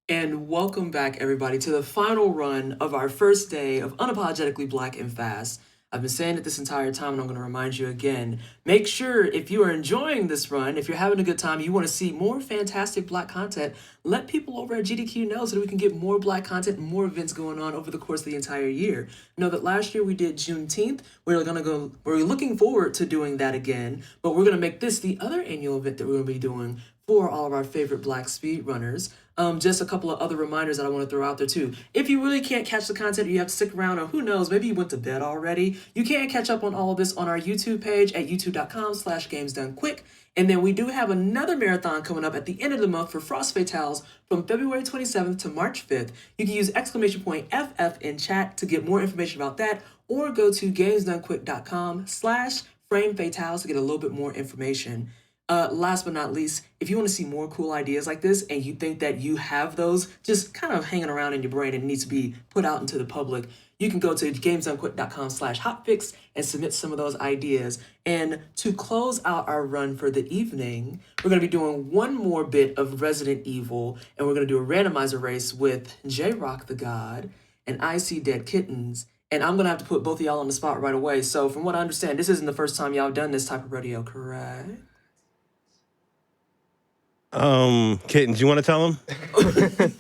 And welcome back, everybody, to the final run of our first day of Unapologetically Black and Fast. I've been saying it this entire time, and I'm going to remind you again. Make sure, if you are enjoying this run, if you're having a good time, you want to see more fantastic Black content, let people over at GDQ know so that we can get more Black content and more events going on over the course of the entire year. Know that last year we did Juneteenth. We're looking forward to doing that again, but we're going to make this the other annual event that we're going to be doing for all of our favorite Black speedrunners. Just a couple of other reminders that I want to throw out there too. If you really can't catch the content, or you have to stick around, or who knows, maybe you went to bed already, you can catch up on all of this on our YouTube page at youtube.com/gamesdonequick. And then we do have another marathon coming up at the end of the month for Frost Fatales from February 27th to March 5th. You can use !FF in chat to get more information about that, or go to gamesdonequick.com/framefatales to get a little bit more information. Last but not least, if you want to see more cool ideas like this and you think that you have those just kind of hanging around in your brain and needs to be put out into the public, you can go to gamesdonequick.com/hotfix and submit some of those ideas. And to close out our run for the evening, we're going to be doing one more bit of Resident Evil, and we're going to do a randomizer race with JRoc the God and iSeeDeadKittens. And I'm going to have to put both of y'all on the spot right away. So from what I understand, this isn't the first time y'all done this type of rodeo, correct? Kittens, you want to tell him? I'd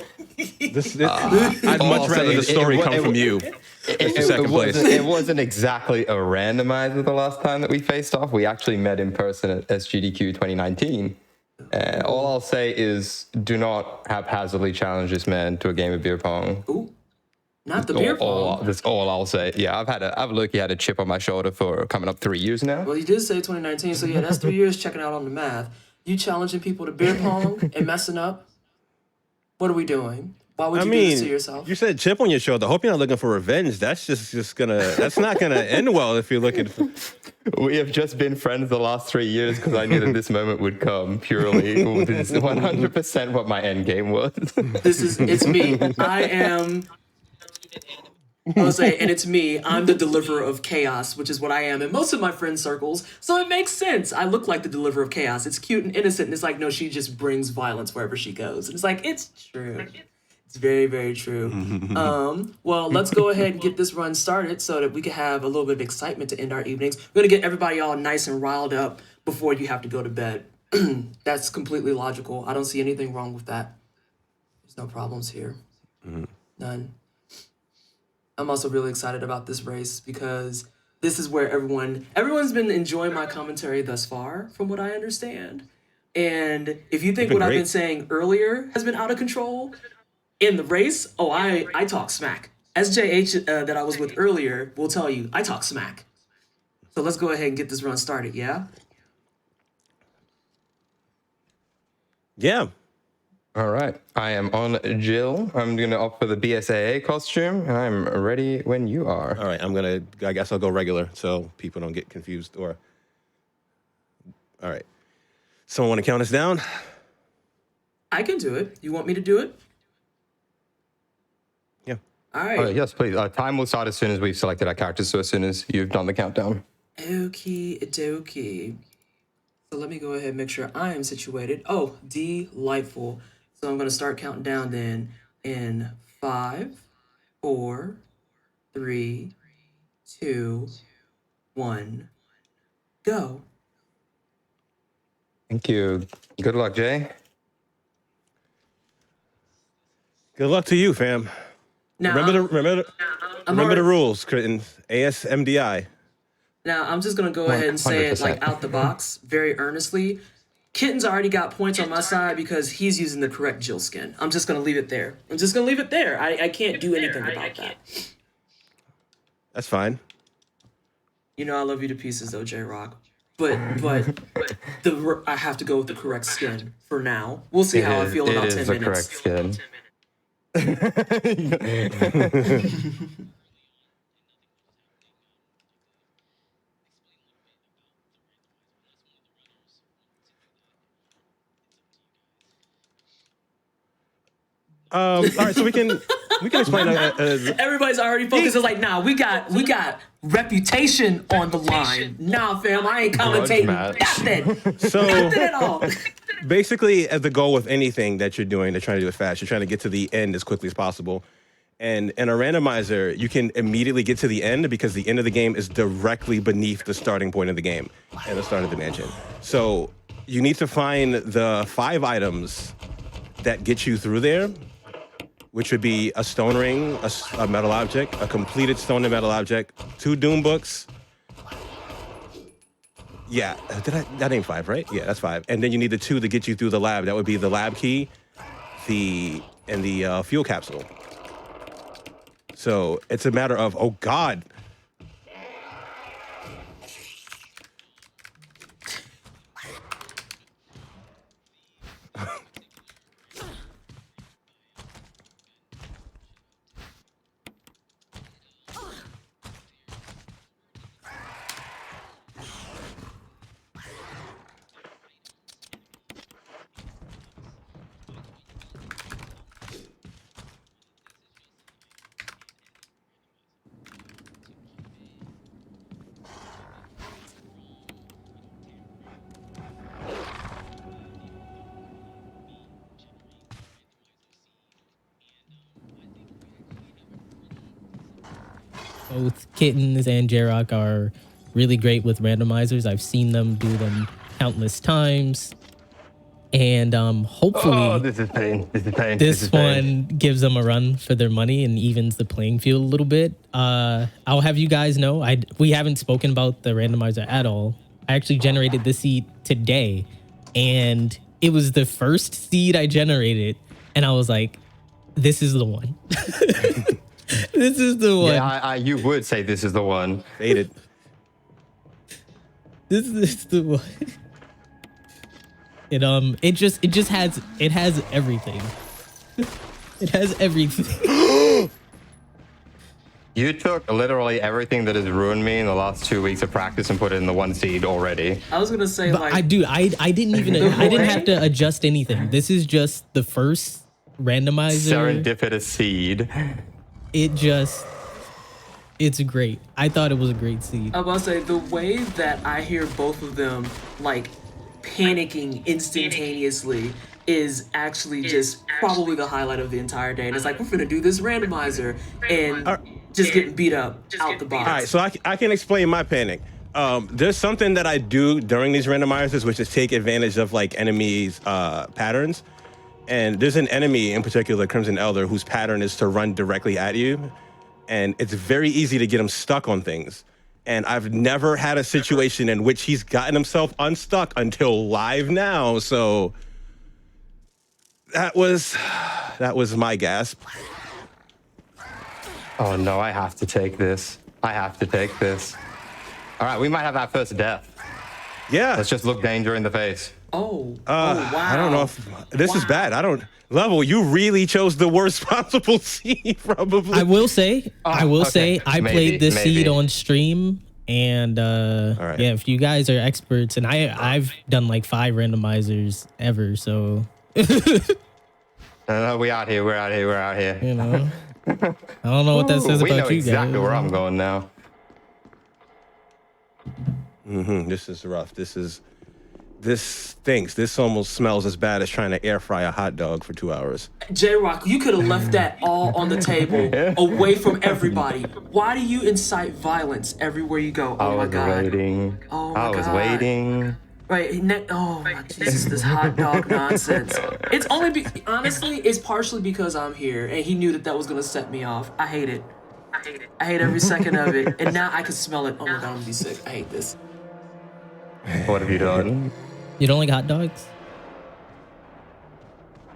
much rather the story come from you. It wasn't exactly a randomizer the last time that we faced off. We actually met in person at SGDQ 2019. All I'll say is do not haphazardly challenge this man to a game of beer pong. Ooh, not the beer pong. That's all I'll say. Yeah, I've looked had a chip on my shoulder for coming up 3 years now. Well, you did say 2019, so yeah, that's 3 years checking out on the math. You challenging people to beer pong and messing up? What are we doing? Why would you do this to yourself? You said chip on your shoulder. I hope you're not looking for revenge. That's that's not gonna end well if you're looking for... We have just been friends the last 3 years because I knew that this moment would come purely. This is 100% what my end game was. It's me. And it's me. I'm the deliverer of chaos, which is what I am in most of my friend circles. So it makes sense. I look like the deliverer of chaos. It's cute and innocent. And it's like, no, she just brings violence wherever she goes. And it's like, it's true. It's very, very true. Well, let's go ahead and get this run started so that we can have a little bit of excitement to end our evenings. We're going to get everybody all nice and riled up before you have to go to bed. That's completely logical. I don't see anything wrong with that. There's no problems here. None. I'm also really excited about this race because this is where everyone's been enjoying my commentary thus far, from what I understand. And if you think what I've been saying earlier has been out of control, in the race, I talk smack. SJH that I was with earlier will tell you, I talk smack. So let's go ahead and get this run started, yeah? Yeah. All right. I am on Jill. I'm going to opt for the BSAA costume, and I'm ready when you are. All right. I guess I'll go regular so people don't get confused. All right. Someone want to count us down? I can do it. You want me to do it? Yeah. All right. Yes, please. Time will start as soon as we've selected our characters, so as soon as you've done the countdown. Okie dokie. So let me go ahead and make sure I am situated. Oh, delightful. So I'm going to start counting down then in 5, 4, 3, 2, 1, go. Thank you. Good luck, Jay. Good luck to you, fam. Now, remember the rules, ASMDI. Now, I'm just going to go ahead and say it like out the box, very earnestly. Kitten's already got points on my side because he's using the correct Jill skin. I'm just going to leave it there. I can't do anything about that. That's fine. You know I love you to pieces, though, JRoc. But I have to go with the correct skin for now. We'll see how I feel in about 10 minutes. It is the correct skin. All right, so we can explain. Everybody's already focused. It's like, nah, we got reputation on the line. Nah, fam, I ain't commentating nothing. So Nothing at all. basically, as the goal with anything that you're doing, they're trying to do it fast. You're trying to get to the end as quickly as possible. And in a randomizer, you can immediately get to the end because the end of the game is directly beneath the starting point of the game and the start of the mansion. So you need to find the 5 items that get you through there, which would be a stone ring, a metal object, a completed stone and metal object, 2 doom books. Yeah, that ain't 5, right? Yeah, that's 5. And then you need the 2 to get you through the lab. That would be the lab key, the fuel capsule. So it's a matter of, oh God. Both Kittens and JRoc are really great with randomizers. I've seen them do them countless times. And hopefully this is pain. this one gives them a run for their money and evens the playing field a little bit. I'll have you guys know, we haven't spoken about the randomizer at all. I actually generated this seed today, and it was the first seed I generated, and I was like, this is the one. This is the one. Yeah, you would say this is the one. Faded. This is the one. It has everything. It has everything. You took literally everything that has ruined me in the last 2 weeks of practice and put it in the 1 seed already. I was gonna say, But like, I didn't have to adjust anything. This is just the first randomizer. Serendipitous seed. It's great. I thought it was a great seed. I was about to say, the way that I hear both of them like panicking instantaneously is actually just probably the highlight of the entire day. And it's like, we're gonna do this randomizer and just getting beat up out the box. All right, so I can explain my panic. There's something that I do during these randomizers, which is take advantage of like enemies' patterns. And there's an enemy in particular, Crimson Elder, whose pattern is to run directly at you. And it's very easy to get him stuck on things. And I've never had a situation in which he's gotten himself unstuck until live now. So that was my gasp. Oh no, I have to take this. All right, we might have our first death. Yeah. Let's just look danger in the face. Oh, wow. I don't know if this is bad. Level, you really chose the worst possible seed, probably. I will say, I Maybe, played this seed on stream, and right. yeah, if you guys are experts, and I've done like 5 randomizers ever, so No, we're out here. you know, I don't know what that says we about know you exactly guys. where I'm going now. This is rough. This stinks. This almost smells as bad as trying to air fry a hot dog for 2 hours. JRoc, you could have left that all on the table, away from everybody. Why do you incite violence everywhere you go? Oh my God. Waiting. Oh my I was God. waiting. Right, oh my Jesus, this hot dog nonsense. It's honestly, it's partially because I'm here, and he knew that was gonna set me off. I hate it. I hate every second of it, and now I can smell it. Oh my God, I'm gonna be sick. I hate this. What have you done? You don't like hot dogs?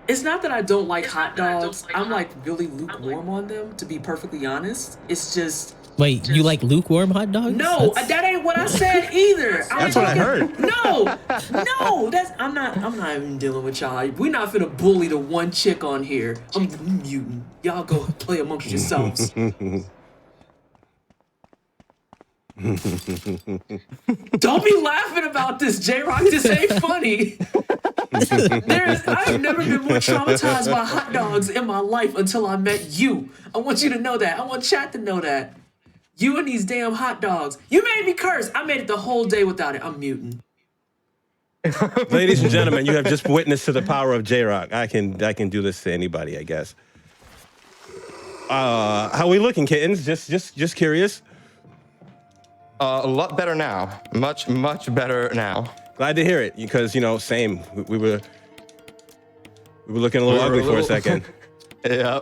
It's not that I don't like hot dogs. I'm like really lukewarm on them, to be perfectly honest. It's just. Wait, you like lukewarm hot dogs? No, that ain't what I said either. That's what I heard. No, I'm not even dealing with y'all. We're not finna bully the one chick on here. I'm muting. Y'all go play amongst yourselves. Don't be laughing about this, JRoc. This ain't funny. I've never been more traumatized by hot dogs in my life until I met you. I want you to know that. I want chat to know that. You and these damn hot dogs. You made me curse. I made it the whole day without it. I'm muting. Ladies and gentlemen, you have just witnessed to the power of JRoc. I can do this to anybody, I guess. How we looking, kittens? Just curious. A lot better now. Much better now. Glad to hear it, because same. We were looking a little ugly for a second. Yeah.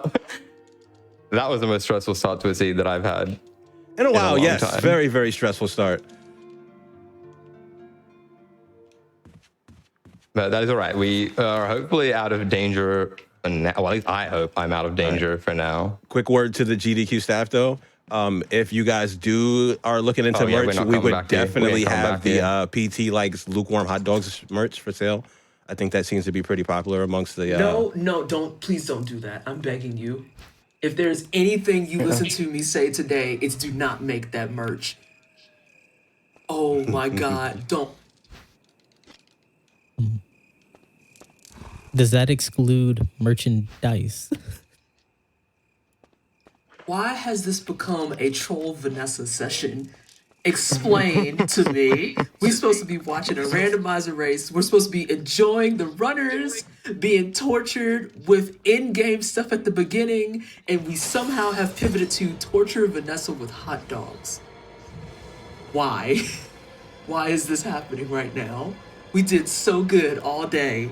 That was the most stressful start to a seed that I've had in a while. Yes, time. Very, very stressful start. But that is all right. We are hopefully out of danger. Well, at least I hope I'm out of danger for now. Quick word to the GDQ staff, though. If you guys are looking into merch, we would definitely have the PT likes lukewarm hot dogs merch for sale. I think that seems to be pretty popular amongst the. No, please don't do that. I'm begging you. If there's anything you listen to me say today, it's do not make that merch. Oh my God, don't. Does that exclude merchandise? Why has this become a troll Vanessa session? Explain to me. We're supposed to be watching a randomizer race. We're supposed to be enjoying the runners being tortured with in-game stuff at the beginning, and we somehow have pivoted to torture Vanessa with hot dogs. Why? Why is this happening right now? We did so good all day,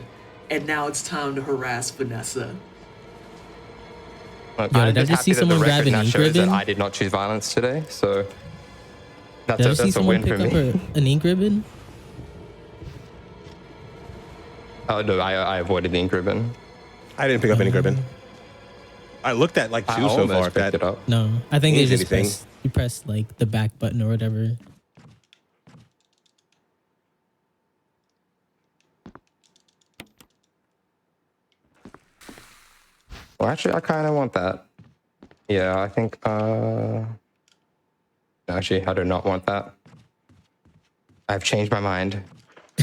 and now it's time to harass Vanessa. Look, Yo, I'm did I just just see happy that someone the grab record an now ink shows that ribbon? I did not choose violence today, so Did I see that's a someone win pick for up me. an ink ribbon? Oh no, I avoided the ink ribbon. I didn't pick up any ribbon. I looked at like I two so almost far. picked it up. No, I think they Means just anything. you press like the back button or whatever. Well, actually, I kind of want that. Yeah, I think. Actually, I do not want that. I've changed my mind.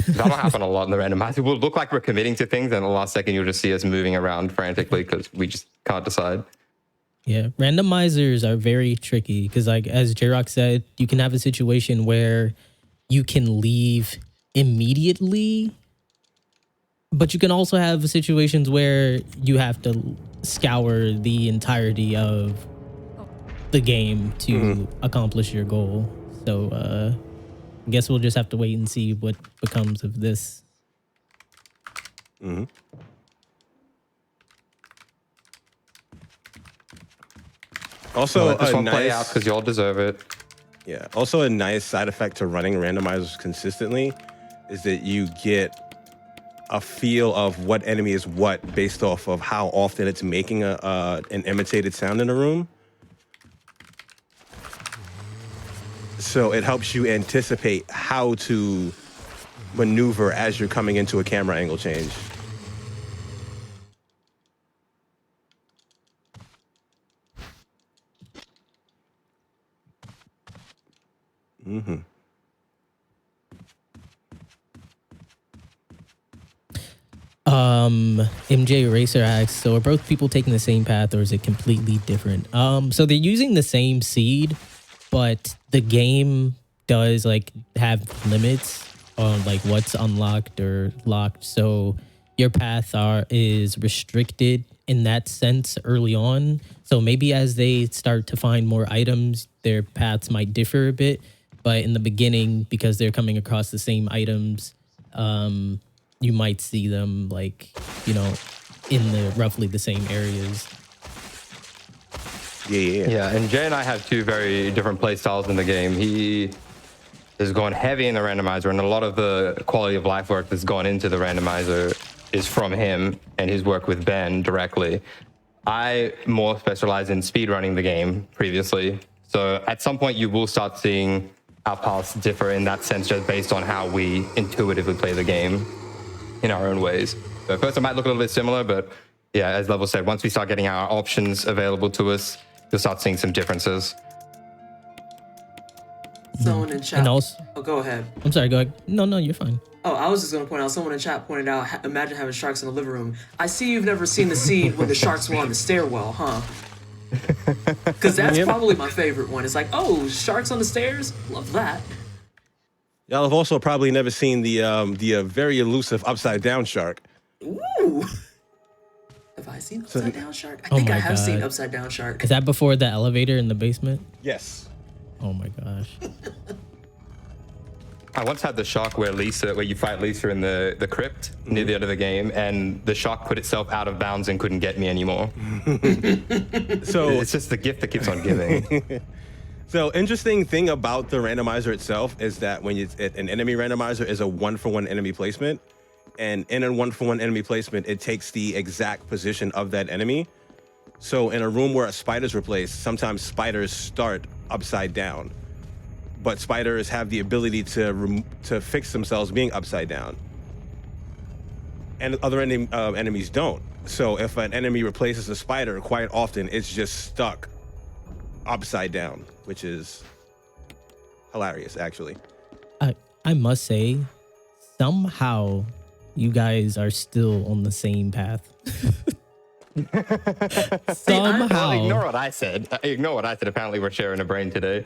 That'll happen a lot in the randomizer. We'll look like we're committing to things, and at the last second, you'll just see us moving around frantically because we just can't decide. Yeah, randomizers are very tricky because, like as JRoc said, you can have a situation where you can leave immediately, but you can also have situations where you have to scour the entirety of the game to accomplish your goal. So I guess we'll just have to wait and see what becomes of this. Also, Let this a one play out nice, because y'all deserve it. yeah. Also, a nice side effect to running randomizers consistently is that you get a feel of what enemy is what based off of how often it's making an imitated sound in a room. So it helps you anticipate how to maneuver as you're coming into a camera angle change. MJ Racer asks, so are both people taking the same path or is it completely different? So they're using the same seed, but the game does like have limits on like what's unlocked or locked. So your path is restricted in that sense early on. So maybe as they start to find more items, their paths might differ a bit. But in the beginning, because they're coming across the same items, you might see them like, you know, in the roughly the same areas. Yeah, and Jay and I have two very different play styles in the game. He has gone heavy in the randomizer, and a lot of the quality of life work that's gone into the randomizer is from him and his work with Ben directly. I more specialize in speedrunning the game previously. So at some point you will start seeing our paths differ in that sense, just based on how we intuitively play the game in our own ways. So at first it might look a little bit similar, but yeah, as Level said, once we start getting our options available to us, you'll start seeing some differences. Someone in chat. And also, Oh, go ahead. I'm sorry, go ahead. No, you're fine. Oh, I was just going to point out, someone in chat pointed out, imagine having sharks in the living room. I see you've never seen the scene when the sharks were on the stairwell, huh? Because that's probably my favorite one. It's like, oh, sharks on the stairs? Love that. Y'all have also probably never seen the very elusive upside down shark. Ooh. Have I seen upside down shark? I Oh think I my have seen God. upside down shark. Is that before the elevator in the basement? Yes. Oh my gosh. I once had the shark where you fight Lisa in the crypt near the end of the game, and the shark put itself out of bounds and couldn't get me anymore. So It's just the gift that keeps on giving. So interesting thing about the randomizer itself is that when an enemy randomizer is a 1-for-1 enemy placement, and in a 1-for-1 enemy placement, it takes the exact position of that enemy. So in a room where a spider's replaced, sometimes spiders start upside down, but spiders have the ability to fix themselves being upside down, and other enemies don't. So if an enemy replaces a spider, quite often it's just stuck upside down, which is hilarious, actually. I must say, somehow you guys are still on the same path. Somehow. Ignore what I said. Ignore what I said. Apparently, we're sharing a brain today.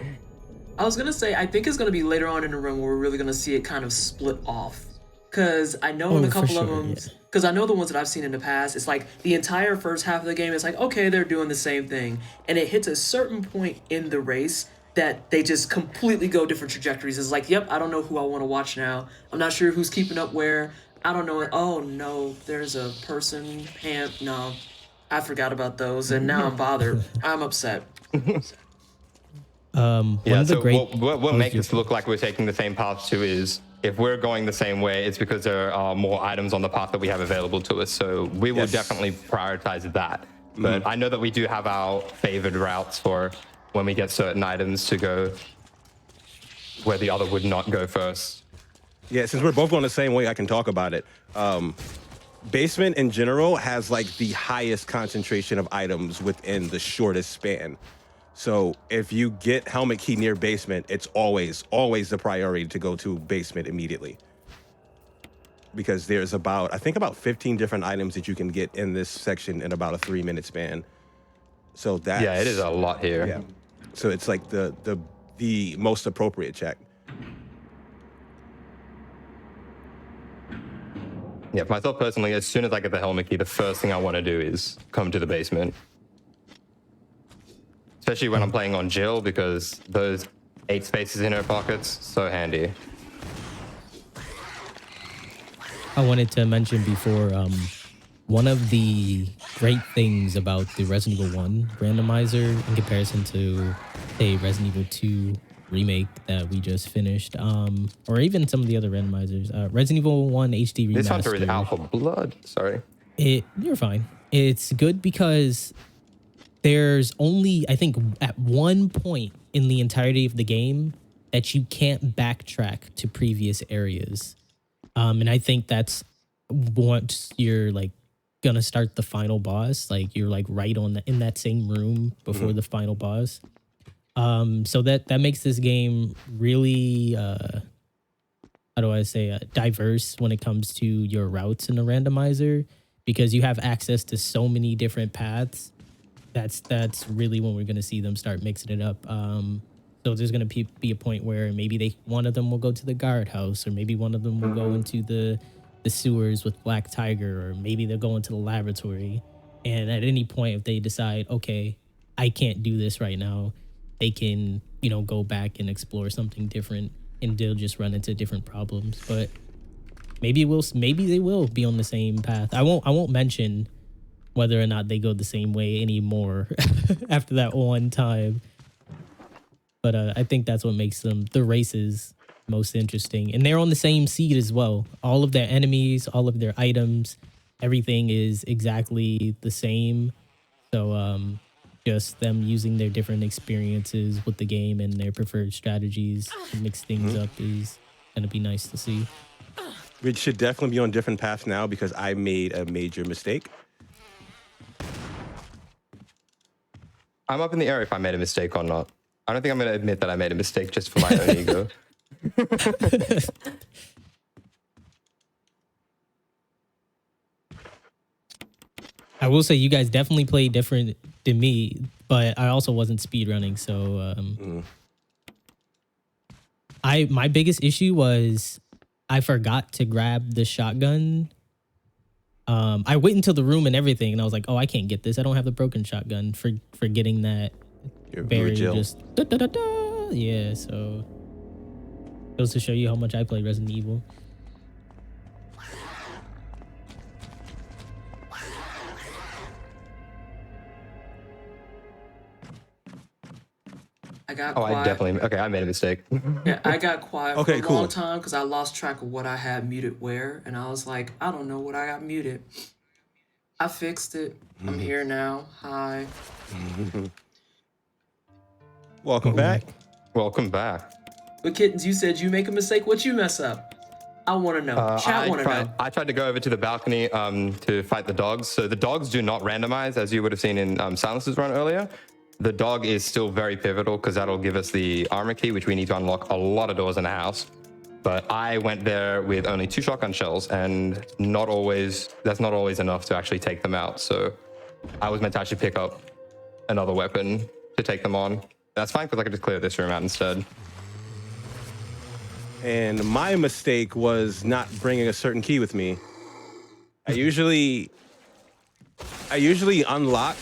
I was going to say, I think it's going to be later on in the run where we're really going to see it kind of split off. Because I know in a couple of them, because I know the ones that I've seen in the past, it's like the entire first half of the game, it's like, okay, they're doing the same thing. And it hits a certain point in the race that they just completely go different trajectories. It's like, yep, I don't know who I want to watch now. I'm not sure who's keeping up where. I don't know. Oh, no, there's a person. No, I forgot about those. And now I'm bothered. I'm upset. What makes us look like we're taking the same path too is if we're going the same way, it's because there are more items on the path that we have available to us. So we will definitely prioritize that. But I know that we do have our favored routes for when we get certain items to go where the other would not go first. Yeah, since we're both going the same way, I can talk about it. Basement in general has like the highest concentration of items within the shortest span. So if you get helmet key near basement, it's always the priority to go to basement immediately. Because there's about 15 different items that you can get in this section in about a 3-minute span. So that's... Yeah, it is a lot here. Yeah. So it's like the most appropriate check. Yeah, for myself personally, as soon as I get the helmet key, the first thing I want to do is come to the basement. Especially when I'm playing on Jill, because those 8 spaces in her pockets, so handy. I wanted to mention before, one of the great things about the Resident Evil 1 randomizer in comparison to, say, Resident Evil 2 remake that we just finished, or even some of the other randomizers, Resident Evil 1 HD Remaster. This hunter is out for blood. Sorry. You're fine. It's good because there's only, I think, at one point in the entirety of the game that you can't backtrack to previous areas. And I think that's once you're like gonna start the final boss, like you're like right in that same room before the final boss. So that makes this game really, how do I say, diverse when it comes to your routes in the randomizer, because you have access to so many different paths. That's really when we're going to see them start mixing it up. So there's going to be a point where maybe one of them will go to the guardhouse, or maybe one of them will go into the sewers with Black Tiger, or maybe they'll go into the laboratory. And at any point, if they decide, okay, I can't do this right now, they can, go back and explore something different, and they'll just run into different problems. But maybe they will be on the same path. I won't mention whether or not they go the same way anymore after that one time. But I think that's what makes the races most interesting. And they're on the same seed as well. All of their enemies, all of their items, everything is exactly the same. So just them using their different experiences with the game and their preferred strategies to mix things up is going to be nice to see. We should definitely be on different paths now because I made a major mistake. I'm up in the air if I made a mistake or not. I don't think I'm going to admit that I made a mistake just for my own ego. I will say you guys definitely play different than me, but I also wasn't speedrunning, so my biggest issue was I forgot to grab the shotgun. I went into the room and everything, and I was like, "Oh, I can't get this. I don't have the broken shotgun." For getting that barrier, just yeah. So goes to show you how much I play Resident Evil. I got Oh, quiet. I definitely. Okay, I made a mistake. Yeah, I got quiet Okay, for a cool. long time because I lost track of what I had muted where, and I was like, I don't know what I got muted. I fixed it. I'm here now. Hi. Welcome back. Welcome back. But Kittens, you said you make a mistake. What you mess up? I want to know. Chat want to know. I tried to go over to the balcony to fight the dogs. So the dogs do not randomize, as you would have seen in Silence's run earlier. The dog is still very pivotal because that'll give us the armor key, which we need to unlock a lot of doors in the house. But I went there with only 2 shotgun shells, and that's not always enough to actually take them out. So I was meant to actually pick up another weapon to take them on. That's fine because I could just clear this room out instead. And my mistake was not bringing a certain key with me. I usually unlock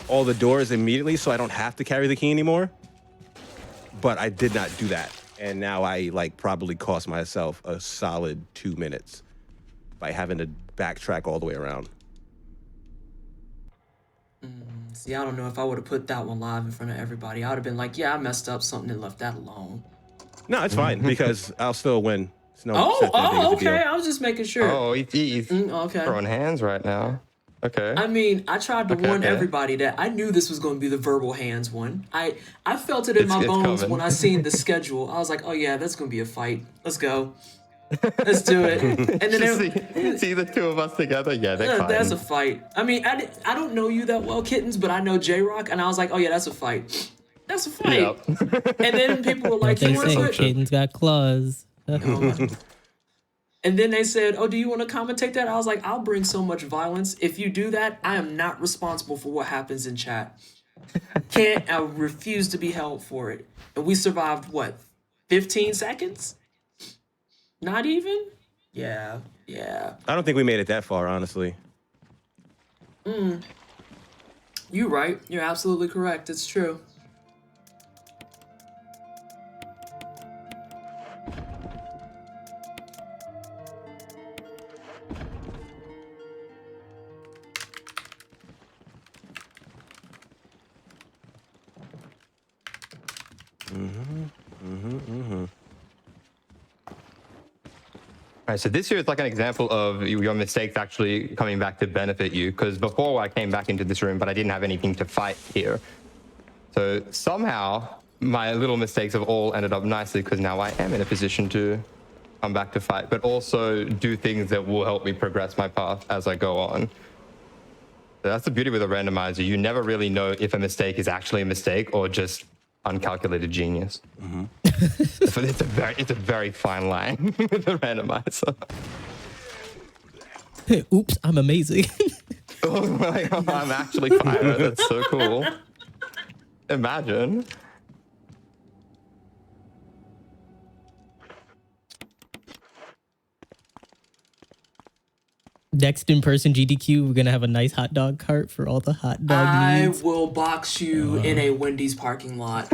all the doors immediately so I don't have to carry the key anymore. But I did not do that. And now I probably cost myself a solid 2 minutes by having to backtrack all the way around. See, I don't know if I would have put that one live in front of everybody. I would have been like, yeah, I messed up something and left that alone. No, it's fine because I'll still win. It's no such that big of a okay. deal. I was just making sure. Oh, he's Okay. throwing hands right now. Okay. I mean, I tried to warn okay. everybody that I knew this was going to be the verbal hands one. I felt it in my bones coming. when I seen the schedule. I was like, oh yeah, that's going to be a fight. Let's go. Let's do it. And then see the two of us together? Yeah, they're fine. that's a fight. I mean, I don't know you that well, Kittens, but I know JRoc, and I was like, oh yeah, that's a fight. That's a fight. Yep. And then people were like, They you want say to put... Caden's got claws. And then they said, oh, do you want to commentate that? I was like, I'll bring so much violence. If you do that, I am not responsible for what happens in chat. I refuse to be held for it. And we survived, what, 15 seconds? Not even? Yeah. I don't think we made it that far, honestly. You're right. You're absolutely correct. It's true. All right, so this here is like an example of your mistakes actually coming back to benefit you, because before I came back into this room, but I didn't have anything to fight here. So somehow my little mistakes have all ended up nicely because now I am in a position to come back to fight, but also do things that will help me progress my path as I go on. So that's the beauty with a randomizer. You never really know if a mistake is actually a mistake or just uncalculated genius. It's a very fine line with the randomizer. Oops, I'm amazing. I'm actually fire. That's so cool. Imagine. Next in-person GDQ, we're gonna have a nice hot dog cart for all the hot dog needs. I will box you in a Wendy's parking lot.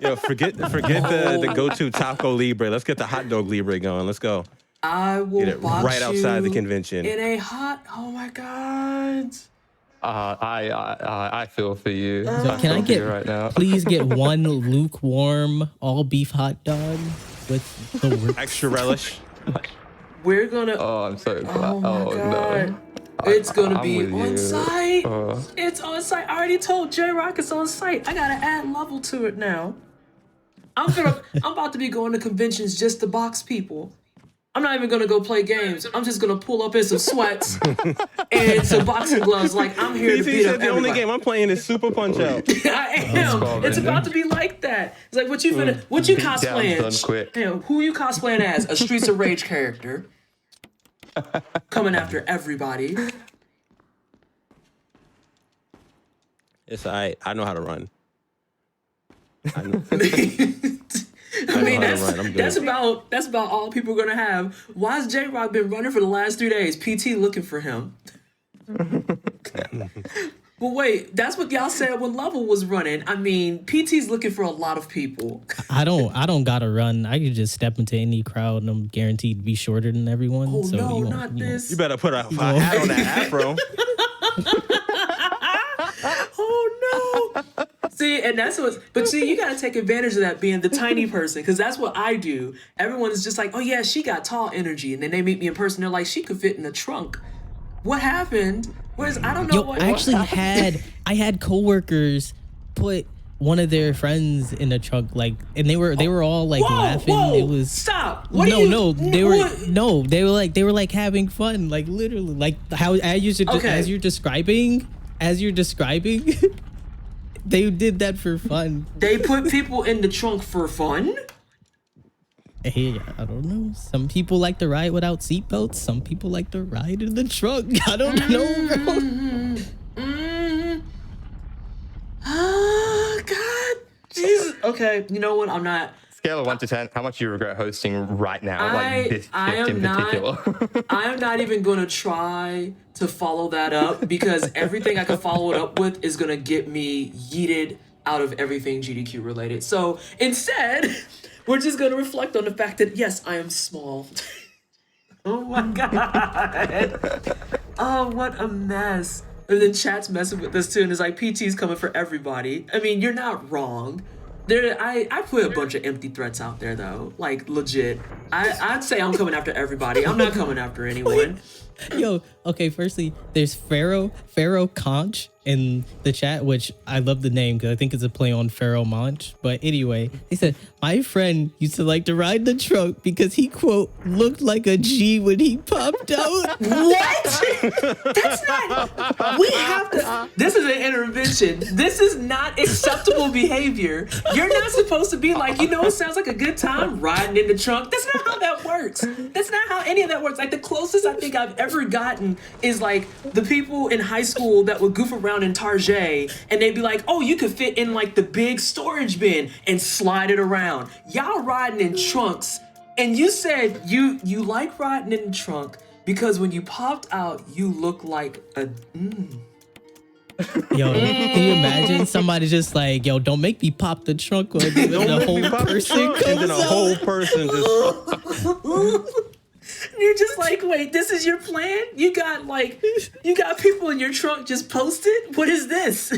Yo, forget the go-to Taco Libre. Let's get the hot dog Libre going. Let's go. I will Get it box right outside the you convention. in a hot... Oh my god. I feel for you. So can I feel for you get, right now. please get one lukewarm all beef hot dog with the works. Extra relish. We're gonna... Oh, I'm so glad. Oh my god. No. It's gonna I'm be with on you. site. It's on site. I already told JRoc it's on site. I gotta add level to it now. I'm about to be going to conventions just to box people. I'm not even gonna go play games. I'm just gonna pull up in some sweats and some boxing gloves. Like, I'm here to He beat up said the only game I'm playing is Super Punch Out. I am. It's about to be like that. It's like, what you Beat down cosplaying? done quick. Damn, who you cosplaying as? A Streets of Rage character. Coming after everybody. It's I know how to run. I know. I mean, know how to run. I'm good. that's about all people are gonna have. Why has JRoc been running for the last 3 days? PT looking for him. Well, wait, that's what y'all said when Level was running. I mean, PT's looking for a lot of people. I don't gotta run. I can just step into any crowd and I'm guaranteed to be shorter than everyone. Oh so no, you won't- not you won't- this. You better put a hat on that afro. Oh no. See, and that's what. But see, you gotta take advantage of that being the tiny person, because that's what I do. Everyone is just like, oh yeah, she got tall energy, and then they meet me in person. They're like, she could fit in the trunk. What happened? I don't know Yo, what. I actually had coworkers put one of their friends in the trunk, like, and they were all like laughing. It was stop. They were like having fun, like literally, like how as you're describing, they did that for fun. They put people in the trunk for fun. Hey, I don't know. Some people like to ride without seatbelts. Some people like to ride in the trunk. I don't know, bro. Oh God, Jesus. Okay, you know what? I'm not. Scale of 1 to 10, how much do you regret hosting right now? Like this shift in particular. I am not even going to try to follow that up, because everything I can follow it up with is going to get me yeeted out of everything GDQ related. So instead, we're just going to reflect on the fact that, yes, I am small. Oh my God. Oh, what a mess. And then chat's messing with us too, and it's like, PT's coming for everybody. I mean, you're not wrong. I put a bunch of empty threats out there though, like legit. I'd say I'm coming after everybody. I'm not coming after anyone. Yo, okay, firstly, there's Pharaoh Conch in the chat, which I love the name because I think it's a play on Pharaoh Monch. But anyway, he said, my friend used to like to ride the trunk because he, quote, looked like a G when he popped out. What? That's not. We have to. This is an intervention. This is not acceptable behavior. You're not supposed to be like, it sounds like a good time riding in the trunk. That's not how that works. That's not how any of that works. Like, the closest I think I've ever gotten is like the people in high school that would goof around in Target, and they'd be like, oh, you could fit in like the big storage bin and slide it around. Y'all riding in trunks, and you said you like riding in the trunk because when you popped out, you look like a. Yo, can you imagine somebody just like, yo, don't make me pop the trunk when the whole person comes and then a out. whole person just. You're just like, wait, this is your plan? You got people in your trunk just posted? What is this?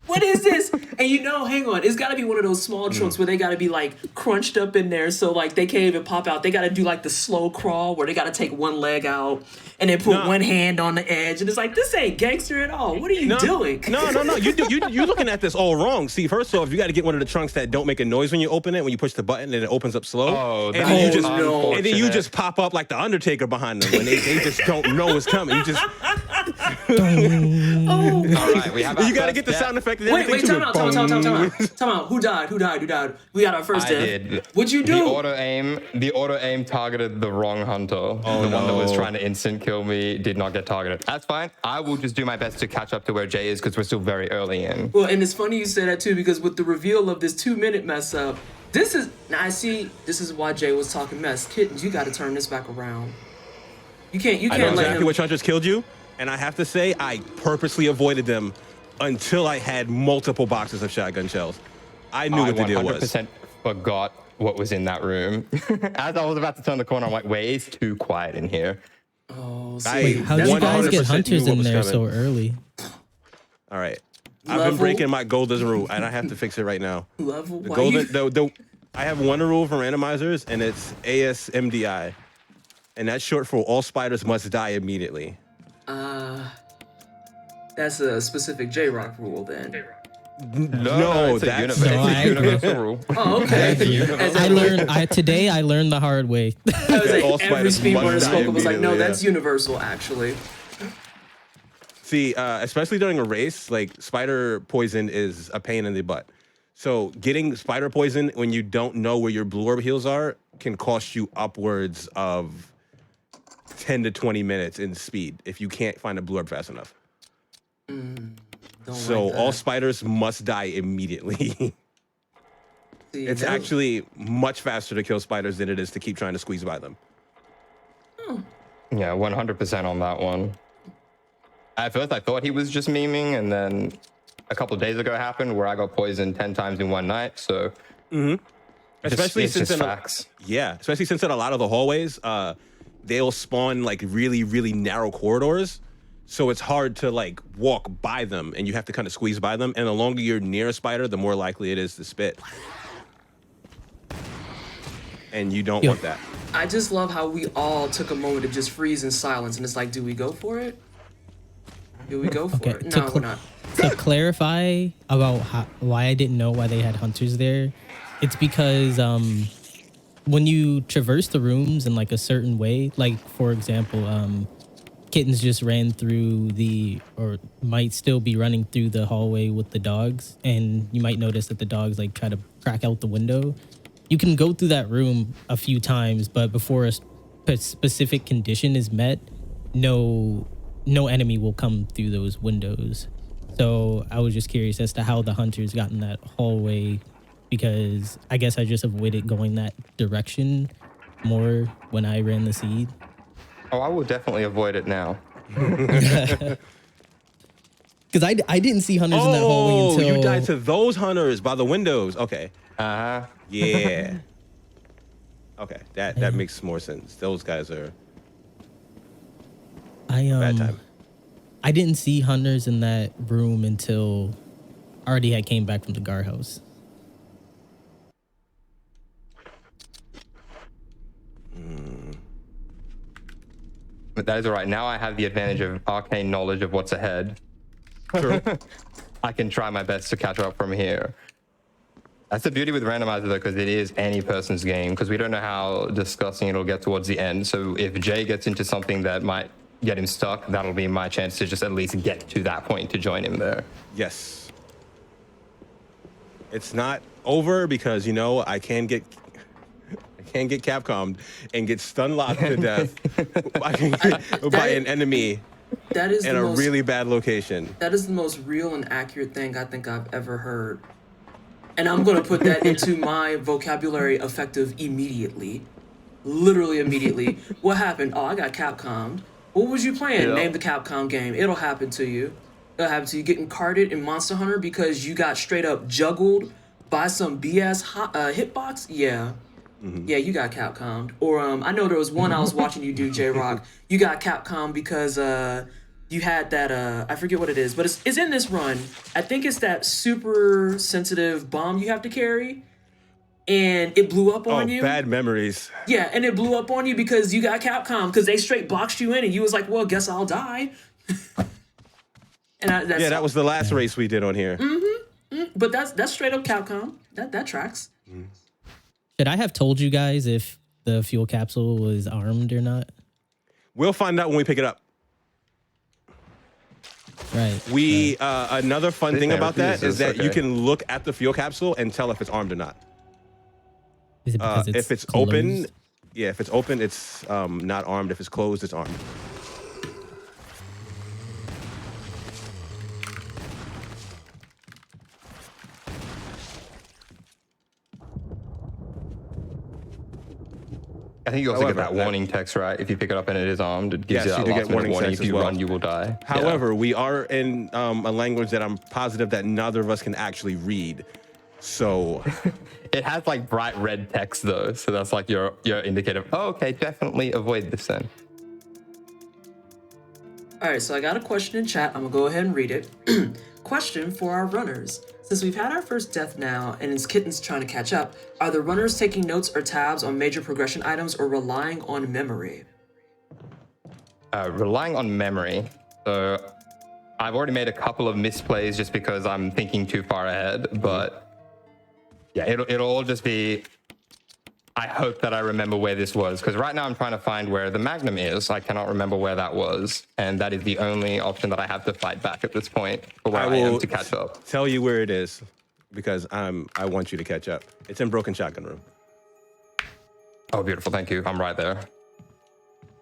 What is this? And hang on, it's gotta be one of those small trunks where they gotta be like crunched up in there, so like they can't even pop out. They gotta do like the slow crawl where they gotta take one leg out and then put one hand on the edge, and it's like, this ain't gangster at all. What are you doing? No. You're looking at this all wrong. See, first off, you got to get one of the trunks that don't make a noise when you open it. When you push the button and it opens up slow. Oh, and that then is unfortunate. and then you just pop up like the Undertaker behind them when they just don't know it's coming. You just Oh, All right, we have our you got to first get the death. sound effect and wait, everything. time out. Who died? We got our first I death. did. What'd you do? The auto aim targeted the wrong hunter. The one that was trying to instant kill me did not get targeted. That's fine. I will just do my best to catch up to where Jay is because we're still very early in. Well, and it's funny you say that too, because with the reveal of this 2-minute mess up, this is why Jay was talking mess. Kittens, you got to turn this back around. You can't I know let exactly him. which hunters killed you, and I have to say I purposely avoided them until I had multiple boxes of shotgun shells. I knew what the deal was. 100% forgot what was in that room. As I was about to turn the corner, I'm like, wait, it's too quiet in here. Oh, Wait, how did you guys get 100% hunters knew what in was there coming. so early? All right. I've Level? been breaking my golden rule, and I have to fix it right now. Level. The Why golden, I have one rule for randomizers, and it's ASMDI, and that's short for all spiders must die immediately. That's a specific JRoc rule then. No, it's a that's universal rule. Oh, okay. I learned the hard way. I was all like, every spiders speedrunner must die spoke was like, no, immediately, that's universal actually. See, especially during a race, like spider poison is a pain in the butt. So getting spider poison when you don't know where your blue orb heals are can cost you upwards of 10 to 20 minutes in speed if you can't find a blue orb fast enough. So like all that. spiders must die immediately. See, It's that- actually much faster to kill spiders than it is to keep trying to squeeze by them. Yeah, 100% on that one. At first, I thought he was just memeing, and then a couple of days ago happened where I got poisoned 10 times in one night. So, Especially it's since just in facts. especially since in a lot of the hallways, they'll spawn like really, really narrow corridors. So it's hard to like walk by them, and you have to kind of squeeze by them. And the longer you're near a spider, the more likely it is to spit. And you don't want that. I just love how we all took a moment to just freeze in silence, and it's like, do we go for it? Do we go for it? No, we're not. To clarify about why I didn't know why they had hunters there, it's because when you traverse the rooms in like a certain way, like for example, Kittens just ran through or might still be running through the hallway with the dogs, and you might notice that the dogs like try to crack out the window. You can go through that room a few times, but before a specific condition is met, no enemy will come through those windows. So I was just curious as to how the hunters got in that hallway, because I guess I just avoided going that direction more when I ran the seed. Oh, I will definitely avoid it now. Because I didn't see hunters in that hallway until... you died to those hunters by the windows. Okay. Uh-huh. Yeah. Okay, that makes more sense. Those guys are bad time. I didn't see hunters in that room until I already had came back from the guard house. But that is all right. Now I have the advantage of arcane knowledge of what's ahead. True. I can try my best to catch up from here. That's the beauty with Randomizer, though, because it is any person's game, because we don't know how disgusting it'll get towards the end. So if Jay gets into something that might get him stuck, that'll be my chance to just at least get to that point to join him there. Yes. It's not over because, I can get Capcomed and get stun locked to death by an enemy That is in a really bad location. That is the most real and accurate thing I think I've ever heard. And I'm going to put that into my vocabulary effective immediately. Literally immediately. What happened? Oh, I got Capcomed. What was you playing? Yeah. Name the Capcom game. It'll happen to you. It'll happen to you getting carded in Monster Hunter because you got straight up juggled by some BS hitbox. Yeah. Mm-hmm. Yeah, you got Capcomed. Or I know there was one I was watching you do, JRoc. You got Capcom because you had that I forget what it is, but it's in this run. I think it's that super sensitive bomb you have to carry, and it blew up on you. Bad memories. Yeah, and it blew up on you because you got Capcom, because they straight boxed you in, and you was like, well, guess I'll die. That was the last race we did on here. But that's straight up Capcom. That tracks. Should I have told you guys if the fuel capsule was armed or not? We'll find out when we pick it up. Right. Another fun thing about that is that you can look at the fuel capsule and tell if it's armed or not. Is it because If it's closed? open, if it's open, it's not armed. If it's closed, it's armed. I think you also However, get that warning text, right? If you pick it up and it is armed, it gives Yes, you you that do last get minute warning warning. text If as you well. run, you will die. However, we are in a language that I'm positive that neither of us can actually read. So It has like bright red text though, so that's like your indicator. Oh, okay, definitely avoid this then. All right, so I got a question in chat. I'm gonna go ahead and read it. Question for our runners. Since we've had our first death now, and it's Kittens trying to catch up, are the runners taking notes or tabs on major progression items or relying on memory? Relying on memory. So I've already made a couple of misplays just because I'm thinking too far ahead, but yeah, it'll all just be, I hope that I remember where this was, because right now I'm trying to find where the Magnum is. I cannot remember where that was, and that is the only option that I have to fight back at this point for where I am to catch up. Tell you where it is because I want you to catch up. It's in Broken Shotgun Room. Oh, beautiful. Thank you. I'm right there.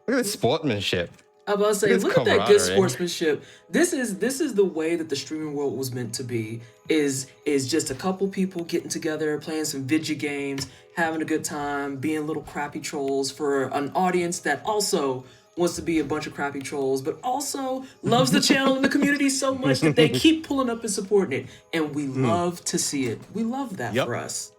Look at this sportsmanship. I was about to say, It's look at that good camaraderie. sportsmanship. This is the way that the streaming world was meant to be. Is just a couple people getting together, playing some video games, having a good time, being little crappy trolls for an audience that also wants to be a bunch of crappy trolls, but also loves the channel and the community so much that they keep pulling up and supporting it. And we love to see it. We love that for us.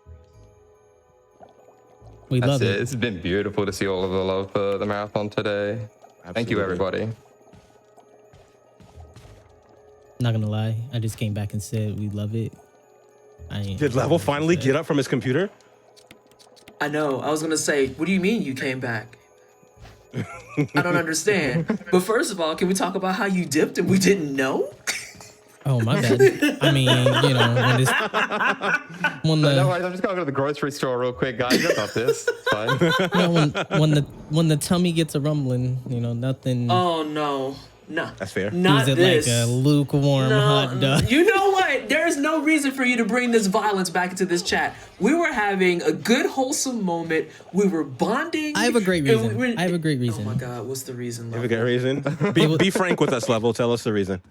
We That's love it. it. It's been beautiful to see all of the love for the marathon today. Thank you, Absolutely. everybody. Not gonna lie, I just came back and said we love it. Did Level finally get up from his computer? I know. I was gonna say, what do you mean you came back? I don't understand. But first of all, can we talk about how you dipped and we didn't know? Oh my bad. I mean, you know, when No worries, I'm just gonna go to the grocery store real quick, guys. I got this. It's fine. when the tummy gets a rumbling, you know, nothing. Oh no. No. That's fair. Not Use it this. like a lukewarm hot dog. You know what? There's no reason for you to bring this violence back into this chat. We were having a good, wholesome moment. We were bonding. I have a great and reason. I have a great Oh reason. my God, what's the reason? Have a good reason. Be frank with us, Level. Tell us the reason.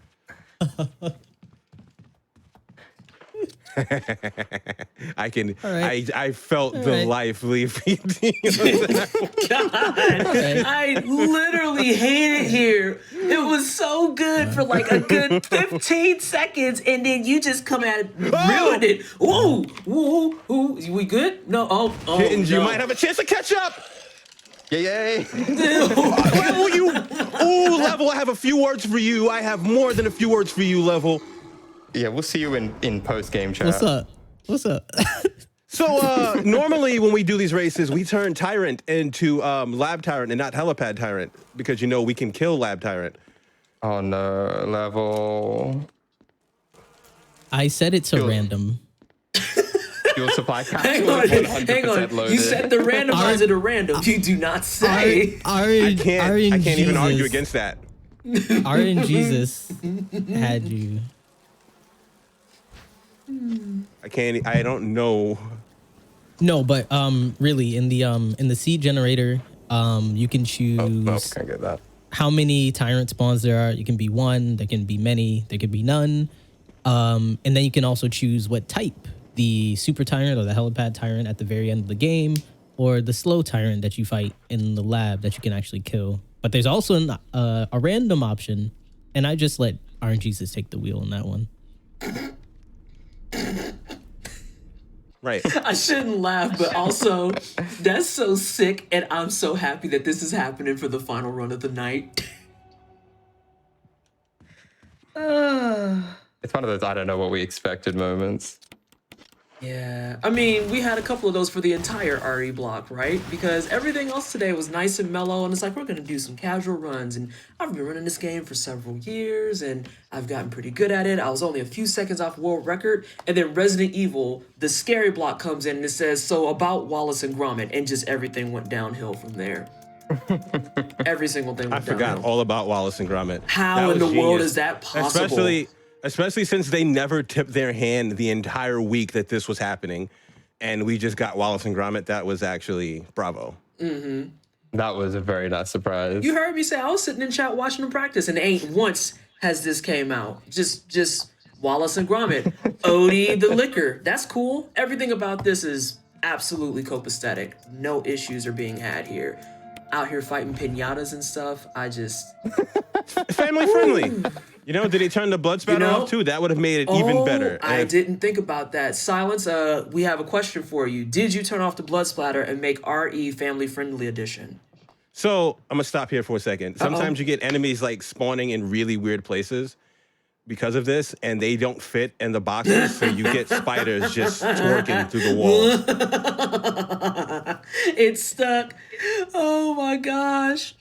I can. right. I felt the right. life leave me. God, I literally hate it here. It was so good for like a good 15 seconds, and then you just come at it, ruined it. Whoa, whoa, whoa. We good? No. Oh, Kittens, no. you might have a chance to catch up. Yay! Level, you. Ooh, Level. I have a few words for you. I have more than a few words for you, Level. Yeah, we'll see you in post-game chat. What's up? What's up? So normally when we do these races, we turn Tyrant into Lab Tyrant and not Helipad Tyrant because, you know, we can kill Lab Tyrant. Oh no, Level. I said it's a Cool. random. Fuel supply cap. Hang on, 100% loaded. You set the randomizer to random. You do not say. I can't even argue against that. RNGesus had you. I don't know. No, but really in the seed generator, you can choose Can't get that. how many tyrant spawns there are. You can be one, there can be many, there can be none. And then you can also choose what type, the super tyrant or the helipad tyrant at the very end of the game, or the slow tyrant that you fight in the lab that you can actually kill. But there's also a random option, and I just let RNGesus take the wheel on that one. Right. I shouldn't laugh, but also that's so sick, and I'm so happy that this is happening for the final run of the night. It's one of those I don't know what we expected moments. Yeah, I mean, we had a couple of those for the entire RE block, right? Because everything else today was nice and mellow, and it's like, we're gonna do some casual runs, and I've been running this game for several years, and I've gotten pretty good at it. I was only a few seconds off world record, and then Resident Evil, the scary block comes in, and it says, so about Wallace and Gromit, and just everything went downhill from there. Every single thing went I forgot downhill. all about Wallace and Gromit. How That in the was world genius. is that possible? Especially since they never tipped their hand the entire week that this was happening, and we just got Wallace and Gromit. That was actually bravo. That was a very nice surprise. You heard me say I was sitting in chat watching them practice, and ain't once has this came out. Just Wallace and Gromit, Odie the liquor. That's cool. Everything about this is absolutely copacetic. No issues are being had here. Out here fighting pinatas and stuff. I just Family friendly. You know, did they turn the blood spatter off too? That would have made it even better. I didn't think about that. Silence, we have a question for you. Did you turn off the blood splatter and make RE family friendly edition? So I'm gonna stop here for a second. Sometimes you get enemies like spawning in really weird places because of this, and they don't fit in the boxes, so you get spiders just twerking through the walls. It's stuck. Oh my gosh.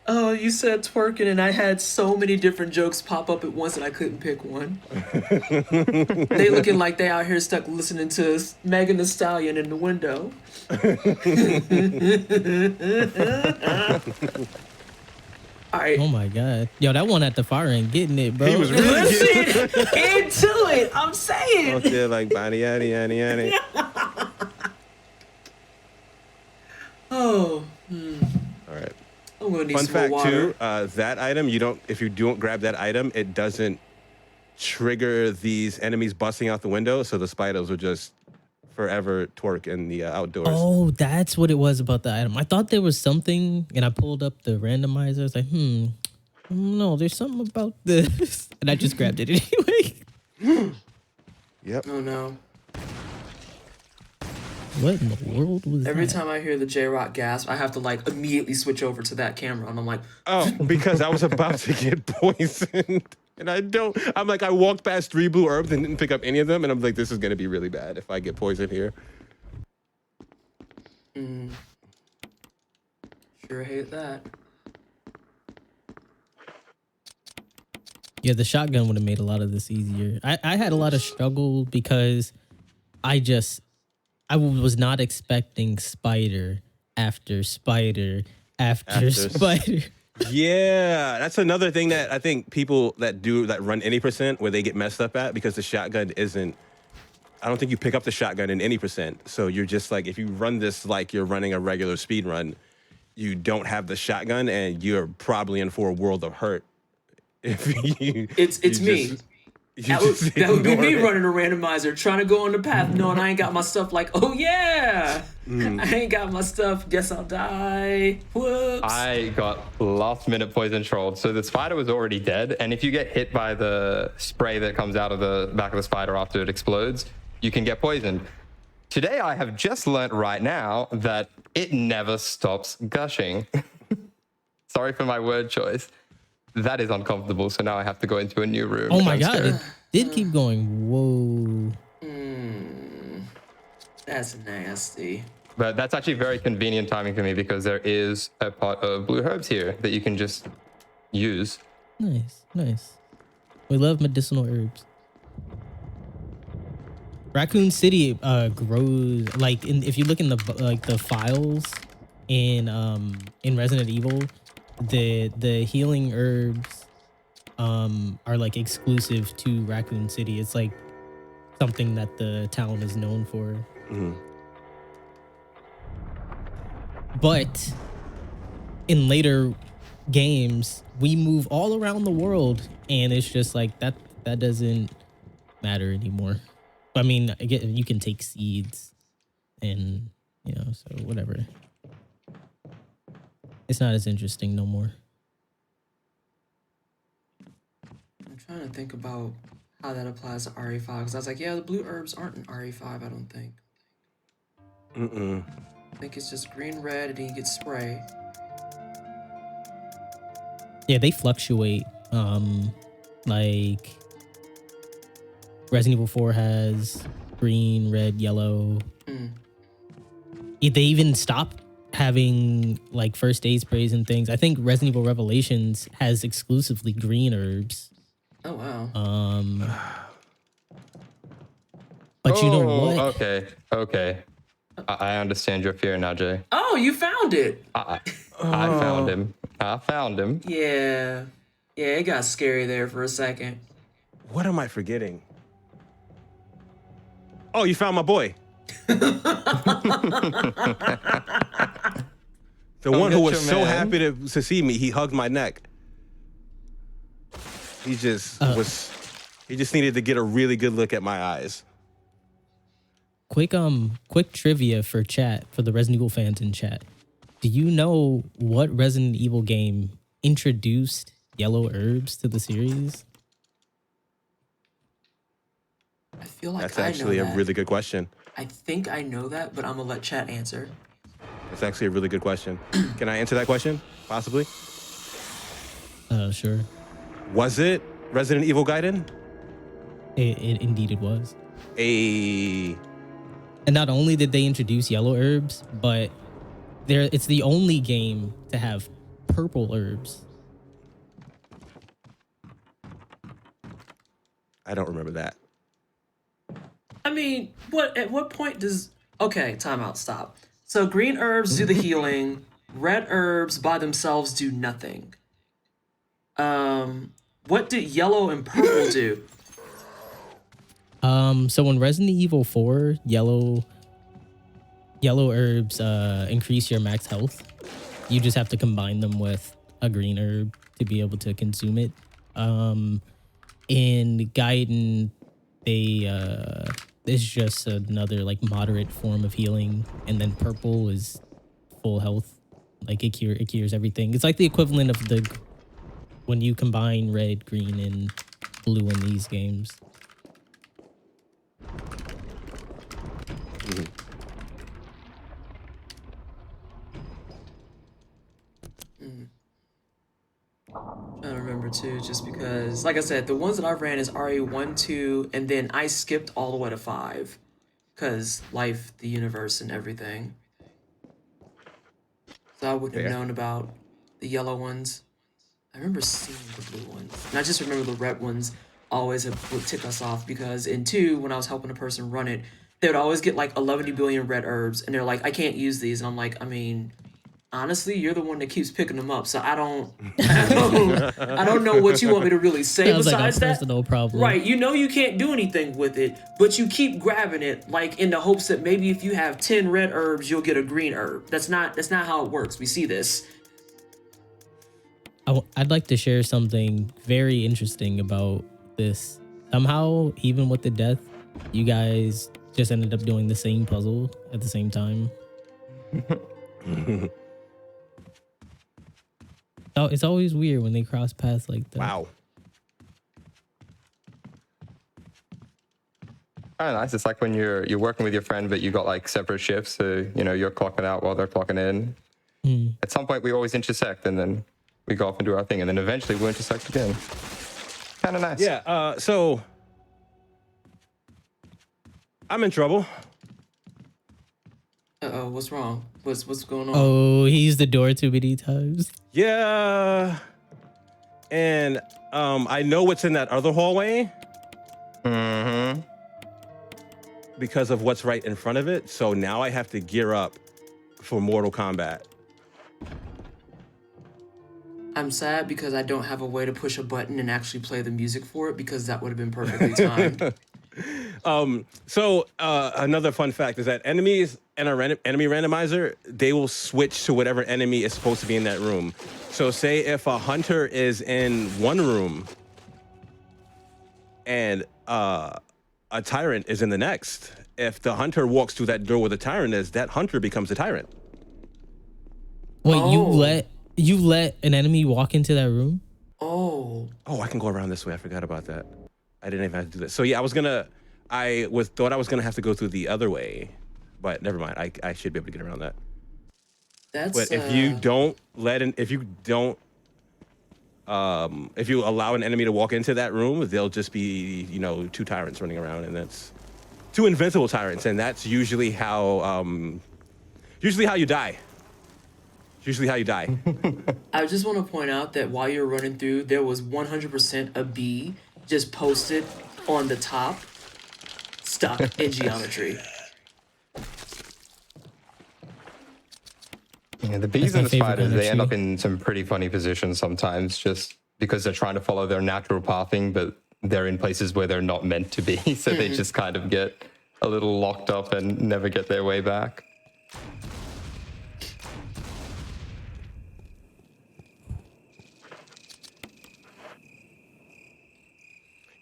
Oh, you said twerking, and I had so many different jokes pop up at once, and I couldn't pick one. They looking like they out here stuck listening to Megan Thee Stallion in the window. All right. Oh my god. Yo, that one at the far end getting it, bro. He was really Listen into it. I'm saying. out there like body yaddy yaddy yaddy. Oh, All right. I'm gonna it needs Fun some more fact water. too, that item, if you don't grab that item, it doesn't trigger these enemies busting out the window, so the spiders will just forever twerk in the outdoors. Oh, that's what it was about the item. I thought there was something, and I pulled up the randomizer. I was like, no, there's something about this. And I just grabbed it anyway. Yep. Oh no. What in the world was Every that? time I hear the JRoc gasp, I have to like immediately switch over to that camera, and I'm like, Oh, because I was about to get poisoned. And I'm like, I walked past 3 blue herbs and didn't pick up any of them. And I'm like, this is going to be really bad if I get poisoned here. sure hate that. Yeah, the shotgun would have made a lot of this easier. I had a lot of struggle because I was not expecting spider after spider after spider. Yeah, that's another thing that I think people that run any percent where they get messed up at, because the shotgun isn't. I don't think you pick up the shotgun in any percent. So you're just like, if you run this like you're running a regular speed run, you don't have the shotgun, and you're probably in for a world of hurt. If you, It's me. That would be me running a randomizer, trying to go on the path, knowing I ain't got my stuff. Like, oh yeah, I ain't got my stuff. Guess I'll die. Whoops. I got last minute poison trolled. So the spider was already dead. And if you get hit by the spray that comes out of the back of the spider after it explodes, you can get poisoned. Today, I have just learnt right now that it never stops gushing. Sorry for my word choice. That is uncomfortable. So now I have to go into a new room. Oh my God, it did keep going. Whoa. That's nasty. But that's actually very convenient timing for me, because there is a pot of blue herbs here that you can just use. Nice, nice. We love medicinal herbs. Raccoon City grows like if you look in the files in Resident Evil, the healing herbs are like exclusive to Raccoon City. It's like something that the town is known for. But in later games, we move all around the world, and it's just like that doesn't matter anymore. I mean, you can take seeds and, so whatever. It's not as interesting no more. I'm trying to think about how that applies to RE5, because I was like, yeah, the blue herbs aren't in RE5, I don't think. I think it's just green, red, and then you get spray. Yeah, they fluctuate. Like Resident Evil 4 has green, red, yellow. They even stopped having like first aid sprays and things. I think Resident Evil Revelations has exclusively green herbs. Oh wow. But you know what? Okay. I understand your fear now, Jay. Oh, you found it. I found him. I found him. Yeah, it got scary there for a second. What am I forgetting? Oh, you found my boy. The one who was so happy to see me, he hugged my neck. He just needed to get a really good look at my eyes. Quick trivia for the Resident Evil fans in chat. Do you know what Resident Evil game introduced yellow herbs to the series? I feel like that's actually a really good question. I think I know that, but I'm gonna let chat answer. That's actually a really good question. Can I answer that question? Possibly? Sure. Was it Resident Evil Gaiden? It indeed it was. And not only did they introduce yellow herbs, but it's the only game to have purple herbs. I don't remember that. I mean, at what point does... Okay, time out, stop. So green herbs do the healing. Red herbs by themselves do nothing. What did yellow and purple do? So in Resident Evil 4, yellow herbs increase your max health. You just have to combine them with a green herb to be able to consume it. In Gaiden, it's just another like moderate form of healing, and then purple is full health. Like it cures everything. It's like the equivalent of when you combine red, green, and blue in these games. I remember too, just because, like I said, the ones that I've ran is RA1, 2, and then I skipped all the way to 5, because life, the universe, and everything. So I wouldn't have known about the yellow ones. I remember seeing the blue ones, and I just remember the red ones always would tick us off, because in 2, when I was helping a person run it, they would always get like 11 billion red herbs, and they're like, I can't use these, and I'm like, I mean, honestly, you're the one that keeps picking them up, so I don't know what you want me to really say Sounds besides like a that. personal problem. Right, you know you can't do anything with it, but you keep grabbing it, like in the hopes that maybe if you have 10 red herbs, you'll get a green herb. That's not how it works. We see this. I'd like to share something very interesting about this. Somehow, even with the death, you guys just ended up doing the same puzzle at the same time. Oh, it's always weird when they cross paths like that. Wow. Oh, nice. It's like when you're working with your friend, but you got like separate shifts. So, you know, you're clocking out while they're clocking in. At some point, we always intersect, and then we go off and do our thing, and then eventually we'll intersect again. Kind of nice. Yeah. So I'm in trouble. Uh-oh, what's wrong? What's going on? Oh, he used the door too many times. Yeah. And I know what's in that other hallway. Mm-hmm. Because of what's right in front of it. So now I have to gear up for Mortal Kombat. I'm sad because I don't have a way to push a button and actually play the music for it, because that would have been perfectly timed. So another fun fact is that enemies and enemy randomizer, they will switch to whatever enemy is supposed to be in that room. So say if a hunter is in one room and a tyrant is in the next, if the hunter walks through that door where the tyrant is, that hunter becomes the tyrant. Wait, you let an enemy walk into that room? Oh, I can go around this way. I forgot about that. I didn't even have to do that. So yeah, thought I was gonna have to go through the other way, but never mind. I should be able to get around that. that's. But if you allow an enemy to walk into that room, they'll just be, two tyrants running around, and that's two invincible tyrants, and that's usually how you die. Usually how you die. I just want to point out that while you're running through, there was 100% a bee just posted on the top, stuck in geometry. Yeah, the bees That's and my the favorite spiders, kind of they end tree. up in some pretty funny positions sometimes, just because they're trying to follow their natural pathing, but they're in places where they're not meant to be. So they just kind of get a little locked up and never get their way back.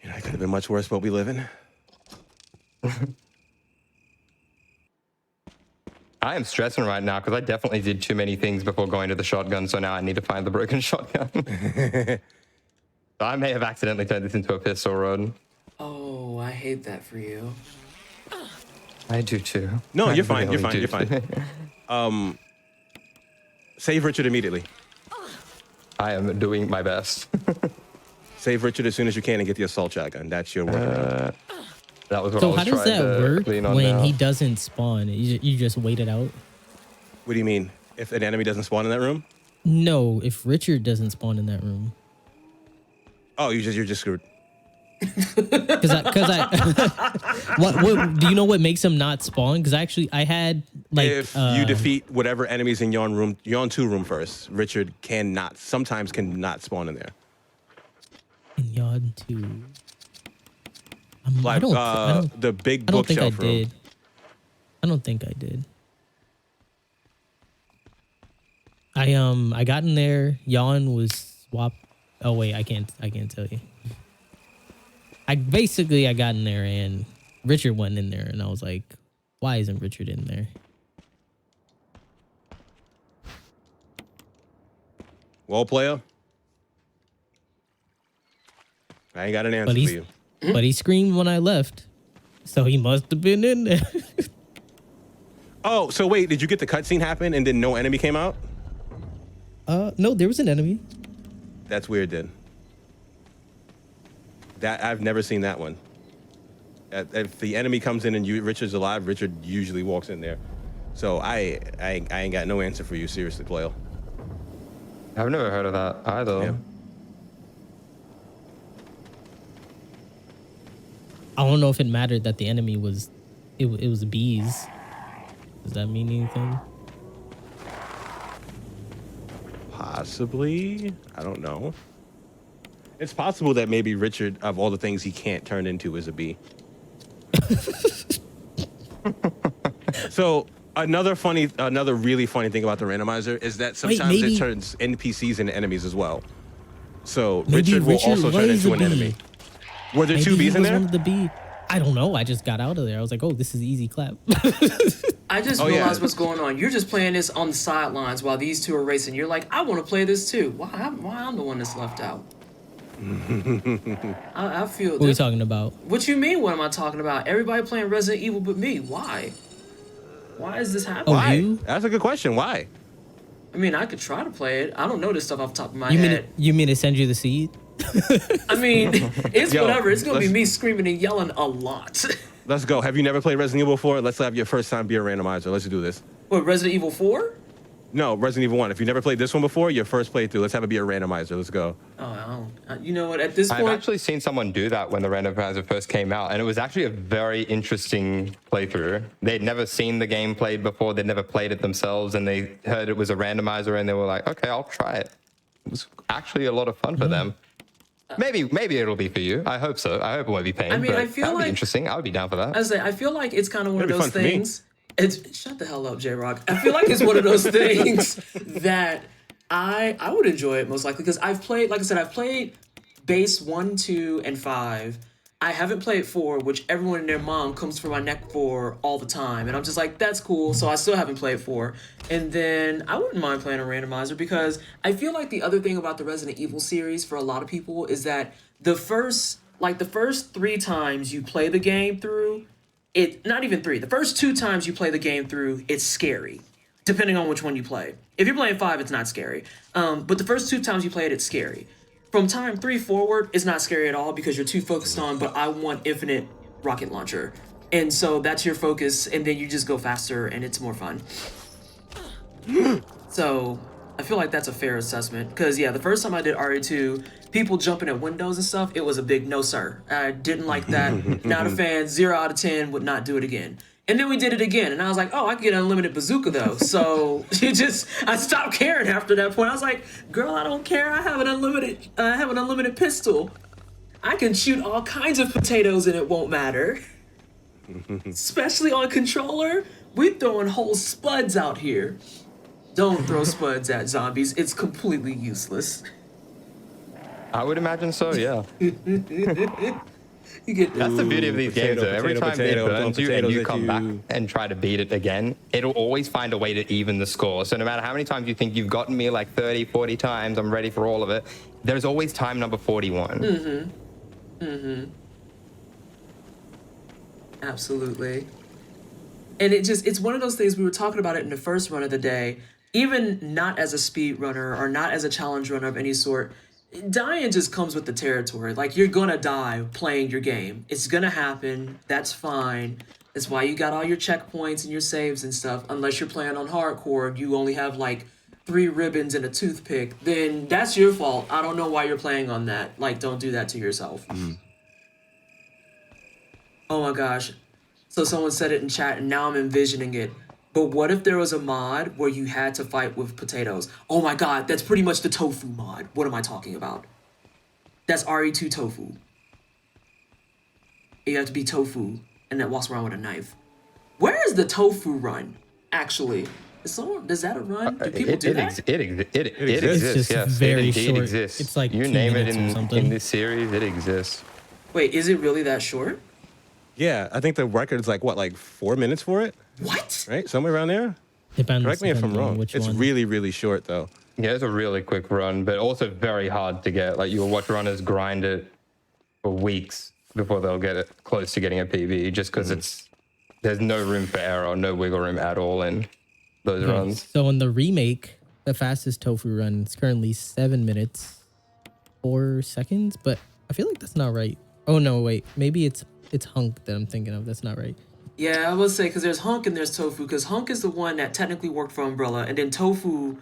It could have been much worse, but we live in. I am stressing right now because I definitely did too many things before going to the shotgun, so now I need to find the broken shotgun. So I may have accidentally turned this into a pistol run. Oh, I hate that for you. I do too. No, I you're fine. really You're fine. do. You're fine. Save Richard immediately. I am doing my best. Save Richard as soon as you can and get the assault shotgun. That's your work. That was what I So was how does trying that to work lean on when now. he doesn't spawn? You just wait it out? What do you mean? If an enemy doesn't spawn in that room? No, if Richard doesn't spawn in that room. Oh, you're just screwed. Because I what do you know what makes him not spawn? Because I had like If you defeat whatever enemies in your own room, your own 2 room first, Richard sometimes cannot spawn in there. in Yard 2. Like the big I don't think I bookshelf room. did. I don't think I did. I got in there. Yawn was swap. Oh wait, I can't tell you. I got in there and Richard went in there and I was like, why isn't Richard in there? Well, player, I ain't got an answer for you. But he screamed when I left, so he must have been in there. Oh, so wait, did you get the cutscene happen and then no enemy came out? No, there was an enemy. That's weird then. That I've never seen that one. If the enemy comes in and Richard's alive, Richard usually walks in there. So I ain't got no answer for you, seriously, player. I've never heard of that either. Yeah. I don't know if it mattered that the enemy was, it was bees. Does that mean anything? Possibly. I don't know. It's possible that maybe Richard, of all the things he can't turn into, is a bee. So another really funny thing about the randomizer is that sometimes it turns NPCs into enemies as well. So Richard will also turn into an enemy. Were there two bees in there? I don't know. I just got out of there. I was like, oh, this is easy clap. I just realized what's going on. You're just playing this on the sidelines while these two are racing. You're like, I want to play this too. Why I'm the one that's left out? I feel. What are we talking about? What you mean? What am I talking about? Everybody playing Resident Evil but me. Why? Why is this happening? Why? You? That's a good question. Why? I mean, I could try to play it. I don't know this stuff off the top of my head. You mean to send you the seed? I mean, it's whatever. It's gonna be me screaming and yelling a lot. Let's go. Have you never played Resident Evil before? Let's have your first time be a randomizer. Let's do this. What, Resident Evil 4? No, Resident Evil 1. If you never played this one before, your first playthrough, let's have it be a randomizer. Let's go. Oh, you know what? At this point, I've actually seen someone do that when the randomizer first came out, and it was actually a very interesting playthrough. They'd never seen the game played before, they'd never played it themselves, and they heard it was a randomizer, and they were like, okay, I'll try it. It was actually a lot of fun for them. Maybe it'll be for you. I hope so. I hope it won't be pain. I mean, but I feel that'd like be interesting. I would be down for that. I feel like it's kind of one of It'll be those fun for me. things. It's shut the hell up, JRoc. I feel like it's one of those things that I would enjoy it most likely because I've played, like I said, I've played base 1, 2, and 5. I haven't played 4, which everyone and their mom comes for my neck for all the time. And I'm just like, that's cool. So I still haven't played 4. And then I wouldn't mind playing a randomizer because I feel like the other thing about the Resident Evil series for a lot of people is that the first 3 times you play the game through, not even 3, the first 2 times you play the game through, it's scary, depending on which one you play. If you're playing 5, it's not scary. But the first 2 times you play it, it's scary. From time 3 forward, it's not scary at all because you're too focused on, but I want infinite rocket launcher. And so that's your focus, and then you just go faster, and it's more fun. So I feel like that's a fair assessment. Because, yeah, the first time I did RE2, people jumping at windows and stuff, it was a big no, sir. I didn't like that. Not a fan. 0 out of 10, would not do it again. And then we did it again, and I was like, oh, I can get an unlimited bazooka, though. So I stopped caring after that point. I was like, girl, I don't care. I have an unlimited pistol. I can shoot all kinds of potatoes, and it won't matter. Especially on controller, we throwing whole spuds out here. Don't throw spuds at zombies. It's completely useless. I would imagine so, yeah. You get That's the beauty of these games, though. Every time it burns you and you come back and try to beat it again, it'll always find a way to even the score. So no matter how many times you think you've gotten me, like 30, 40 times, I'm ready for all of it, there's always time number 41. Absolutely. And it's one of those things, we were talking about it in the first run of the day, even not as a speed runner or not as a challenge runner of any sort, dying just comes with the territory. Like, you're gonna die playing your game. It's gonna happen. That's fine. That's why you got all your checkpoints and your saves and stuff. Unless you're playing on hardcore, you only have like 3 ribbons and a toothpick. Then that's your fault. I don't know why you're playing on that. Like, don't do that to yourself. Oh my gosh. So someone said it in chat, and now I'm envisioning it. But what if there was a mod where you had to fight with potatoes? Oh my god, that's pretty much the tofu mod. What am I talking about? That's RE2 tofu. You have to be tofu, and that walks around with a knife. Where is the tofu run, actually? Does that a run? Do people do that? It exists. It's just Yes, very it indeed short. exists. It's like you 2 name it minutes or something. in this series, it exists. Wait, is it really that short? Yeah, I think the record's like 4 minutes for it, What? right? Somewhere around there. Depends. Correct me if I'm depending on wrong. which It's one. really, really short though. Yeah, it's a really quick run, but also very hard to get. Like you'll watch runners grind it for weeks before they'll get it close to getting a PB, just because there's no room for error, no wiggle room at all in those runs. So in the remake, the fastest tofu run is currently 7 minutes 4 seconds, but I feel like that's not right. Oh no, wait, maybe it's Hunk that I'm thinking of. That's not right. Yeah, I would say because there's Hunk and there's Tofu. Because Hunk is the one that technically worked for Umbrella, and then Tofu,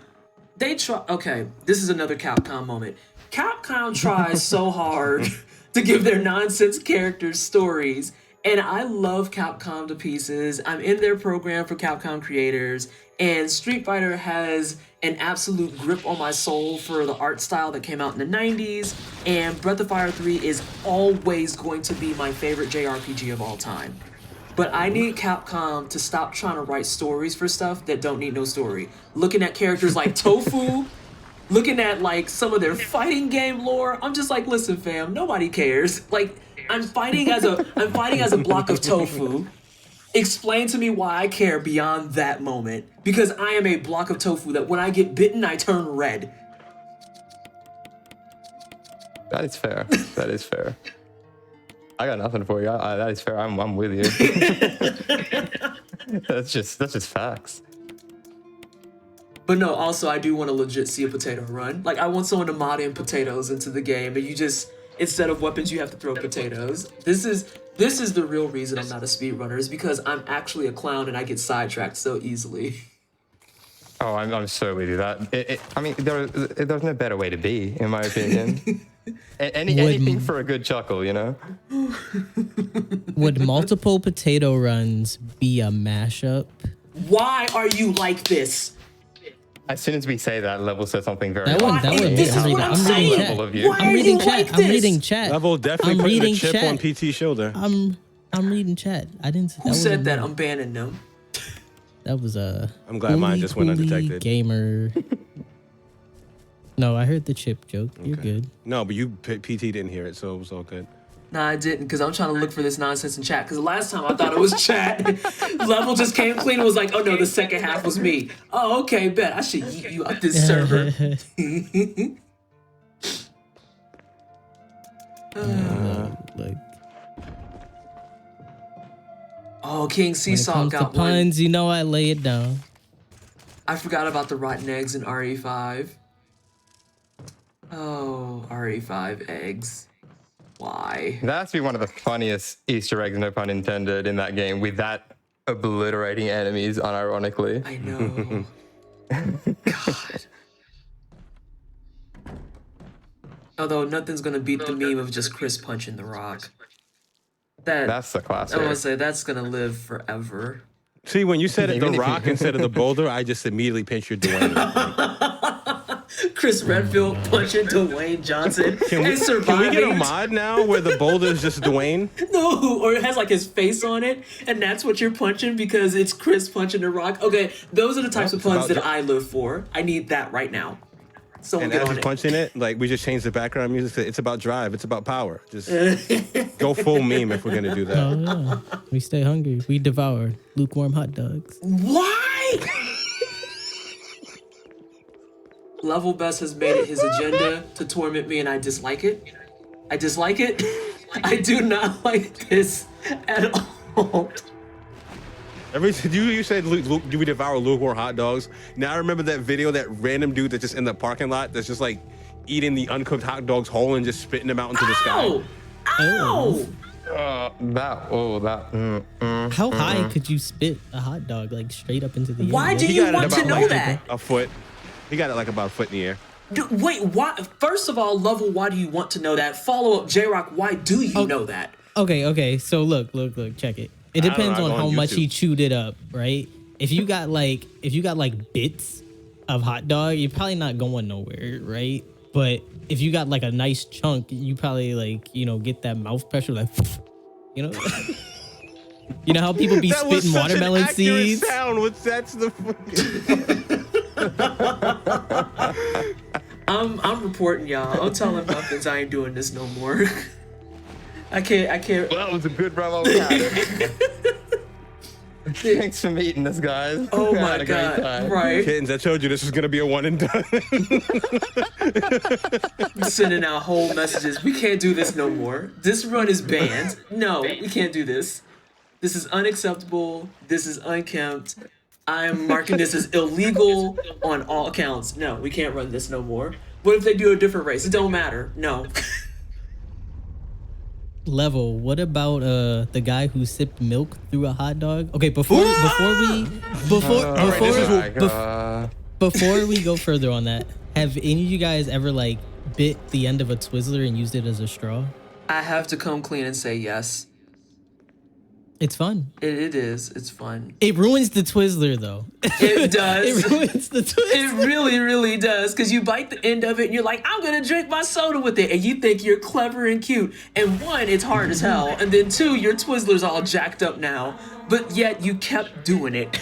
they try. Okay, this is another Capcom moment. Capcom tries so hard to give their nonsense characters stories, and I love Capcom to pieces. I'm in their program for Capcom creators, and Street Fighter has an absolute grip on my soul for the art style that came out in the 90s, and Breath of Fire 3 is always going to be my favorite JRPG of all time. But I need Capcom to stop trying to write stories for stuff that don't need no story. Looking at characters like Tofu, looking at like some of their fighting game lore, I'm just like, listen, fam, nobody cares. Like, I'm fighting as a block of tofu. Explain to me why I care beyond that moment. Because I am a block of tofu that when I get bitten, I turn red. That is fair. That is fair. I got nothing for you. That is fair. I'm with you. That's just facts. But no, also I do want to legit see a potato run. Like I want someone to mod in potatoes into the game, and you just instead of weapons you have to throw potatoes. This is the real reason I'm not a speedrunner, is because I'm actually a clown and I get sidetracked so easily. Oh, I'm so with you. I mean, there's no better way to be, in my opinion. Anything for a good chuckle, you know? Would multiple potato runs be a mashup? Why are you like this? As soon as we say that, Level says something very That one, This is what I'm saying. Level of you. Why I'm are reading you chat. like I'm this? reading chat. Level definitely I'm putting the reading chip chat. on PT's shoulder. I'm reading chat. I didn't. Who said that? I'm banning them. That was a. I'm glad mine just went undetected. Gamer. No, I heard the chip joke. You're Okay. good. No, but PT didn't hear it, so it was all good. Nah, I didn't, because I'm trying to look for this nonsense in chat. Because the last time I thought it was chat. Level just came clean and was like, oh no, the second half was me. Oh, okay, bet. I should yeet you out this server. Like, Oh, King when it Seesaw comes to got one. puns, you know I lay it down. I forgot about the rotten eggs in RE5. Oh, RE5 eggs. Why? That has to be one of the funniest Easter eggs, no pun intended, in that game, with that obliterating enemies, unironically. I know. God. Although nothing's gonna beat the meme of just Chris punching the rock. That's the I classic. want to say that's gonna live forever. See, when you said it, Even the if you- rock instead of the boulder, I just immediately pictured Dwayne. Chris Redfield punching Dwayne Johnson and Can we surviving. get a mod now where the boulder is just Dwayne? No, or it has like his face on it, and that's what you're punching because it's Chris punching the rock. Okay, those are the types of puns that I live for. I need that right now. Someone And get as on he's it. punching it, like we just changed the background music to it's about drive, it's about power. Just go full meme if we're gonna do that. Oh yeah, we stay hungry. We devour lukewarm hot dogs. Why? LevelBest has made it his agenda to torment me, and I dislike it. I dislike it. I do not like this at all. You said do we devour lukewarm hot dogs? Now I remember that video, that random dude that's just in the parking lot that's just like eating the uncooked hot dogs whole and just spitting them out into the sky. Ow! Ow! How high could you spit a hot dog like straight up into the air? Why do He you got it want to about know like that? a foot. He got it like about a foot in the air. Wait, why? First of all, Level, why do you want to know that? Follow up, JRoc, why do you know that? Okay. So look, check it. It depends I on go how on much YouTube. he chewed it up, right? If you got like bits of hot dog, you're probably not going nowhere, right? But if you got like a nice chunk, you probably like, get that mouth pressure, like, You know how people be That was spitting such watermelon an accurate seeds? sound. That's the. I'm reporting y'all. I'm telling Muffins I ain't doing this no more. I can't. Well, it was a good run we had. Thanks for meeting us, guys. Oh I my had a great god! time. Right? Kittens, I told you this was gonna be a one and done. I'm sending out whole messages. We can't do this no more. This run is banned. No, we can't do this. This is unacceptable. This is unkempt. I'm marking this as illegal on all accounts. No, we can't run this no more. What if they do a different race? It don't matter. No. Level. What about the guy who sipped milk through a hot dog? Okay, before we go further on that, have any of you guys ever like bit the end of a Twizzler and used it as a straw? I have to come clean and say yes. It's fun. It is. It's fun. It ruins the Twizzler though. It does. It ruins the Twizzler. It really, really does. Because you bite the end of it and you're like, I'm going to drink my soda with it. And you think you're clever and cute. And one, it's hard as hell. And then two, your Twizzler's all jacked up now. But yet you kept doing it.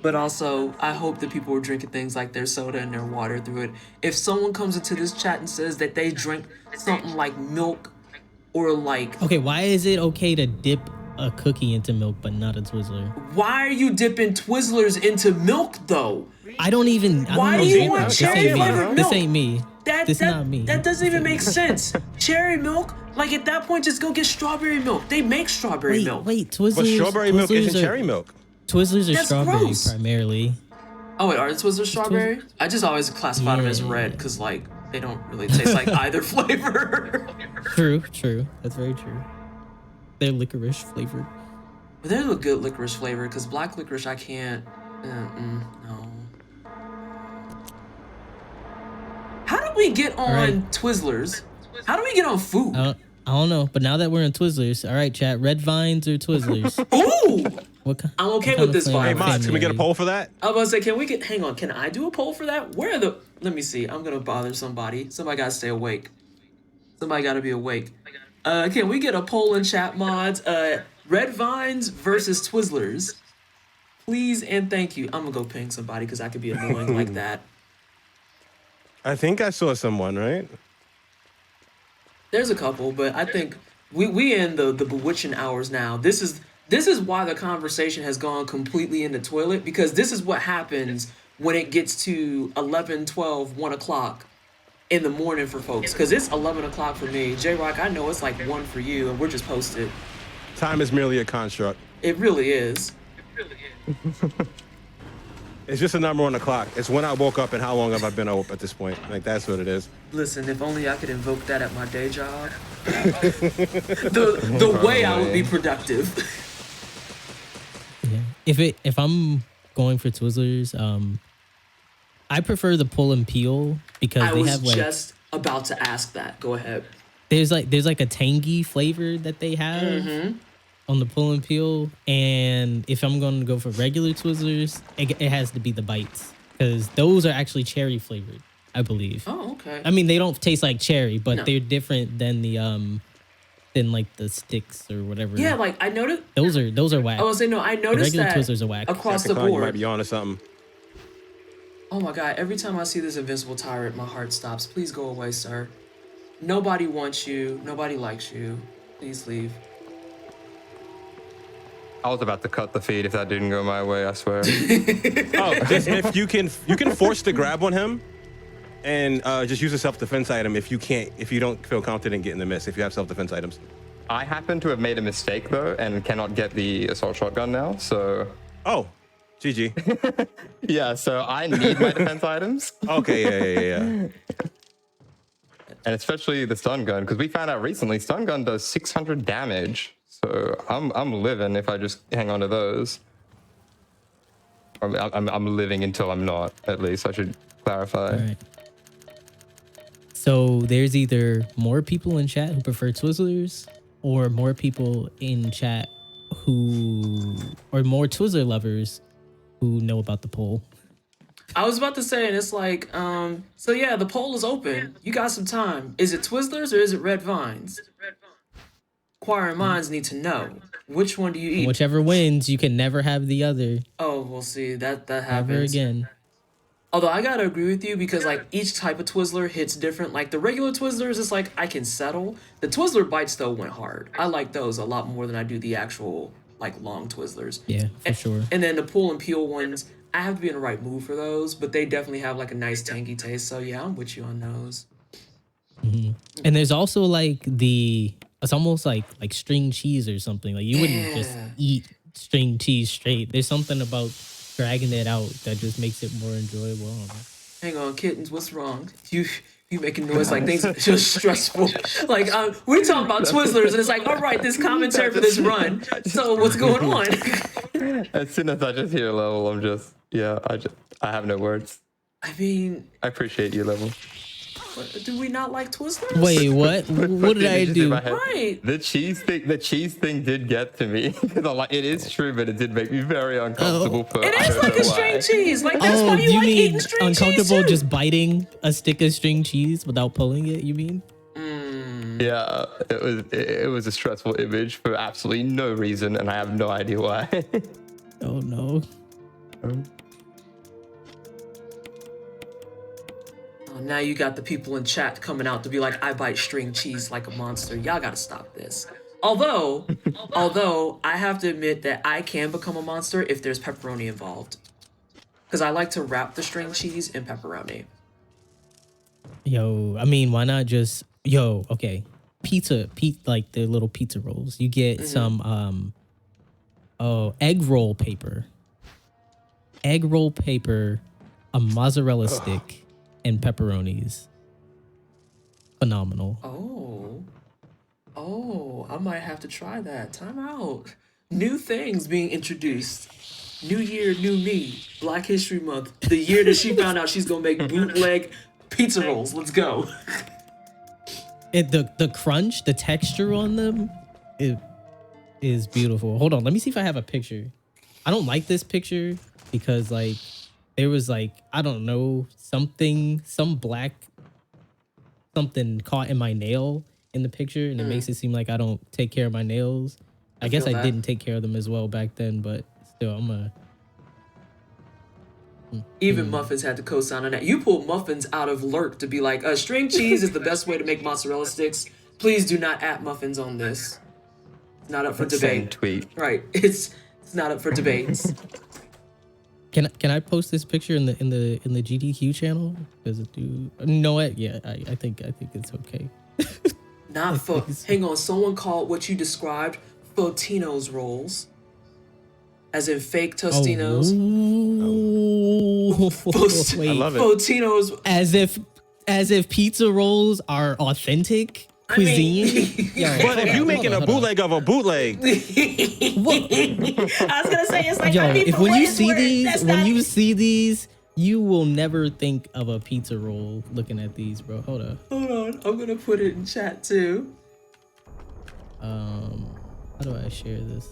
But also, I hope that people are drinking things like their soda and their water through it. If someone comes into this chat and says that they drink something like milk or like... Okay, why is it okay to dip a cookie into milk but not a Twizzler? Why are you dipping Twizzlers into milk, though? I don't know. Why do you want This cherry ain't me. flavored milk? This ain't me. This That, not me. That doesn't even make sense. Cherry milk? Like, at that point, just go get strawberry milk. They make strawberry milk. Wait, Twizzlers. But strawberry milk isn't are, cherry milk. Twizzlers are That's strawberry gross. primarily. Oh, wait, are the Twizzlers strawberry? I just always classify them as red because, like, they don't really taste like either flavor. True. That's very true. They're licorice flavored. But they're a good licorice flavor because black licorice, I can't. No. How do we get on right. Twizzlers? How do we get on food? I don't know, but now that we're in Twizzlers, all right, chat. Red vines or Twizzlers? Ooh! I'm okay what with kind this of flavor vibe. Hey, Mods, can we get a poll for that? I was about to say, hang on, can I do a poll for that? Where are the, let me see, I'm gonna bother somebody. Somebody gotta stay awake. Somebody gotta be awake. Can we get a poll in chat, mods? Red Vines versus Twizzlers. Please and thank you. I'm gonna go ping somebody because I could be annoying like that. I think I saw someone, right? There's a couple, but I think we in the bewitching hours now. This is why the conversation has gone completely in the toilet, because this is what happens when it gets to 11, 12, 1 o'clock in the morning for folks. Because it's 11 o'clock for me. JRoc, I know it's like 1 for you, and we're just posted. Time is merely a construct. It really is. It's just a number on the clock. It's when I woke up and how long have I been up at this point. Like, that's what it is. Listen, if only I could invoke that at my day job. the way I would be productive. Yeah. If I'm going for Twizzlers, I prefer the pull and peel because I they was have like just about to ask that. Go ahead. there's like a tangy flavor that they have on the pull and peel, and if I'm going to go for regular Twizzlers, it has to be the bites because those are actually cherry flavored, I believe. Oh, okay. I mean, they don't taste like cherry, but No. they're different than the than like the sticks or whatever. Yeah, like I noticed. Those are whack. I was saying no. I noticed regular that Twizzlers are whack. across the Second con, you board. might be on to something. Oh my god! Every time I see this invincible tyrant, my heart stops. Please go away, sir. Nobody wants you. Nobody likes you. Please leave. I was about to cut the feed if that didn't go my way, I swear. Oh, just if you can force the grab on him, and just use a self-defense item if you don't feel confident getting the miss. If you have self-defense items. I happen to have made a mistake though, and cannot get the assault shotgun now. So Oh, GG. yeah, so I need my defense items, Okay, yeah. and especially the stun gun, because we found out recently stun gun does 600 damage. So I'm living if I just hang on to those. I'm living until I'm not. At least I should clarify. All right. So there's either more people in chat who prefer Twizzlers, or more people in chat or more Twizzler lovers who know about the poll. I was about to say, and it's like, so yeah, the poll is open. You got some time. Is it Twizzlers or is it Red Vines? Inquiring minds need to know, which one do you eat? Whichever wins, you can never have the other Oh, we'll see. That ever happens. again. Although I gotta agree with you because like each type of Twizzler hits different. Like the regular Twizzlers, it's like I can settle. The Twizzler bites though went hard. I like those a lot more than I do the actual like long Twizzlers. Yeah, for sure. And then the pull and peel ones, I have to be in the right mood for those, but they definitely have like a nice tangy taste. So yeah, I'm with you on those. And there's also like it's almost like string cheese or something. Like you wouldn't just eat string cheese straight. There's something about dragging it out that just makes it more enjoyable. I don't know. Hang on, kittens, what's wrong? You making noise like things are just stressful. Like we're talking about Twizzlers, and it's like, all right, this commentary for this run. So what's going on? As soon as I just hear level, I have no words. I mean, I appreciate you, level. do we not like Twizzlers? Wait, what? What did I do? Right. The cheese thing did get to me because it is true, but it did make me very uncomfortable. It is like a string cheese. Like that's why Do you you like mean eating string uncomfortable cheese too. just biting a stick of string cheese without pulling it? You mean? Yeah, it was a stressful image for absolutely no reason, and I have no idea why. Oh no. Now you got the people in chat coming out to be like, I bite string cheese like a monster. Y'all gotta stop this. Although I have to admit that I can become a monster if there's pepperoni involved. Because I like to wrap the string cheese in pepperoni. Yo, I mean, why not just okay. Pizza, like the little pizza rolls. You get some egg roll paper. A mozzarella stick. And pepperonis. Phenomenal. Oh, I might have to try that. Time out. New things being introduced. New year, new me. Black History Month. The year that she found out she's gonna make bootleg pizza rolls. Let's go. The crunch, the texture on them, it is beautiful. Hold on, let me see if I have a picture. I don't like this picture because like there was like, I don't know, some black something caught in my nail in the picture, and it makes it seem like I don't take care of my nails. I guess I didn't take care of them as well back then, but still, Even Muffins had to co-sign on that. You pulled Muffins out of Lurk to be like, string cheese is the best way to make mozzarella sticks. Please do not at Muffins on this. It's not up for debate. Tweet. Right. It's not up for debates. Can I post this picture in the GDQ channel? Does it do? No, I think it's okay. Not for. Hang on. Someone called what you described Totino's rolls, as in fake Tostinos. Wait, I love it. Totino's. As if pizza rolls are authentic cuisine. But if you making a bootleg of a bootleg, I was gonna say it's like. If when you see these, you will never think of a pizza roll looking at these, bro. Hold on. I'm gonna put it in chat too. How do I share this?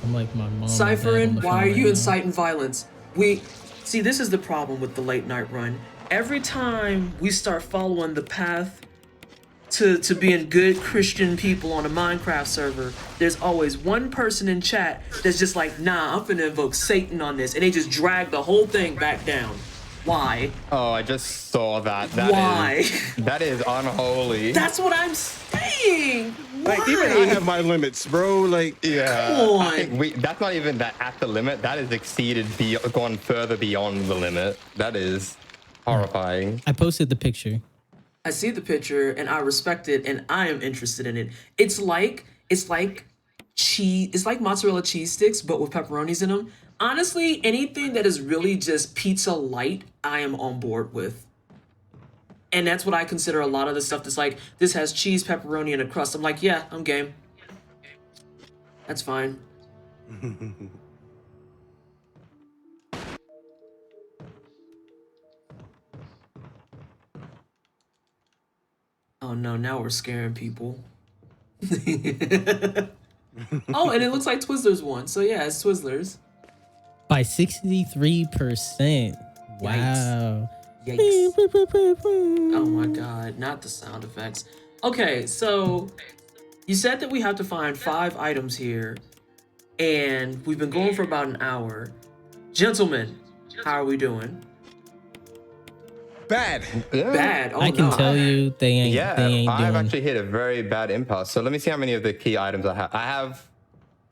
I'm like my mom. Cypherin, why are you inciting violence? See, this is the problem with the late night run. Every time we start following the path to being good Christian people on a Minecraft server, there's always one person in chat that's just like, nah, I'm finna invoke Satan on this. And they just drag the whole thing back down. Why? Oh, I just saw that. Why? That is unholy. That's what I'm saying. Why? like even I have my limits, bro. Like Yeah, Come on. I think that's not even that at the limit. That is gone further beyond the limit. That is horrifying. I posted the picture. I see the picture and I respect it and I am interested in it. It's like cheese. It's like mozzarella cheese sticks, but with pepperonis in them. Honestly, anything that is really just pizza light, I am on board with. And that's what I consider a lot of the stuff that's like, this has cheese, pepperoni, and a crust. I'm like, yeah, I'm game. That's fine. Oh no, now we're scaring people. Oh, and it looks like Twizzlers won. So yeah, it's Twizzlers. By 63%. Wow. Yikes. Oh my god, not the sound effects. Okay, so you said that we have to find 5 items here, and we've been going for about an hour. Gentlemen, how are we doing? Bad. Yeah. Bad. Oh, I can no. tell you they ain't I've doing. actually hit a very bad impasse. So let me see how many of the key items I have. I have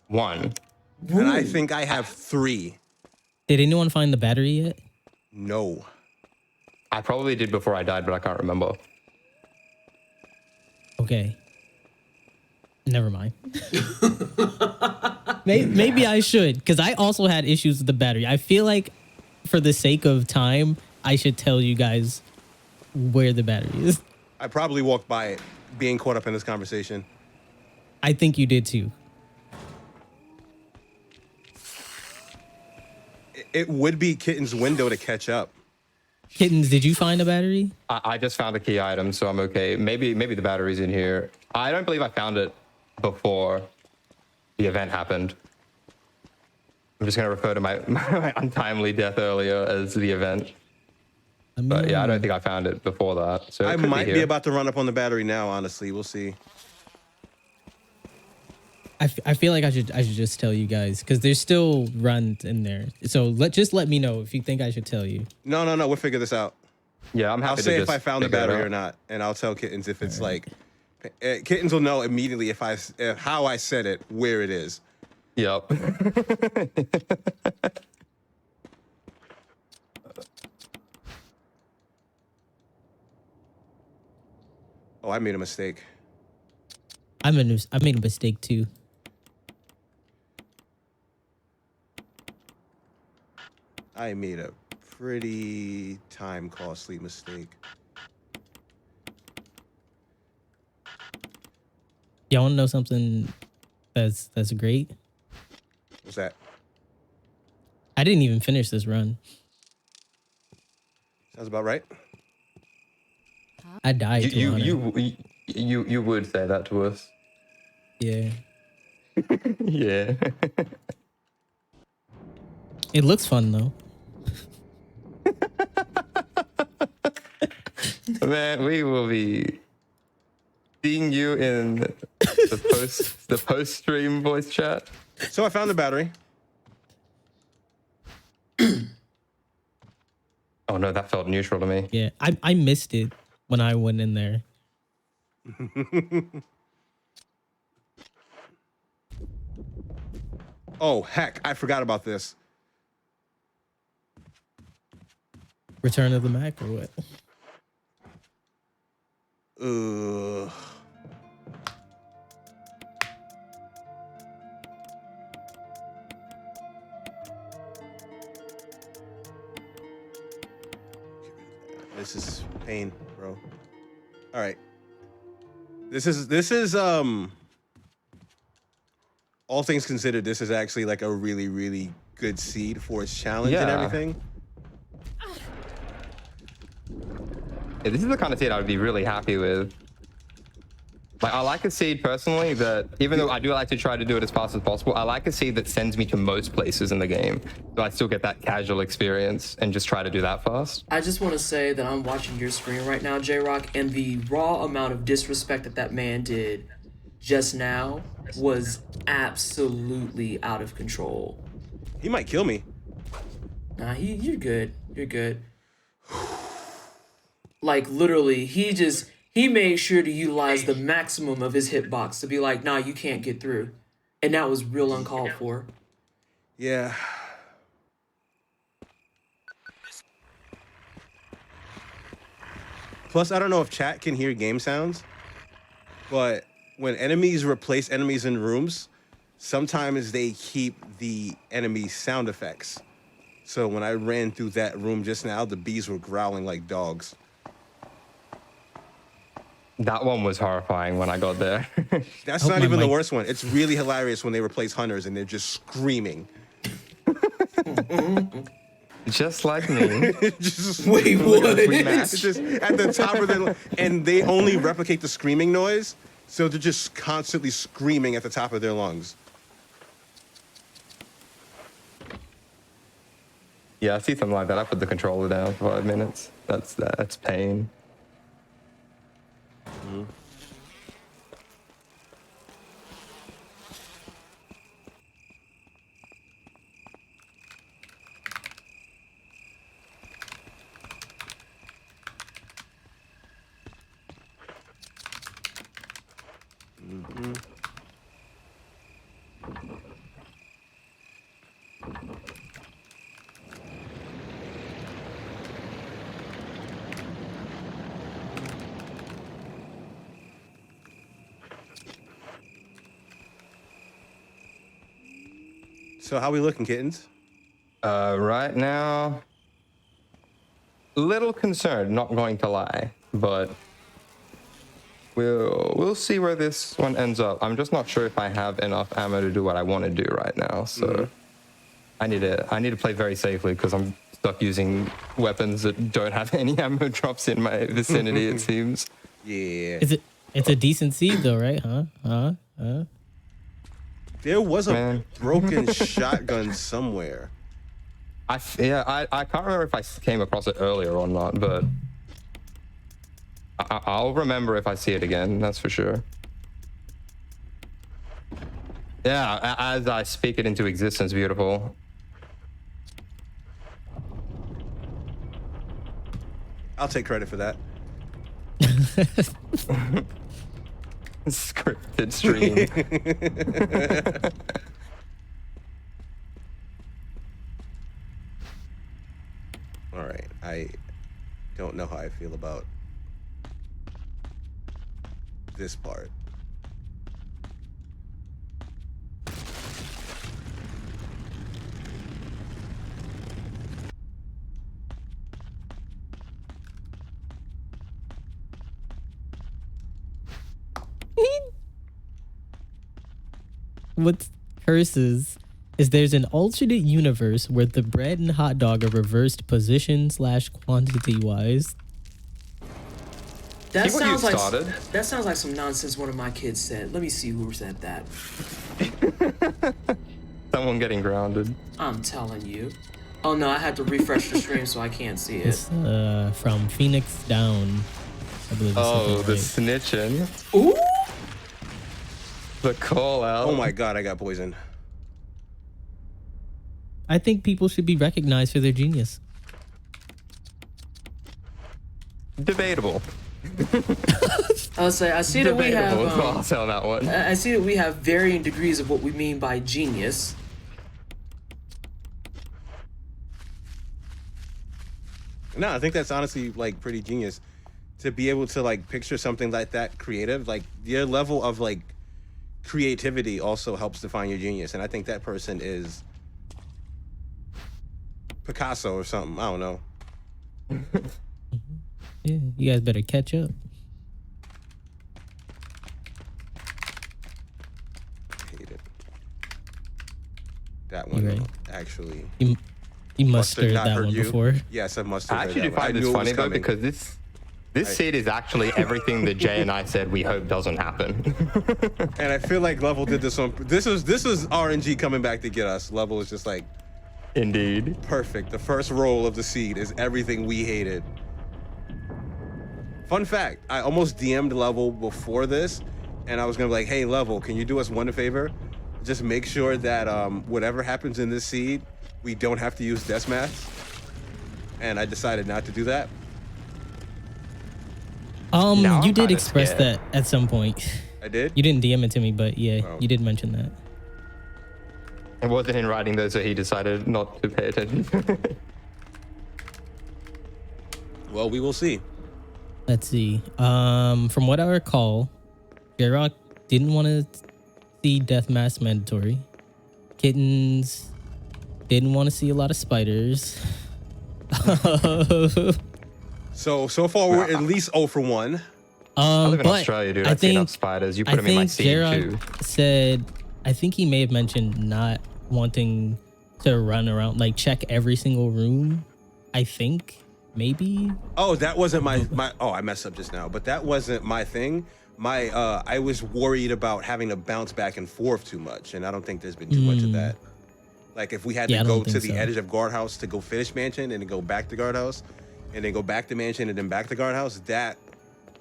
1. And I think I have 3. Did anyone find the battery yet? No. I probably did before I died, but I can't remember. Okay. Never mind. Maybe I should, because I also had issues with the battery. I feel like for the sake of time, I should tell you guys where the battery is. I probably walked by it, being caught up in this conversation. I think you did too. It would be Kitten's window to catch up. Kittens, did you find a battery? I just found a key item, so I'm okay. Maybe the battery's in here. I don't believe I found it before the event happened. I'm just gonna refer to my untimely death earlier as the event. But yeah, I don't think I found it before that. So I it could might be here. about to run up on the battery now, honestly. We'll see. I feel like I should just tell you guys, because there's still runs in there. So just let me know if you think I should tell you. No. We'll figure this out. Yeah, I'm happy I'll to say if just I found the figure it battery out. or not, and I'll tell Kittens if it's like. Kittens will know immediately if how I said it, where it is. Yep. Oh, I made a mistake. I made a mistake too. I made a pretty time-costly mistake. Y'all want to know something that's great? What's that? I didn't even finish this run. Sounds about right. I died. to Honor. You would say that to us. Yeah. Yeah. It looks fun though. Man, we will be seeing you in the post stream voice chat. So I found the battery. Oh no, that felt neutral to me. Yeah, I missed it when I went in there. Oh, heck, I forgot about this. Return of the Mac or what? This is pain, bro. All right. This is all things considered, this is actually like a really, really good seed for its challenge and Yeah. everything. Yeah, this is the kind of seed I would be really happy with. Like, I like a seed personally that, even though I do like to try to do it as fast as possible, I like a seed that sends me to most places in the game. So I still get that casual experience and just try to do that fast. I just want to say that I'm watching your screen right now, JRoc, and the raw amount of disrespect that man did just now was absolutely out of control. He might kill me. Nah, you're good. You're good. Like, literally, he made sure to utilize the maximum of his hitbox to be like, nah, you can't get through. And that was real uncalled for. Yeah. Plus, I don't know if chat can hear game sounds, but when enemies replace enemies in rooms, sometimes they keep the enemy sound effects. So when I ran through that room just now, the bees were growling like dogs. That one was horrifying when I got there. That's Hope not my even the mic- worst one. It's really hilarious when they replace hunters and they're just screaming. Just like me. Just, Wait, what? it's just at the top of their, and they only replicate the screaming noise, so they're just constantly screaming at the top of their lungs. Yeah, I see something like that. I put the controller down for 5 minutes. That's pain. So how we looking, kittens? Right now, little concerned, not going to lie, but we'll see where this one ends up. I'm just not sure if I have enough ammo to do what I want to do right now, so I need to play very safely because I'm stuck using weapons that don't have any ammo drops in my vicinity. It seems. Yeah. It's a decent seed though, right? Huh? There was a broken shotgun somewhere. I can't remember if I came across it earlier or not, but I'll remember if I see it again. That's for sure. Yeah, as I speak it into existence, beautiful. I'll take credit for that. Scripted stream. All right, I don't know how I feel about this part. What curses is there's an alternate universe where the bread and hot dog are reversed position / quantity wise. That See what you sounds like started? that sounds like some nonsense one of my kids said. Let me see who said that. Someone getting grounded. I'm telling you. Oh no, I had to refresh the stream so I can't see it. It's from Phoenix Down, I believe. Oh, the right. snitching. Ooh! The call out. Oh my god, I got poisoned. I think people should be recognized for their genius. Debatable. I'll say I see that we Debatable. have I'll say on that one. I see that we have varying degrees of what we mean by genius. No, I think that's honestly like pretty genius to be able to like picture something like that creative. Like your level of like creativity also helps define your genius, and I think that person is Picasso or something. I don't know. Yeah, you guys better catch up. Hate it. That one Right. actually. You must have stirred not that heard one you. before. Yes, I must have. I heard actually that do one. I find this knew it was funny though coming. because this seed is actually everything that Jay and I said we hope doesn't happen. And I feel like Level did this on. This is RNG coming back to get us. Level is just like Indeed. perfect. The first roll of the seed is everything we hated. Fun fact: I almost DM'd Level before this, and I was gonna be like, "Hey, Level, can you do us one favor? Just make sure that whatever happens in this seed, we don't have to use deathmatch." And I decided not to do that. Now You I'm did kinda express scared. that at some point. I did. You didn't DM it to me, but yeah, Oh. you did mention that. It wasn't in writing though, so he decided not to pay attention. Well, we will see. Let's see. From what I recall, JRoc didn't want to see deathmatch mandatory. Kittens didn't want to see a lot of spiders. So far we're at least 0 for 1. I live in but Australia, dude. I I see enough think spiders. You I put them in my think seed too. JRoc said, I think he may have mentioned not wanting to run around, like check every single room. I think maybe. Oh, that wasn't my oh, I messed up just now, but that wasn't my thing. I was worried about having to bounce back and forth too much, and I don't think there's been too much of that. Like if we had Yeah, I to don't go to think the so. edge of guardhouse to go finish mansion and then go back to guardhouse and then go back to mansion and then back to guardhouse, that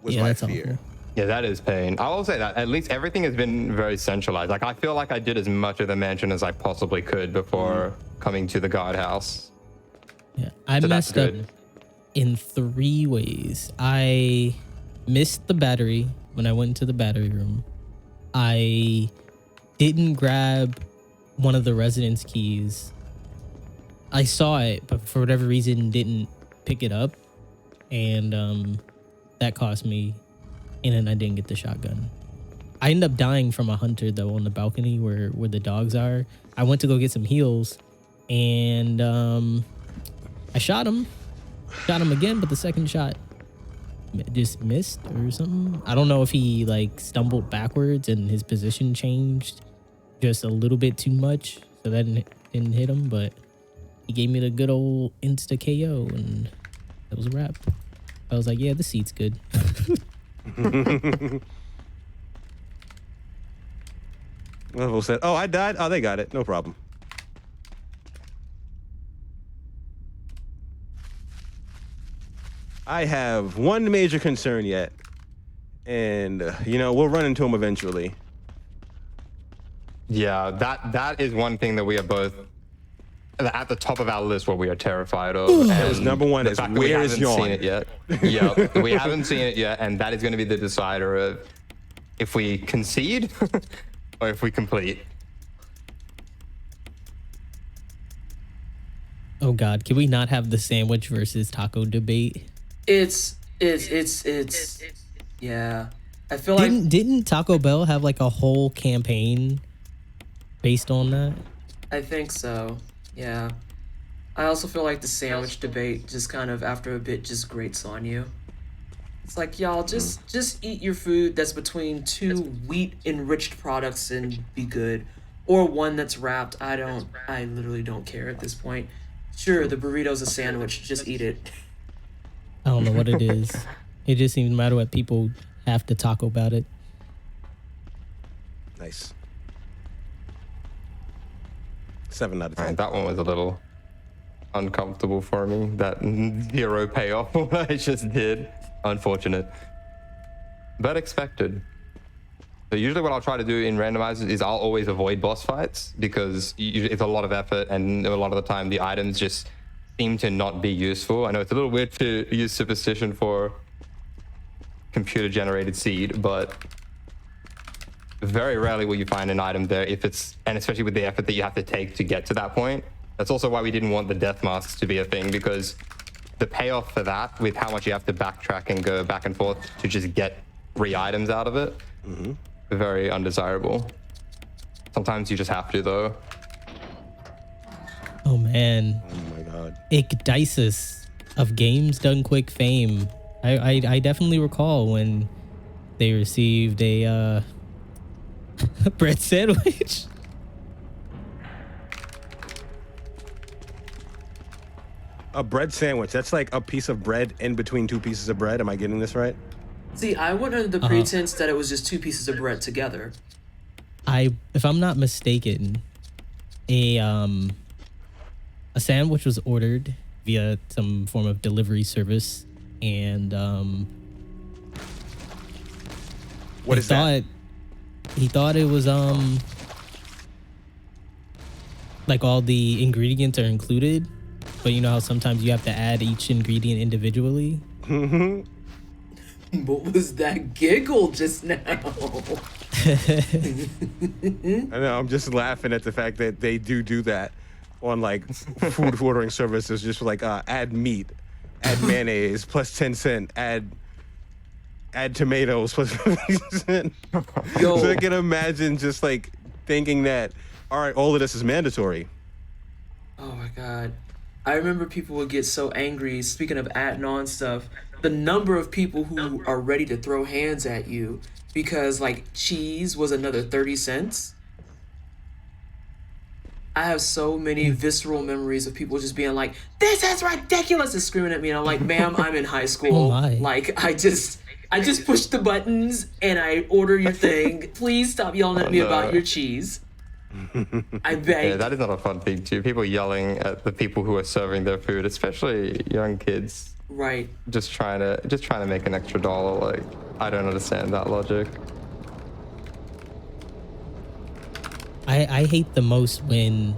was Yeah, my that's fear. awful. Yeah, that is pain. I will say that at least everything has been very centralized. Like I feel like I did as much of the mansion as I possibly could before coming to the guardhouse. Yeah, I So that's messed up good. in 3 ways. I missed the battery when I went into the battery room. I didn't grab one of the residence keys. I saw it, but for whatever reason didn't pick it up, and that cost me. And then I didn't get the shotgun. I ended up dying from a hunter though on the balcony where the dogs are. I went to go get some heals, and I shot him again, but the second shot just missed or something. I don't know if he like stumbled backwards and his position changed just a little bit too much, so that didn't hit him, but he gave me the good old insta KO, and that was a wrap. I was like, yeah, the seat's good. Level said, oh, I died? Oh, they got it. No problem. I have one major concern yet. And, we'll run into him eventually. Yeah, that is one thing that we are both at the top of our list, what we are terrified of. Because number one is, where is Yawn? We haven't seen it yet. Yeah, we haven't seen it yet, and that is going to be the decider of if we concede or if we complete. Oh God, can we not have the sandwich versus taco debate? It's yeah. I feel like didn't Taco Bell have like a whole campaign based on that? I think so. Yeah. I also feel like the sandwich debate just kind of after a bit just grates on you. It's like, y'all just eat your food that's between two wheat enriched products and be good, or one that's wrapped. I literally don't care at this point. Sure, the burrito's a sandwich, just eat it. I don't know what it is. It just seems no matter what, people have to talk about it. Nice. 7 out of 10. Right, that one was a little uncomfortable for me. That 0 payoff I just did. Unfortunate. But expected. So usually what I'll try to do in randomizers is I'll always avoid boss fights because it's a lot of effort, and a lot of the time the items just seem to not be useful. I know it's a little weird to use superstition for computer generated seed, but very rarely will you find an item there and especially with the effort that you have to take to get to that point. That's also why we didn't want the death masks to be a thing, because the payoff for that, with how much you have to backtrack and go back and forth to just get 3 items out of it, very undesirable. Sometimes you just have to, though. Oh man. Oh my God. Icdices of Games Done Quick fame. I definitely recall when they received a bread sandwich. A bread sandwich. That's like a piece of bread in between 2 pieces of bread. Am I getting this right? See, I went under the pretense that it was just 2 pieces of bread together. If I'm not mistaken, a sandwich was ordered via some form of delivery service, and What is that? He thought it was like all the ingredients are included, but you know how sometimes you have to add each ingredient individually. What was that giggle just now? I know, I'm just laughing at the fact that they do that on like food ordering services, just like add meat, add mayonnaise plus 10 cents, add tomatoes plus 50 cents. Yo. So I can imagine just like thinking that, all right, all of this is mandatory. Oh my God. I remember people would get so angry, speaking of adding on stuff, the number of people who are ready to throw hands at you because like cheese was another 30 cents. I have so many visceral memories of people just being like, this is ridiculous, and screaming at me, and I'm like, ma'am, I'm in high school. Oh my. Like, I just push the buttons and I order your thing. Please stop yelling at me about your cheese. I beg. Yeah, that is not a fun thing too. People yelling at the people who are serving their food, especially young kids. Right. Just trying to make an extra dollar. Like, I don't understand that logic. I hate the most when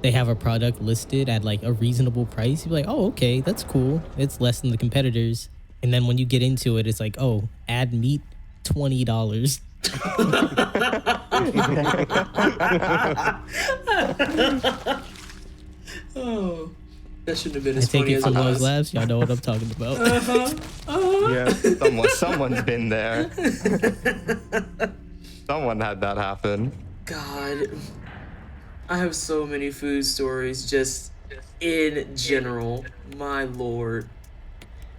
they have a product listed at like a reasonable price. You're like, oh, okay, that's cool. It's less than the competitors. And then when you get into it, it's like, oh, add meat, $20. Oh, that shouldn't have been I as take funny it as from it those was. laughs. Y'all know what I'm talking about. Yeah. Someone's been there. Someone had that happen. God, I have so many food stories just in general. My lord.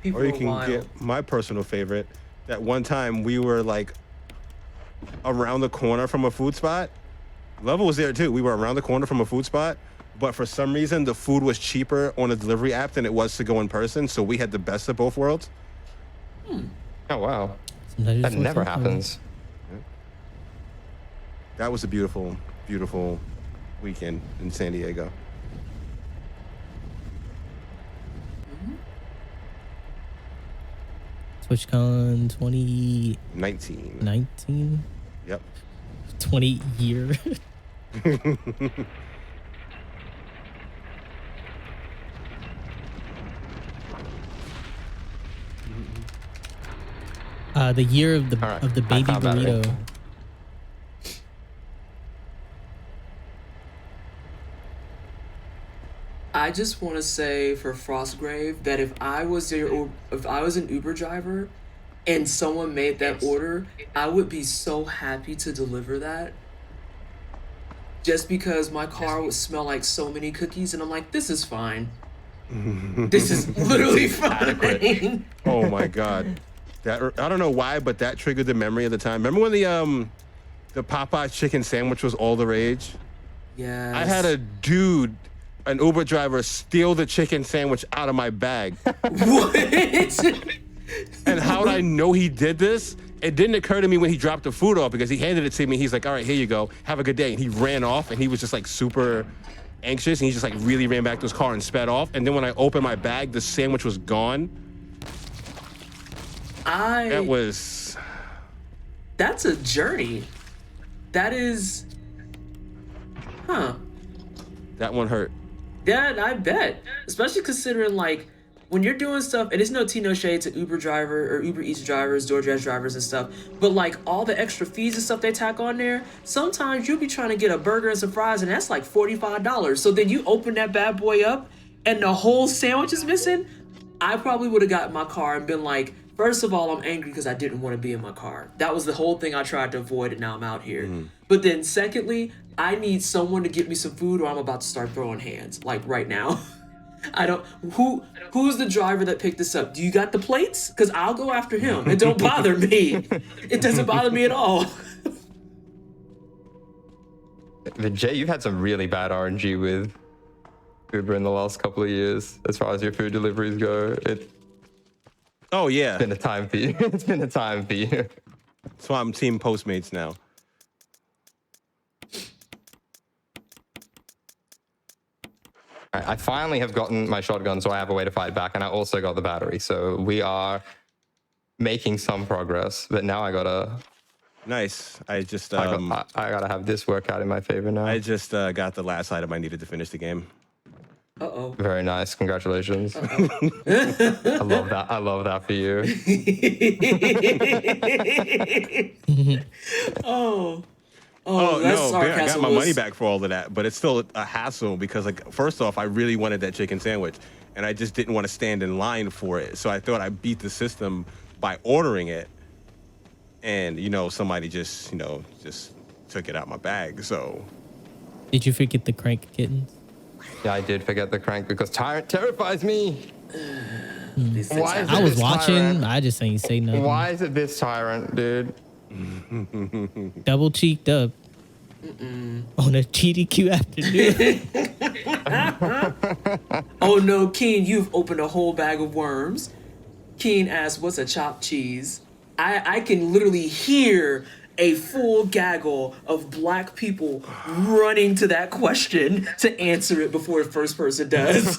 People Or you are can get wild. my personal favorite. That one time we were like around the corner from a food spot. Level was there too. We were around the corner from a food spot, but for some reason the food was cheaper on a delivery app than it was to go in person. So we had the best of both worlds. Oh wow, Sometimes that it's never worth it. happens. That was a beautiful, beautiful weekend in San Diego. TwitchCon 2019, 19. Yep. 20 year. The year of the All right, baby I found battery. burrito. I just want to say for Frostgrave that if I was an Uber driver and someone made that order, I would be so happy to deliver that. Just because my car would smell like so many cookies, and I'm like, this is fine. This is literally fine. Oh my God. That I don't know why, but that triggered the memory of the time. Remember when the Popeyes chicken sandwich was all the rage? Yes. I had a dude, an Uber driver, steal the chicken sandwich out of my bag. What? And how did I know he did this? It didn't occur to me when he dropped the food off because he handed it to me. He's like, all right, here you go. Have a good day. And he ran off and he was just like super anxious. And he just like really ran back to his car and sped off. And then when I opened my bag, the sandwich was gone. That's a journey. That is, that one hurt. Yeah, I bet. Especially considering like when you're doing stuff, and it's no tea no shade to Uber driver or Uber Eats drivers, DoorDash drivers and stuff, but like all the extra fees and stuff they tack on there, sometimes you'll be trying to get a burger and some fries and that's like $45. So then you open that bad boy up and the whole sandwich is missing. I probably would have got in my car and been like, first of all, I'm angry because I didn't want to be in my car. That was the whole thing I tried to avoid, and now I'm out here. But then secondly, I need someone to get me some food or I'm about to start throwing hands, like right now. Who's the driver that picked this up? Do you got the plates? Because I'll go after him. It don't bother me. It doesn't bother me at all. But Jay, you've had some really bad RNG with Uber in the last couple of years, as far as your food deliveries go. Oh yeah. It's been a time for you. It's been a time for you. That's why I'm Team Postmates now. I finally have gotten my shotgun, so I have a way to fight back, and I also got the battery. So we are making some progress, but now I gotta. Nice. I just I gotta have this work out in my favor now. I just got the last item I needed to finish the game. Uh-oh. Very nice. Congratulations. I love that. I love that for you. Oh, that no, I got sarcasm my was- money back for all of that, but it's still a hassle because, like, first off, I really wanted that chicken sandwich, and I just didn't want to stand in line for it. So I thought I beat the system by ordering it, and somebody just took it out my bag. So Did you forget the crank kittens? Yeah, I did forget the crank because Tyrant terrifies me. These things Why happen. is I it was this watching. Tyrant? I just ain't say nothing. Why is it this Tyrant, dude? Double cheeked up on a GDQ afternoon. Oh no, Keen, you've opened a whole bag of worms. Keen asks, what's a chopped cheese? I can literally hear a full gaggle of black people running to that question to answer it before the first person does.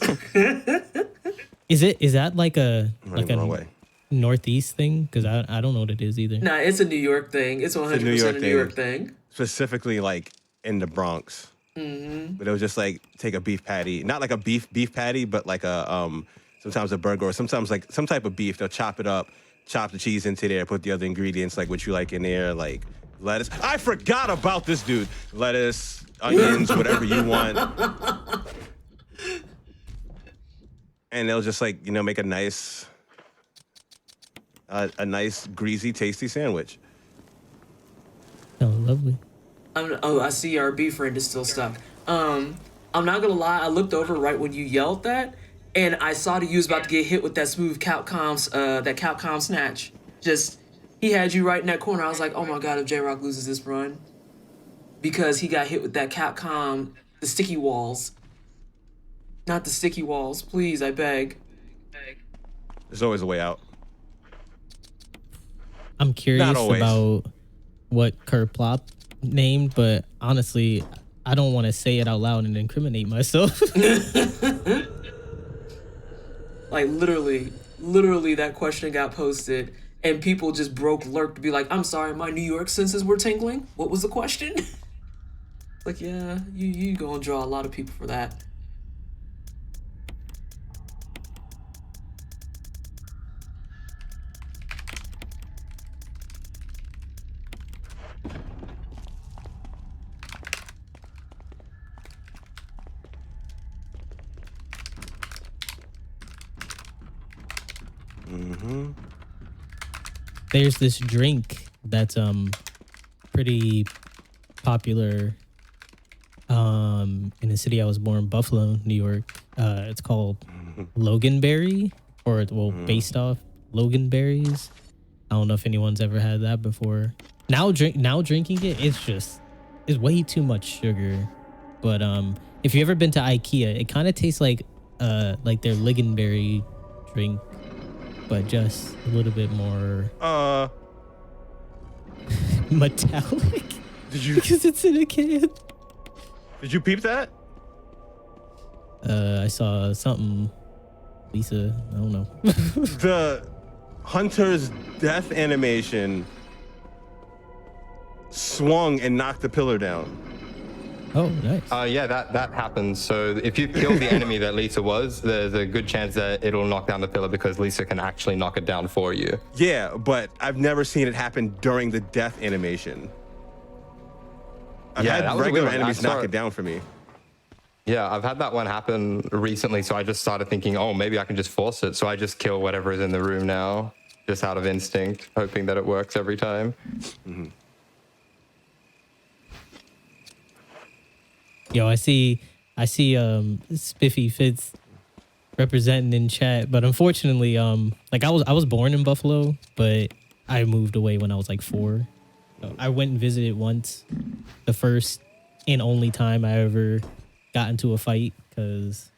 Is that like a running the wrong way. Northeast thing? Because I don't know what it is either. Nah, it's a New York thing. It's 100% a New York thing. Specifically, like in the Bronx. But it was just like take a beef patty, not like a beef patty, but like a sometimes a burger or sometimes like some type of beef. They'll chop it up, chop the cheese into there, put the other ingredients like what you like in there, like lettuce. I forgot about this dude. Lettuce, onions, whatever you want. And they'll just like make a nice greasy, tasty sandwich. Oh, lovely. I see our B friend is still stuck. I'm not gonna lie, I looked over right when you yelled that, and I saw that you was about to get hit with that smooth Capcom snatch. Just, he had you right in that corner. I was like, oh my god, if JRoc loses this run. Because he got hit with that Capcom, the sticky walls. Not the sticky walls, please, I beg. There's always a way out. I'm curious always. about what Kerplop named, but honestly, I don't want to say it out loud and incriminate myself. Like, literally, that question got posted, and people just broke lurk to be like, I'm sorry, my New York senses were tingling. What was the question? Like, yeah, you gonna draw a lot of people for that. There's this drink that's pretty popular in the city I was born, Buffalo, New York. It's called Loganberry, or based off Loganberries. I don't know if anyone's ever had that before. Now drinking it, it's way too much sugar. But if you ever been to IKEA, it kind of tastes like their Loganberry drink, but just a little bit more metallic. Did you Because it's in a can. Did you peep that? I saw something. Lisa, I don't know. The Hunter's death animation swung and knocked the pillar down. Oh, nice. Yeah, that happens. So if you kill the enemy that Lisa was, there's a good chance that it'll knock down the pillar because Lisa can actually knock it down for you. Yeah, but I've never seen it happen during the death animation. I've Yeah, that had was a regular weird one. enemies knock it down for me. Yeah, I've had that one happen recently, so I just started thinking, oh, maybe I can just force it. So I just kill whatever is in the room now, just out of instinct, hoping that it works every time. Mm-hmm. Yo, I see Spiffy Fitz representing in chat, but unfortunately, like I was born in Buffalo, but I moved away when I was like 4. So I went and visited once, the first and only time I ever got into a fight, because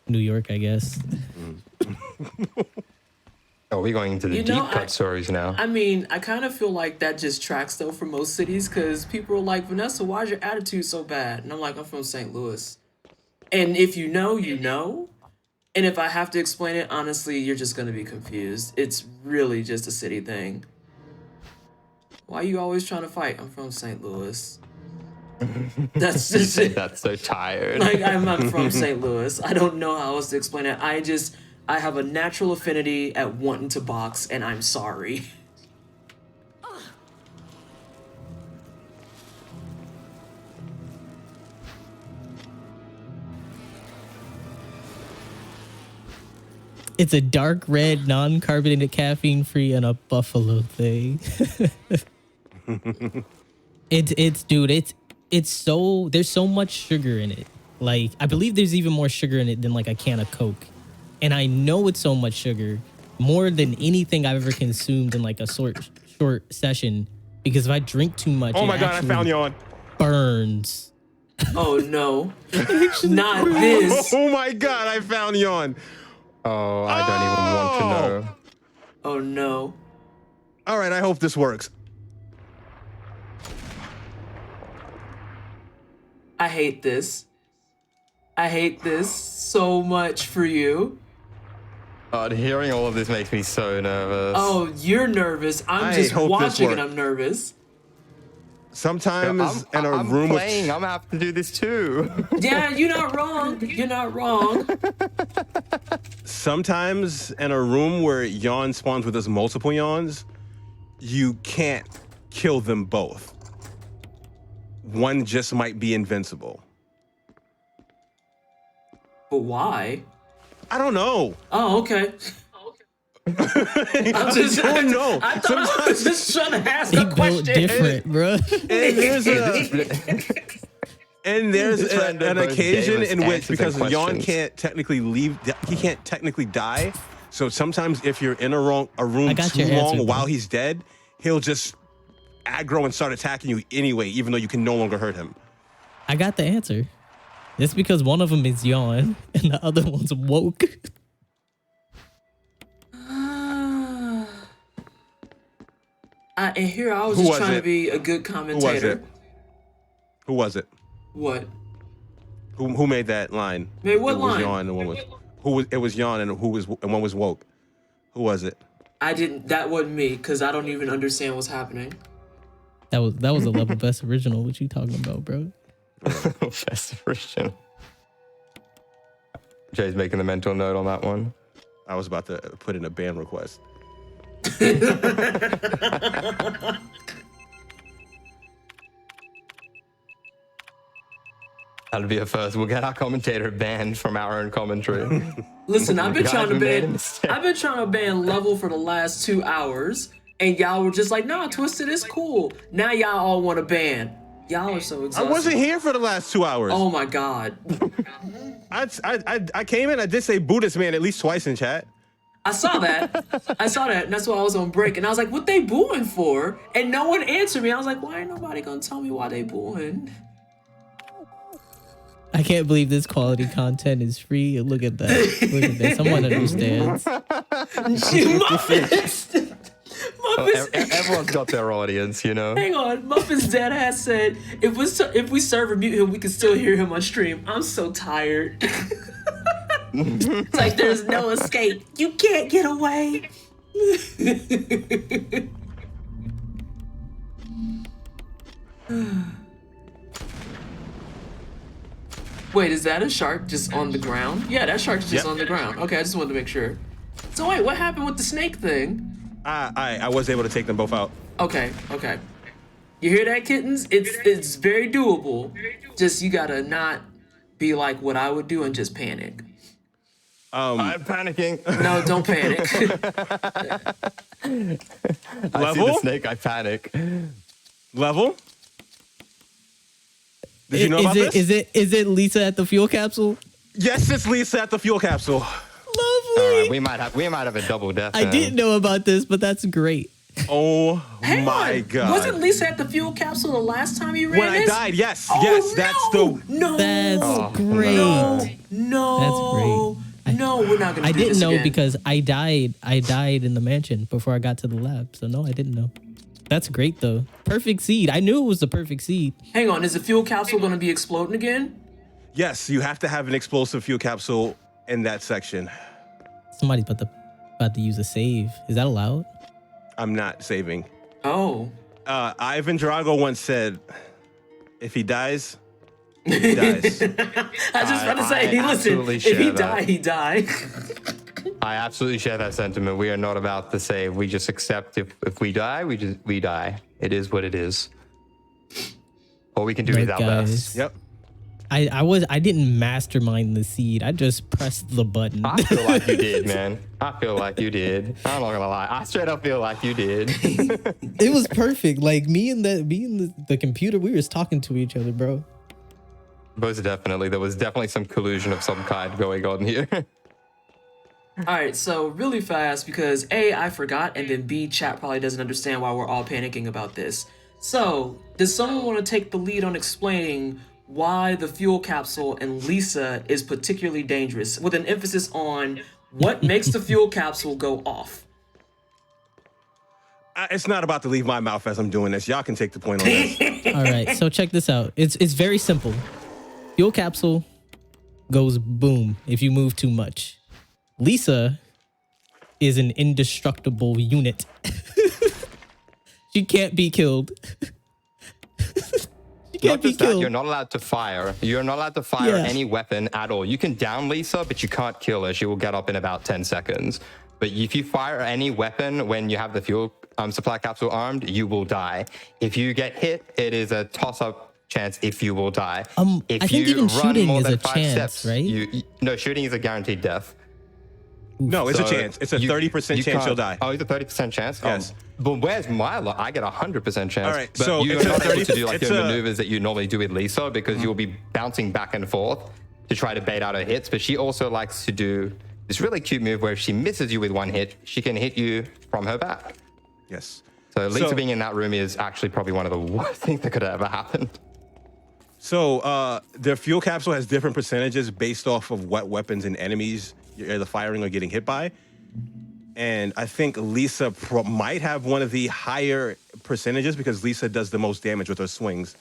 New York, I guess. Oh, we're going into the deep cut stories now. I mean, I kind of feel like that just tracks though for most cities, because people are like, Vanessa, why's your attitude so bad? And I'm like, I'm from St. Louis. And if you know, you know. And if I have to explain it, honestly, you're just going to be confused. It's really just a city thing. Why are you always trying to fight? I'm from St. Louis. That's just it. That's so tired. Like, I'm from St. Louis. I don't know how else to explain it. I have a natural affinity at wanting to box, and I'm sorry. It's a dark red, non-carbonated, caffeine-free, and a buffalo thing. It's so, there's so much sugar in it. Like, I believe there's even more sugar in it than like a can of Coke. And I know it's so much sugar, more than anything I've ever consumed in like a short session. Because if I drink too much, Oh my god, I found yawn. Burns. Oh no. Not this. Oh my god, I found yawn. Oh, I don't even want to know. Oh no. All right, I hope this works. I hate this. I hate this so much for you. God, hearing all of this makes me so nervous. Oh, you're nervous. I'm I just hope this watching and works. I'm nervous. Sometimes in a I'm room playing. with I'm gonna have to do this too. Yeah, you're not wrong. You're not wrong. sometimes in a room where yawn spawns with us multiple yawns, you can't kill them both. One just might be invincible. But why? I don't know. Oh, okay. I'm just, Oh no! I thought I was just trying to ask He a built question. different, bro. And there's This random an both occasion gave us in which, answers and because Yon questions. can't technically leave, he can't technically die. So sometimes if you're in a room I got too your long answer, while bro. he's dead, he'll just aggro and start attacking you anyway, even though you can no longer hurt him. I got the answer. It's because one of them is yawn and the other one's woke. And here I was Who just was trying to it? be a good Who was commentator. it? Who was it? What? Who made that line? Made what it was line? Yon and one was it was Yon and one was woke. Who was it? I didn't. That wasn't me because I don't even understand what's happening. That was a level best original. What you talking about, bro? Best original. Jay's making the mental note on that one. I was about to put in a ban request. That'll be a first. We'll get our commentator banned from our own commentary. Listen, I've been Guys, trying to we made a ban. mistake. I've been trying to ban level for the last 2 hours, and y'all were just like, "Nah, Twisted is cool." Now y'all all want to ban. Y'all are so I exhausted. wasn't here for the last 2 hours. Oh my god. I came in. I did say Buddhist man at least twice in chat. I saw that. And that's why I was on break. And I was like, what they booing for? And no one answered me. I was like, why ain't nobody gonna tell me why they booing? I can't believe this quality content is free. Look at that. Look at that. Someone understands. Muffins. Everyone's got their audience, you know? Hang on. Muffins dead ass said, if we server mute him, we can still hear him on stream. I'm so tired. It's like there's no escape. You can't get away. Wait, is that a shark just on the ground? Yeah, that shark's just Yep. on the ground. Okay, I just wanted to make sure. So wait, what happened with the snake thing? I was able to take them both out. Okay. You hear that, kittens? It's very doable. Just you gotta not be like what I would do and just panic. I'm panicking. No, don't panic. I see the snake, I panic. Level? Did you know about this? Is it Lisa at the fuel capsule? Yes, it's Lisa at the fuel capsule. Lovely. All right, we might have a double death. I then. didn't know about this, but that's great. Oh Hang my on. god. Wasn't Lisa at the fuel capsule the last time you ran when I this? died, yes, Oh, yes, that's no, the no. That's great. No. That's great. No, we're not gonna I do didn't this know again. because I died in the mansion before I got to the lab. So no, I didn't know. That's great though. Perfect seed. I knew it was the perfect seed. Hang on, is the fuel capsule gonna be exploding again? yes, you have to have an explosive fuel capsule in that section. Somebody's about to use a save. Is that allowed? I'm not saving. Oh. Ivan Drago once said, if he dies, he dies. I just about to say, I listen, absolutely if he share that. die, he die. I absolutely share that sentiment. We are not about to say we just accept if we die, we die. It is what it is. All we can do is Right, our guys. best. Yep. I didn't mastermind the seed. I just pressed the button. I feel like you did, man. I feel like you did. I'm not gonna lie. I straight up feel like you did. It was perfect. Like me and the computer, we was talking to each other, bro. Most definitely. There was definitely some collusion of some kind going on here. All right, so really fast because A, I forgot, and then B, chat probably doesn't understand why we're all panicking about this. So, does someone want to take the lead on explaining why the fuel capsule and Lisa is particularly dangerous, with an emphasis on what makes the fuel capsule go off? It's not about to leave my mouth as I'm doing this. Y'all can take the point on this. All right, so check this out. It's very simple. Fuel capsule goes boom if you move too much. Lisa is an indestructible unit. She can't be killed. She can't Not be just that, killed. you're not allowed to fire. You're not allowed to fire Yeah. any weapon at all. You can down Lisa, but you can't kill her. She will get up in about 10 seconds. But if you fire any weapon when you have the fuel supply capsule armed, you will die. If you get hit, it is a toss-up chance if you will die. If I think you even run shooting more is than a 5 chance, steps, right? No, shooting is a guaranteed death. No, it's So a chance. It's a you- 30% you chance can't- you'll die. Oh, it's a 30% chance? Yes. But where's my luck? I get a 100% chance. All right, But so you're it's a not 30 able to do like it's your a- maneuvers that you normally do with Lisa because you'll be bouncing back and forth to try to bait out her hits. But she also likes to do this really cute move where if she misses you with one hit, she can hit you from her back. Yes. So Lisa being in that room is actually probably one of the worst things that could have ever happened. So the fuel capsule has different percentages based off of what weapons and enemies you're either firing or getting hit by. And I think Lisa might have one of the higher percentages because Lisa does the most damage with her swings.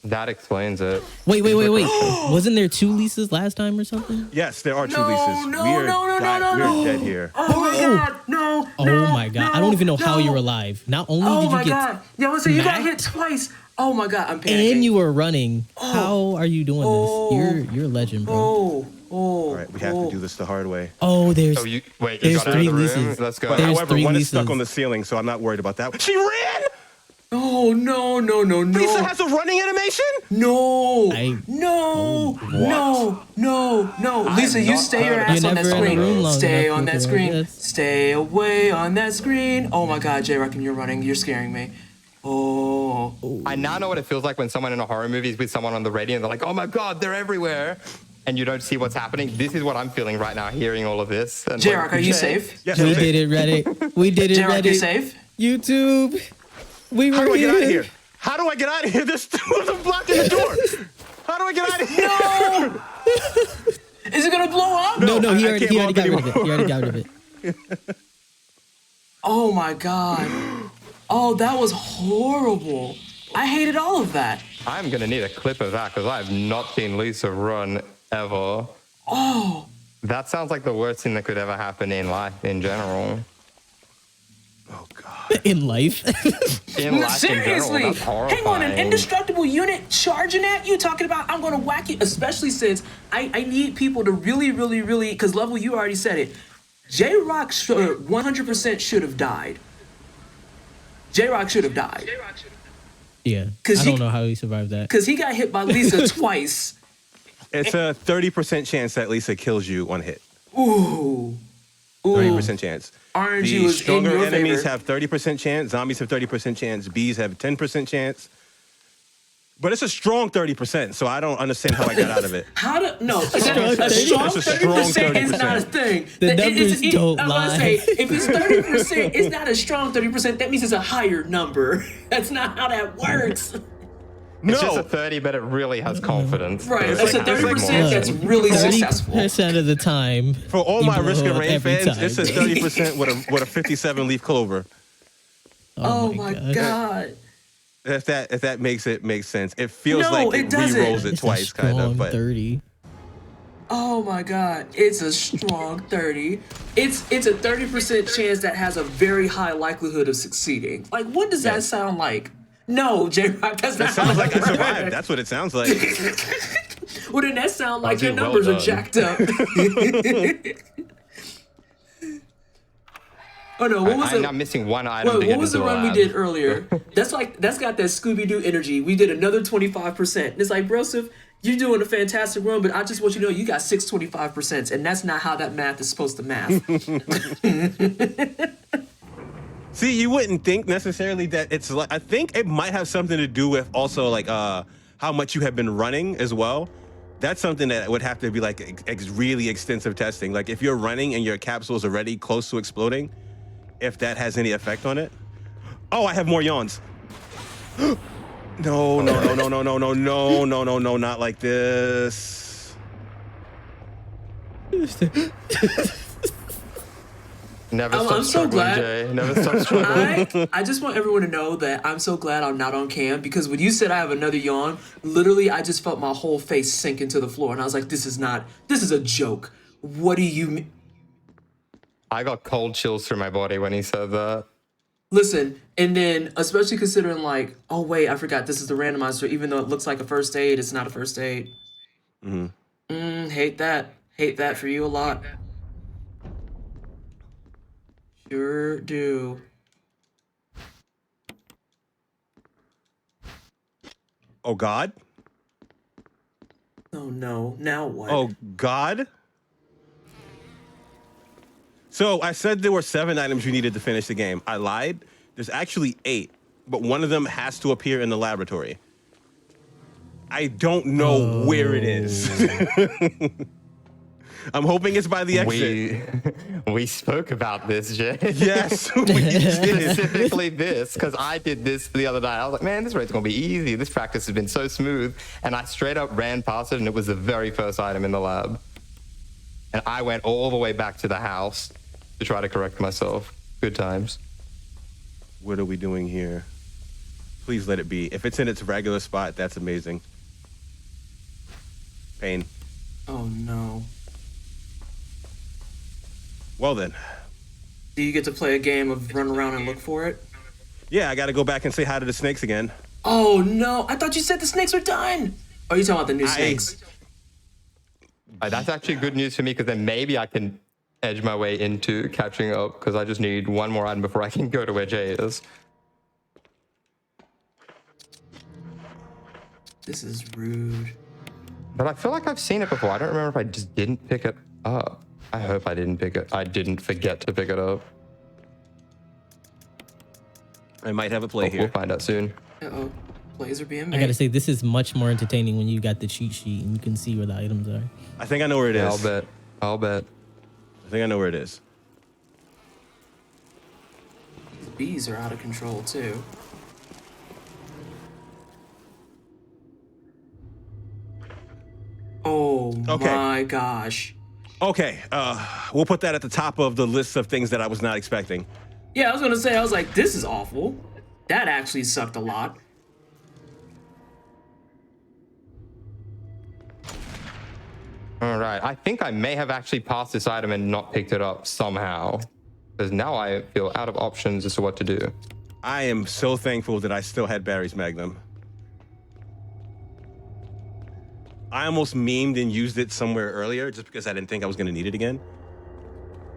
That explains it. Wait. Wasn't there 2 Lisas last time or something? Yes, there are 2 No, Lisas. no, We are no, we're dead here. Oh my god, no. Oh my god. I don't even know how you're alive. Not only Oh did you my get god. Yeah, listen, you got smacked, hit twice. Oh my god, I'm panicking. and you were running. How are you doing this? You're a legend, bro. All right, we have to do this the hard way. Oh, there's Oh, you got There's out of 3 the room? Lisas. Let's go. But There's however, 3 one is stuck Lisas. on the ceiling, so I'm not worried about that. She ran! Oh no. Lisa has a running animation? No. I- No. What? No. Lisa, have you not stay your heard ass You're on that never in a screen. room long Stay enough on with that it, I screen. guess. Stay away on that screen. Oh my god, JRoc, you're running. You're scaring me. Oh. I now know what it feels like when someone in a horror movie is with someone on the radio and they're like, oh my God, they're everywhere. And you don't see what's happening. This is what I'm feeling right now, hearing all of this. And JRoc, are you Jay, safe? Yes, we I'm did it, Reddit. We did it, JRoc, Reddit. you safe? YouTube. We were How do I here. get out of here? How do I get out of here? There's 2 of them blocking the door. How do I get out of here? No. Is it gonna blow up? No, he I already can't walk got rid of it. anymore. He already got rid of it. Oh my god. Oh, that was horrible. I hated all of that. I'm going to need a clip of that because I have not seen Lisa run ever. Oh. That sounds like the worst thing that could ever happen in life in general. Oh, God. In life. In life Seriously, in general, that's horrifying. hang on, an indestructible unit charging at you, talking about I'm gonna whack you, especially since I need people to really, because Level, you already said it. JRoc 100% should have died. JRoc should have died. Yeah. 'Cause I he- don't know how he survived that. Because he got hit by Lisa twice. It's a 30% chance that Lisa kills you on hit. Ooh. 30% chance. RNG The was in stronger your enemies favor. have 30% chance. Zombies have 30% chance. Bees have 10% chance. But it's a strong 30%, so I don't understand how I got out of it. How to no? A strong 30? strong It's a strong 30% is not a 30%. thing. The It- numbers don't I wanna lie. say if it's 30%, it's not a strong 30%. That means it's a higher number. That's not how that works. It's just No. a 30, but it really has confidence. Right? It's That's a like- 30% that's really successful. 30% of the time. For all you my Risk blow and up Rain every fans, time. it's a 30% with a 57 leaf clover. Oh my god. If that makes sense. It feels No, like it it doesn't. re-rolls it It's a twice, kind of. strong But 30. Oh my god. It's a strong 30. It's a 30% chance that has a very high likelihood of succeeding. Like, what does that sound like? No, JRoc, that's not it sounds how like I that survived. works. That's what it sounds like. Well, then that sound like Ozzy, your well numbers are done. jacked up. Oh no, what was I'm it? now missing one item to Wait, get what was the into run we lab. did earlier? That's got that Scooby-Doo energy. We did another 25%. And it's like, Broseph, you're doing a fantastic run, but I just want you to know you got 6 25%, and that's not how that math is supposed to math. See, you wouldn't think necessarily that it's like. I think it might have something to do with also like how much you have been running as well. That's something that would have to be like really extensive testing. Like if you're running and your capsule is already close to exploding, if that has any effect on it. Oh, I have more yawns. No, not like this. Never I'm stop so struggling, glad- Jay. Never stop struggling. I just want everyone to know that I'm so glad I'm not on cam, because when you said I have another yawn, literally I just felt my whole face sink into the floor, and I was like, this is a joke. What do you mean? I got cold chills through my body when he said that. Listen, and then especially considering like, oh wait, I forgot this is the randomizer. Even though it looks like a first aid, it's not a first aid. Hate that for you a lot. Sure do. Oh God. Oh no, now what? Oh God. So I said there were 7 items you needed to finish the game. I lied. There's actually 8, but one of them has to appear in the laboratory. I don't know where it is. I'm hoping it's by the exit. We spoke about this, Jay. Yes, we did. Specifically this, because I did this the other night. I was like, man, this rate's gonna be easy. This practice has been so smooth. And I straight up ran past it, and it was the very first item in the lab. And I went all the way back to the house to try to correct myself. Good times. What are we doing here? Please let it be. If it's in its regular spot, that's amazing. Pain. Oh no. Well then. Do you get to play a game of run around and look for it? Yeah, I got to go back and say hi to the snakes again. Oh no, I thought you said the snakes were done. Oh, you talking about the new snakes? That's actually good news for me, because then maybe I can edge my way into catching up, because I just need one more item before I can go to where Jay is. This is rude. But I feel like I've seen it before. I don't remember if I just didn't pick it up. I hope I didn't pick it. I didn't forget to pick it up. I might have a play here. We'll find out soon. Uh-oh. Plays are being made. I gotta say, this is much more entertaining when you got the cheat sheet and you can see where the items are. I think I know where it is. I'll bet. I think I know where it is. The bees are out of control too. Oh my gosh. Okay, we'll put that at the top of the list of things that I was not expecting. Yeah, I was gonna say, I was like, this is awful. That actually sucked a lot. All right. I think I may have actually passed this item and not picked it up somehow, because now I feel out of options as to what to do. I am so thankful that I still had Barry's Magnum. I almost memed and used it somewhere earlier just because I didn't think I was going to need it again.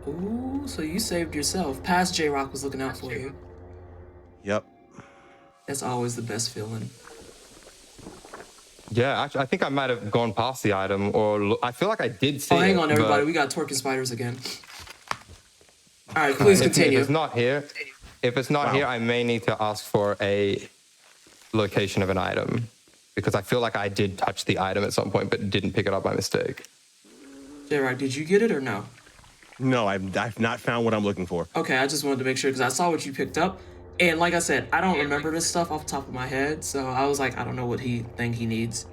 Ooh, so you saved yourself. Past JRoc was looking out for you. Yep. That's always the best feeling. Yeah, actually, I think I might have gone past the item, or I feel like I did see it. Oh, hang on, everybody. but- We got twerking spiders again. All right, please continue. If it's not here, I may need to ask for a location of an item, because I feel like I did touch the item at some point, but didn't pick it up by mistake. JRoc, did you get it or no? No, I've not found what I'm looking for. Okay, I just wanted to make sure because I saw what you picked up. And like I said, I don't remember this stuff off the top of my head. So I was like, I don't know what he needs.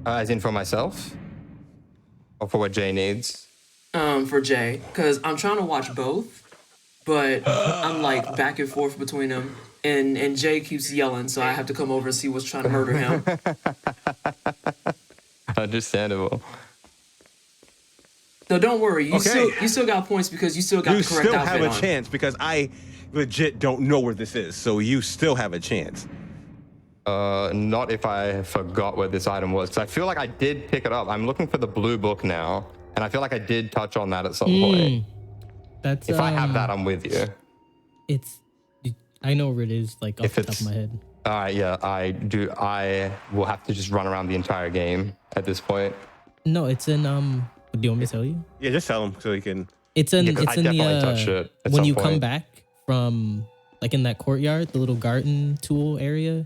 As in for myself? Or for what Jay needs? For Jay, because I'm trying to watch both, but I'm like back and forth between them. And Jay keeps yelling, so I have to come over and see what's trying to murder him. Understandable. So don't worry, you Okay. still got points because you still got You the correct still outfit have a on. chance because I legit don't know where this is. So you still have a chance. Not if I forgot where this item was, because I feel like I did pick it up. I'm looking for the blue book now, and I feel like I did touch on that at some point. That's If I have that, I'm with you. I know where it is, like off the top of my head. Yeah, I do. I will have to just run around the entire game at this point. No, it's in do you want me to tell you? Yeah, just tell him so he can. It's in 'cause it's I in definitely touched the it at when some you come point. back from like in that courtyard, the little garden tool area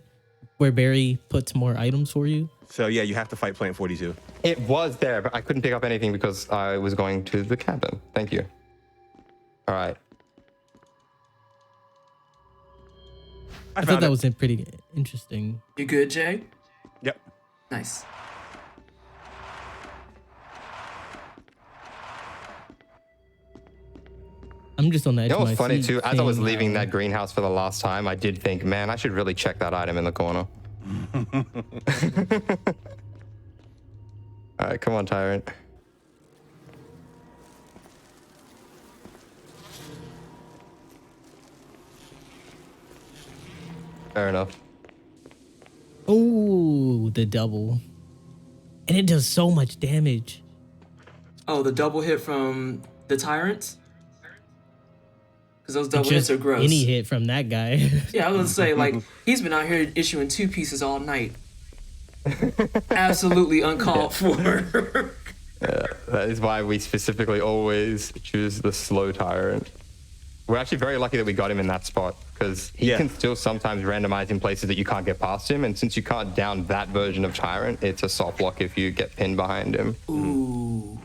where Barry puts more items for you. So yeah, you have to fight Plant 42. It was there, but I couldn't pick up anything because I was going to the cabin. Thank you. All right. I thought that was pretty interesting. You good, Jay? Yep. Nice. I'm just on the edge You know of my what's funny seat too? As I was saying, leaving that greenhouse for the last time, I did think, man, I should really check that item in the corner. All right, come on, Tyrant. Fair enough. Oh, the double. And it does so much damage. Oh, the double hit from the tyrants? Because those double hits Just are gross. any hit from that guy. Yeah, I was gonna say, like, he's been out here issuing 2 pieces all night. Absolutely uncalled for. That is why we specifically always choose the slow tyrant. We're actually very lucky that we got him in that spot, because he can still sometimes randomize in places that you can't get past him, and since you can't down that version of tyrant, it's a soft lock if you get pinned behind him. Ooh.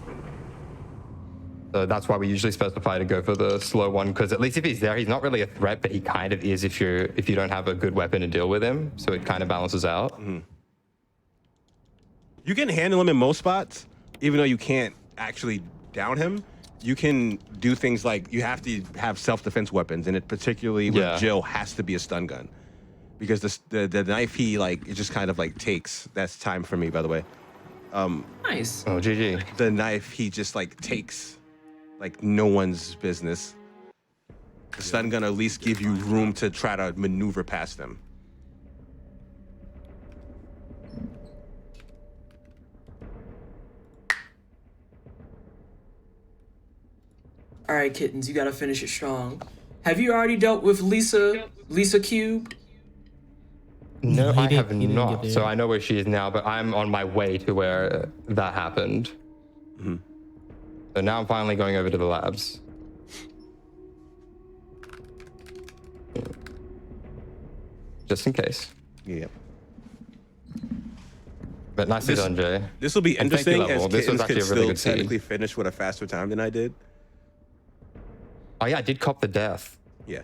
So that's why we usually specify to go for the slow one, because at least if he's there, he's not really a threat, but he kind of is if you don't have a good weapon to deal with him. So it kind of balances out. You can handle him in most spots, even though you can't actually down him. You can do things like you have to have self-defense weapons, and it particularly with Jill has to be a stun gun, because the knife he it just kind of takes. That's time for me, by the way. Nice. Oh, GG. The knife he just takes like no one's business. The stun gun at least give you room to try to maneuver past them. All right, kittens, you gotta finish it strong. Have you already dealt with Lisa Cubed? No, I have he didn't get not. there. So I know where she is now, but I'm on my way to where that happened. So now I'm finally going over to the labs. Just in case. Yeah. But nicely done, Jay. This will be And thank you, interesting Level. as This was kittens actually could a really still good scene. technically finish with a faster time than I did. Oh yeah, I did cop the death. Yeah.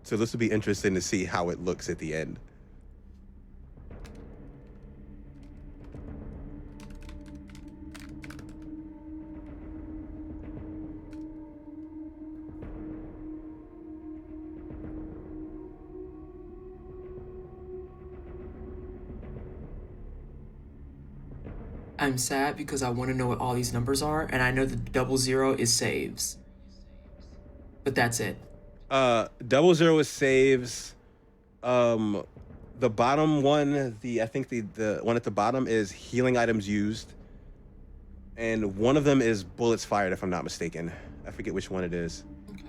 So this will be interesting to see how it looks at the end. I'm sad because I want to know what all these numbers are, and I know the 00 is saves. But that's it. 00 is saves. The bottom one, I think the one at the bottom is healing items used. And one of them is bullets fired, if I'm not mistaken. I forget which one it is. Okay.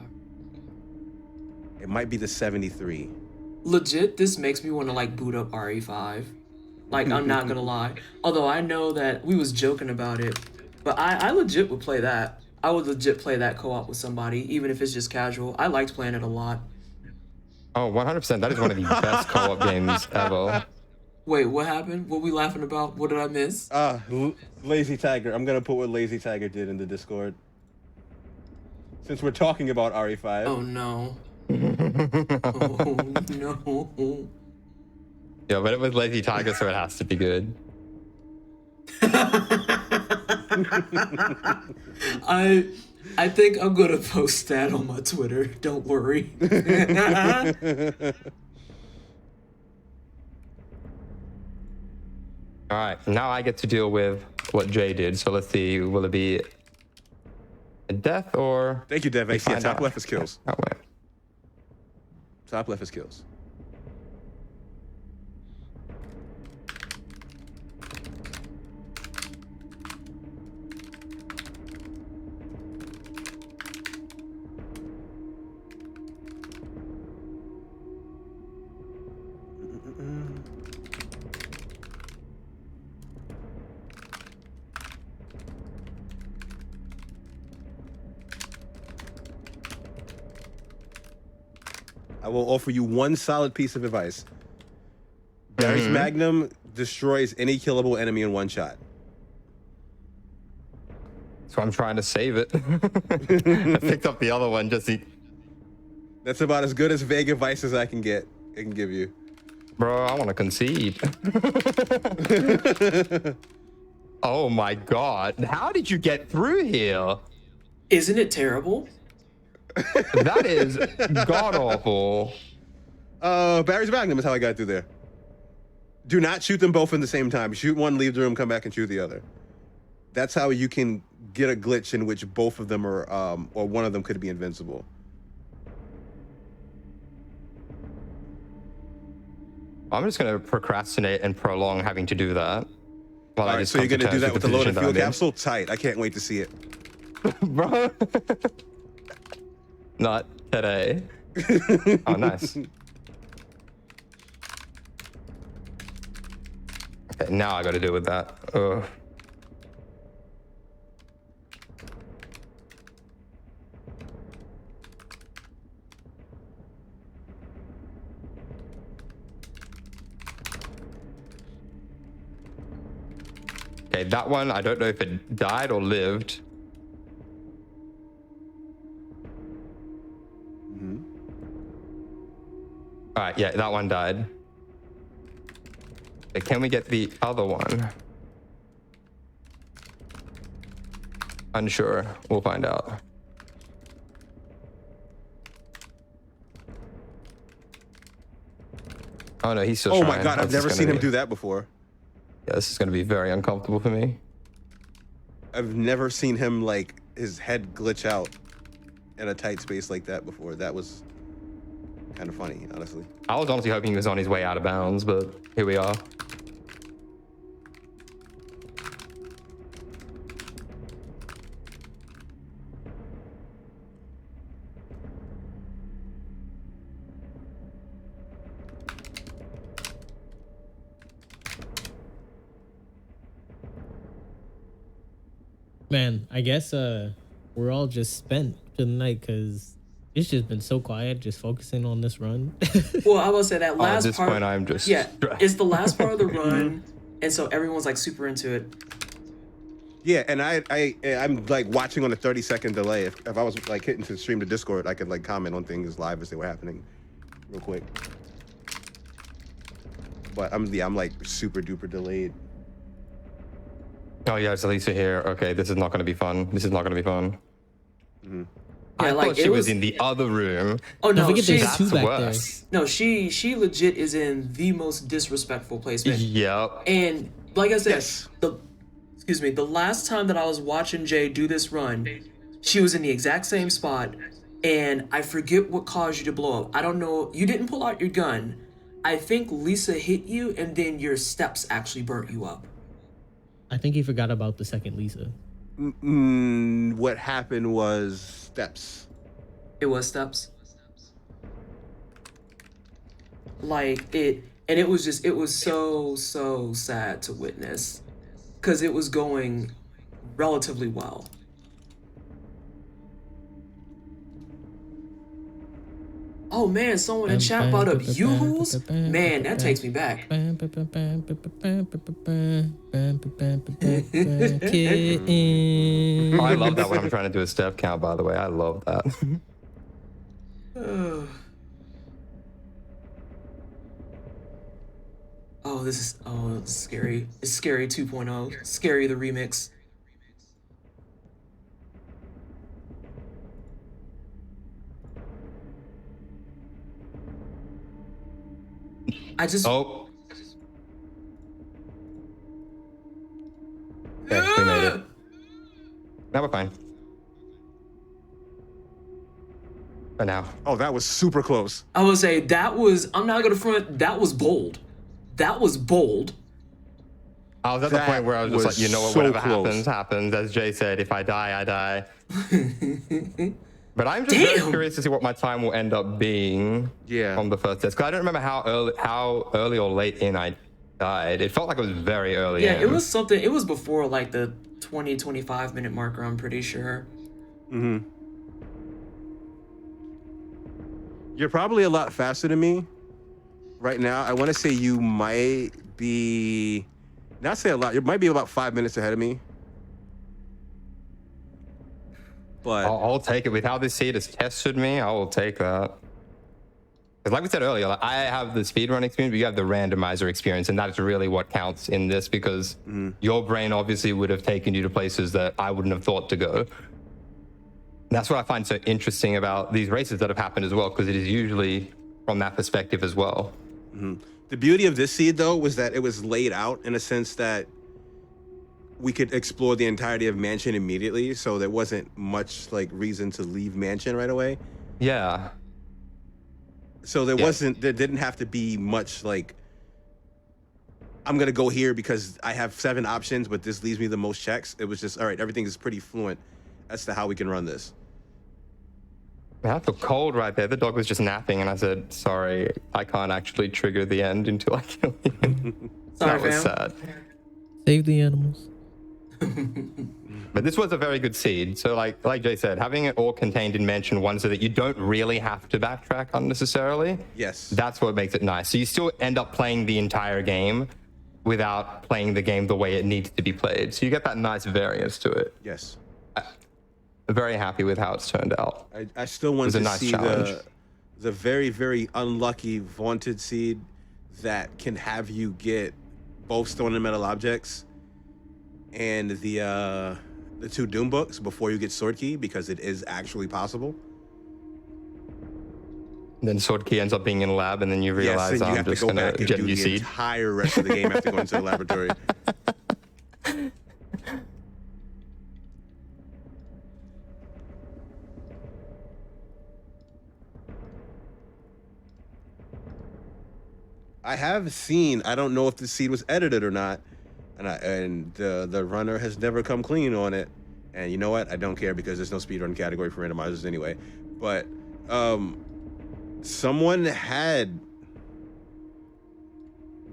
It might be the 73. Legit, this makes me want to boot up RE5. I'm not gonna lie. Although I know that we was joking about it, but I legit would play that. I would legit play that co-op with somebody, even if it's just casual. I liked playing it a lot. Oh, 100%. That is one of the best co-op games ever. Wait, what happened? What we laughing about? What did I miss? Lazy Tiger. I'm gonna put what Lazy Tiger did in the Discord. Since we're talking about RE5. Oh no. Oh no. Yeah, but it was Lazy Tiger, so it has to be good. I think I'm gonna post that on my Twitter. Don't worry. All right, now I get to deal with what Jay did. So let's see, will it be a death or... Thank you, Dev. Yeah, find top out. left is kills. Oh, wait. Top left is kills. I will offer you one solid piece of advice. Barry's Magnum destroys any killable enemy in one shot. So I'm trying to save it. I picked up the other one just to... That's about as good as vague advice as I can give you. Bro, I want to concede. Oh my god. How did you get through here? Isn't it terrible? That is god-awful. Barry's Magnum is how I got through there. Do not shoot them both in the same time. Shoot one, leave the room, come back and shoot the other. That's how you can get a glitch in which both of them are, or one of them could be invincible. I'm just going to procrastinate and prolong having to do that. While All I right, just so you're come going to do terms that with the position loaded that fuel I'm in. capsule? Tight. I can't wait to see it. Bro. Not today. Oh, nice. Okay, now I got to deal with that. Ugh. Okay, that one, I don't know if it died or lived. All right, yeah, that one died. Okay, can we get the other one? Unsure. We'll find out. Oh no, he's still Oh trying. my god, I've This is never gonna seen him be- do that before. Yeah, this is going to be very uncomfortable for me. I've never seen him like his head glitch out in a tight space like that before. That was kind of funny, honestly. I was honestly hoping he was on his way out of bounds, but here we are. Man, I guess we're all just spent for the night because it's just been so quiet, just focusing on this run. Well, I will say that last At this part. point, I'm just yeah, stressed. it's the last part of the run, and so everyone's like super into it. Yeah, and I'm like watching on a 30-second delay. If I was like hitting to stream to Discord, I could like comment on things live as they were happening, real quick. But I'm like super duper delayed. Oh yeah, it's Elisa here. Okay, this is not going to be fun. This is not going to be fun. Yeah, I like, thought she it was was- in the other room. Oh Don't no, forget she's there's two That's back worse. no, she legit is in the most disrespectful placement. Yep. And like I said, Yes. the last time that I was watching Jay do this run, she was in the exact same spot, and I forget what caused you to blow up. I don't know. You didn't pull out your gun. I think Lisa hit you, and then your steps actually burnt you up. I think he forgot about the second Lisa. What happened was steps. It was steps. Like it, and it was so sad to witness, because it was going relatively well. Oh man, someone in chat brought up Yoo-Hoo's. Man, that takes me back. Oh, I love that when I'm trying to do a step count, by the way. I love that. This is scary. It's Scary 2.0. Scary the remix. I just Oh. Okay, we made it. Now we're fine. For now. Oh, that was super close. I would say that was, I'm not gonna front, that was bold. That was bold. I was at the That point where I was just was like, you know what, so whatever close. happens, happens. As Jay said, if I die, I die. But I'm just Damn. very curious to see what my time will end up being Yeah. on the first test. Because I don't remember how early or late in I died. It felt like it was very early Yeah, in. it was something, it was before like the 20-25 minute marker, I'm pretty sure. You're probably a lot faster than me right now. I want to say you might be, not say a lot, you might be about 5 minutes ahead of me. But I'll take it. With how this seed has tested me, I will take that. Because like we said earlier, like, I have the speedrun experience, but you have the randomizer experience, and that's really what counts in this, because your brain obviously would have taken you to places that I wouldn't have thought to go. That's what I find so interesting about these races that have happened as well, because it is usually from that perspective as well. the beauty of this seed, though, was that it was laid out in a sense that we could explore the entirety of Mansion immediately, so there wasn't much like reason to leave Mansion right away. Yeah. So there didn't have to be much like, I'm gonna go here because I have 7 options, but this leaves me the most checks. It was just, all right, everything is pretty fluent as to how we can run this. Man, I feel cold right there. The dog was just napping, and I said, sorry, I can't actually trigger the end until I kill him. Sorry, That was fam. sad. Save the animals. But this was a very good seed. So like Jay said, having it all contained in mention one so that you don't really have to backtrack unnecessarily. Yes. That's what makes it nice. So you still end up playing the entire game without playing the game the way it needs to be played. So you get that nice variance to it. Yes. Very happy with how it's turned out. I still want a to nice see challenge. the very, very unlucky vaunted seed that can have you get both stone and metal objects and the 2 Doom books before you get Sword Key, because it is actually possible. Then Sword Key ends up being in a lab, and then you realize yes, and you I'm have to just go going back to and get do you the seed. entire rest of the game after going to the laboratory. I have seen, I don't know if the seed was edited or not, and the runner has never come clean on it. And you know what? I don't care, because there's no speedrun category for randomizers anyway. But someone had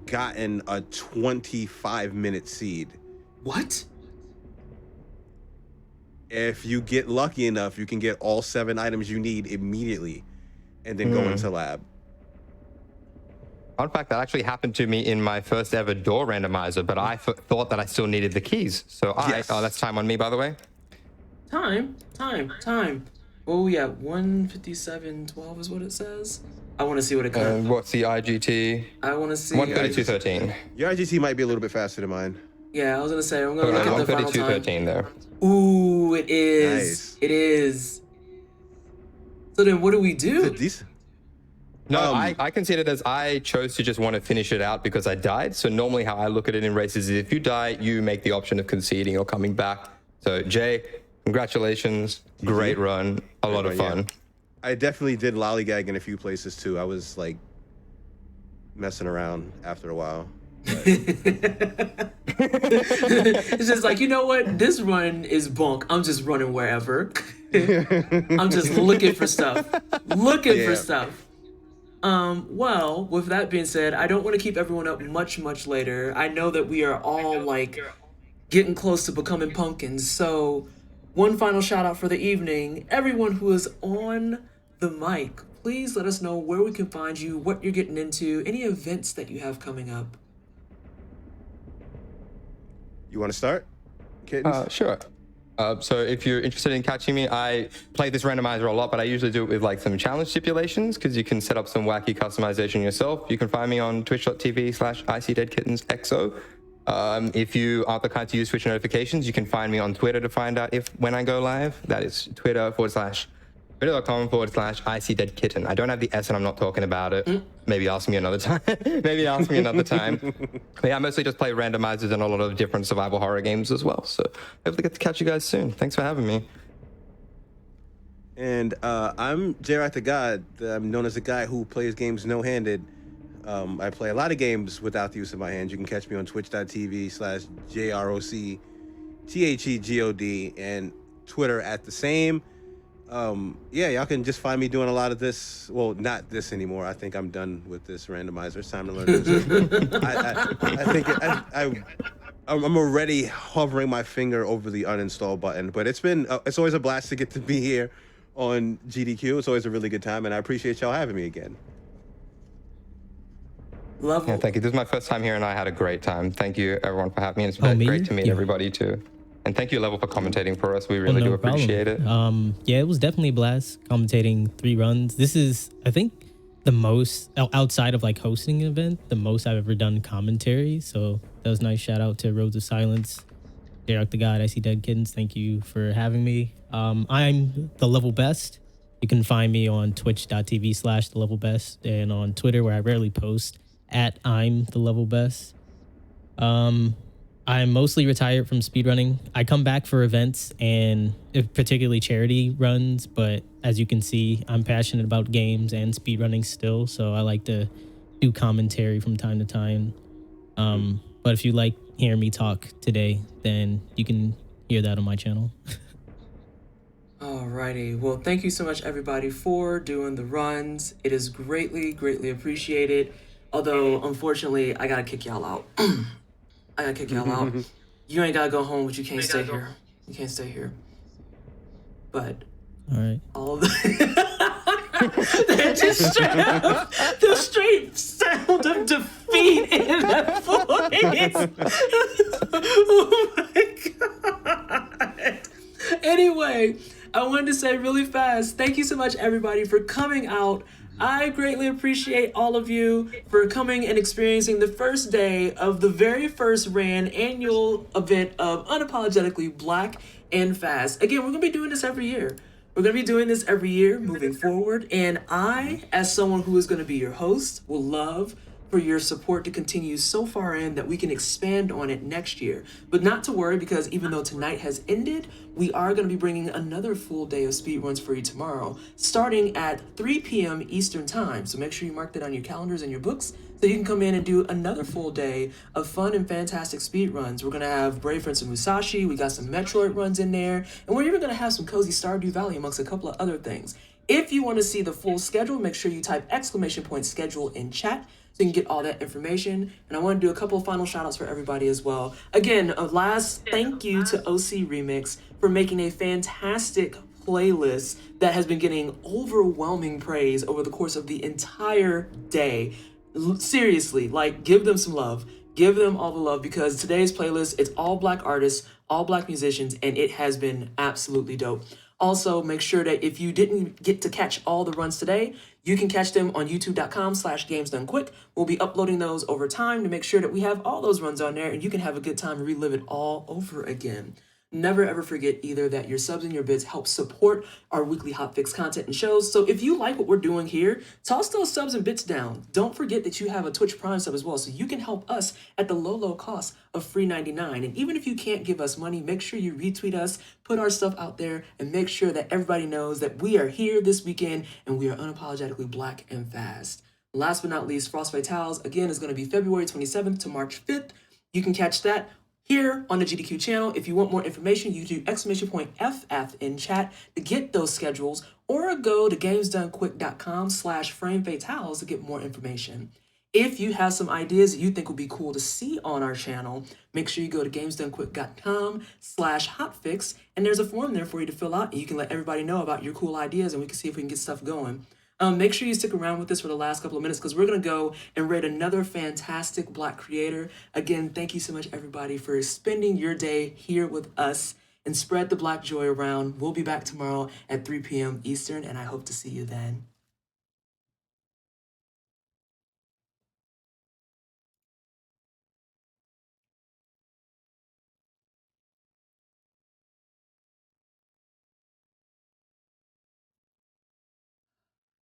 gotten a 25-minute seed. What? If you get lucky enough, you can get all 7 items you need immediately and then go into lab. Fun fact, that actually happened to me in my first ever door randomizer, but I thought that I still needed the keys. So Yes. oh, that's time on me, by the way. Time. Oh yeah, 157.12 is what it says. I want to see what it comes. What's the IGT? I want to see. 132.13. Your IGT might be a little bit faster than mine. Yeah, I was gonna say I'm gonna look at the final time. 132.13 there. Ooh, it is. Nice. It is. So then, what do we Is do? it decent? No, I consider it as I chose to just want to finish it out because I died. So normally how I look at it in races is if you die, you make the option of conceding or coming back. So Jay, congratulations. Great run. A lot of fun. Yeah. I definitely did lollygag in a few places too. I was like messing around after a while. It's just like, you know what? This run is bunk. I'm just running wherever. I'm just looking for stuff. For stuff. Well, with that being said, I don't want to keep everyone up much later. I know that we are all like getting close to becoming pumpkins. So one final shout out for the evening. Everyone who is on the mic, please let us know where we can find you, what you're getting into, any events that you have coming up. You want to start, Kittens? Sure. So if you're interested in catching me, I play this randomizer a lot, but I usually do it with like some challenge stipulations because you can set up some wacky customization yourself. You can find me on twitch.tv/iSeeDeadKittensXO. If you aren't the kind to use Twitch notifications, you can find me on Twitter to find out when I go live. That is twitter.com/iSeeDeadKitten. I don't have the S and I'm not talking about it. Maybe ask me another time. But yeah, I mostly just play randomizers and a lot of different survival horror games as well. So hopefully get to catch you guys soon. Thanks for having me. And I'm JRoc the God. I'm known as the guy who plays games no-handed. I play a lot of games without the use of my hands. You can catch me on twitch.tv/JRoc and Twitter at the same. Yeah, y'all can just find me doing a lot of this. Well, not this anymore. I think I'm done with this randomizer. It's time to learn this. I'm already hovering my finger over the uninstall button. But it's always a blast to get to be here on GDQ. It's always a really good time, and I appreciate y'all having me again. Love Yeah, it. thank you. This is my first time here and I had a great time. Thank you everyone for having me. And it's been great to meet everybody too. And thank you, Level, for commentating for us. We really do appreciate it. Yeah, it was definitely a blast commentating 3 runs. This is, I think, the most outside of like hosting an event, the most I've ever done commentary. So that was nice. Shout out to Roads of Silence, JRoc the God, iSeeDeadKittens. Thank you for having me. I'm TheLevelBest. You can find me on twitch.tv/TheLevelBest and on Twitter, where I rarely post, at I'm TheLevelBest. I'm mostly retired from speedrunning. I come back for events and particularly charity runs, but as you can see, I'm passionate about games and speedrunning still, so I like to do commentary from time to time. But if you like hearing me talk today, then you can hear that on my channel. Alrighty. Well, thank you so much, everybody, for doing the runs. It is greatly appreciated. Although, unfortunately, I gotta kick y'all out. I gotta kick y'all out. You ain't gotta go home, but you can't stay here. You can't stay here. But All right. all the the straight sound of defeat in that voice. Oh my god. Anyway, I wanted to say really fast, thank you so much everybody for coming out. I greatly appreciate all of you for coming and experiencing the first day of the very first RAN annual event of Unapologetically Black and Fast. Again, we're going to be doing this every year. We're going to be doing this every year moving forward. And I, as someone who is going to be your host, will love for your support to continue so far in that we can expand on it next year. But not to worry, because even though tonight has ended, we are going to be bringing another full day of speedruns for you tomorrow, starting at 3 p.m. Eastern Time. So make sure you mark that on your calendars and your books so you can come in and do another full day of fun and fantastic speedruns. We're going to have Brave Prince of Musashi, we got some Metroid runs in there, and we're even going to have some cozy Stardew Valley amongst a couple of other things. If you want to see the full schedule, make sure you type !schedule in chat so you can get all that information. And I want to do a couple of final shout outs for everybody as well. Again, a last thank you to OC Remix for making a fantastic playlist that has been getting overwhelming praise over the course of the entire day. Seriously, like, give them some love. Give them all the love, because today's playlist, it's all Black artists, all Black musicians, and it has been absolutely dope. Also, make sure that if you didn't get to catch all the runs today, you can catch them on youtube.com/gamesdonequick. We'll be uploading those over time to make sure that we have all those runs on there and you can have a good time and relive it all over again. Never ever forget either that your subs and your bits help support our weekly Hotfix content and shows. So if you like what we're doing here, toss those subs and bits down. Don't forget that you have a Twitch Prime sub as well, so you can help us at the low cost of free $99. And even if you can't give us money, make sure you retweet us, put our stuff out there, and make sure that everybody knows that we are here this weekend and we are unapologetically black and fast. Last but not least, Frost Fatales, again, is going to be February 27th to March 5th. You can catch that here on the GDQ channel. If you want more information, you do !FF in chat to get those schedules, or go to gamesdonequick.com/framefatales to get more information. If you have some ideas that you think would be cool to see on our channel, make sure you go to gamesdonequick.com/hotfix, and there's a form there for you to fill out, and you can let everybody know about your cool ideas, and we can see if we can get stuff going. Make sure you stick around with us for the last couple of minutes, because we're going to go and rate another fantastic Black creator. Again, thank you so much, everybody, for spending your day here with us, and spread the Black joy around. We'll be back tomorrow at 3 p.m. Eastern, and I hope to see you then.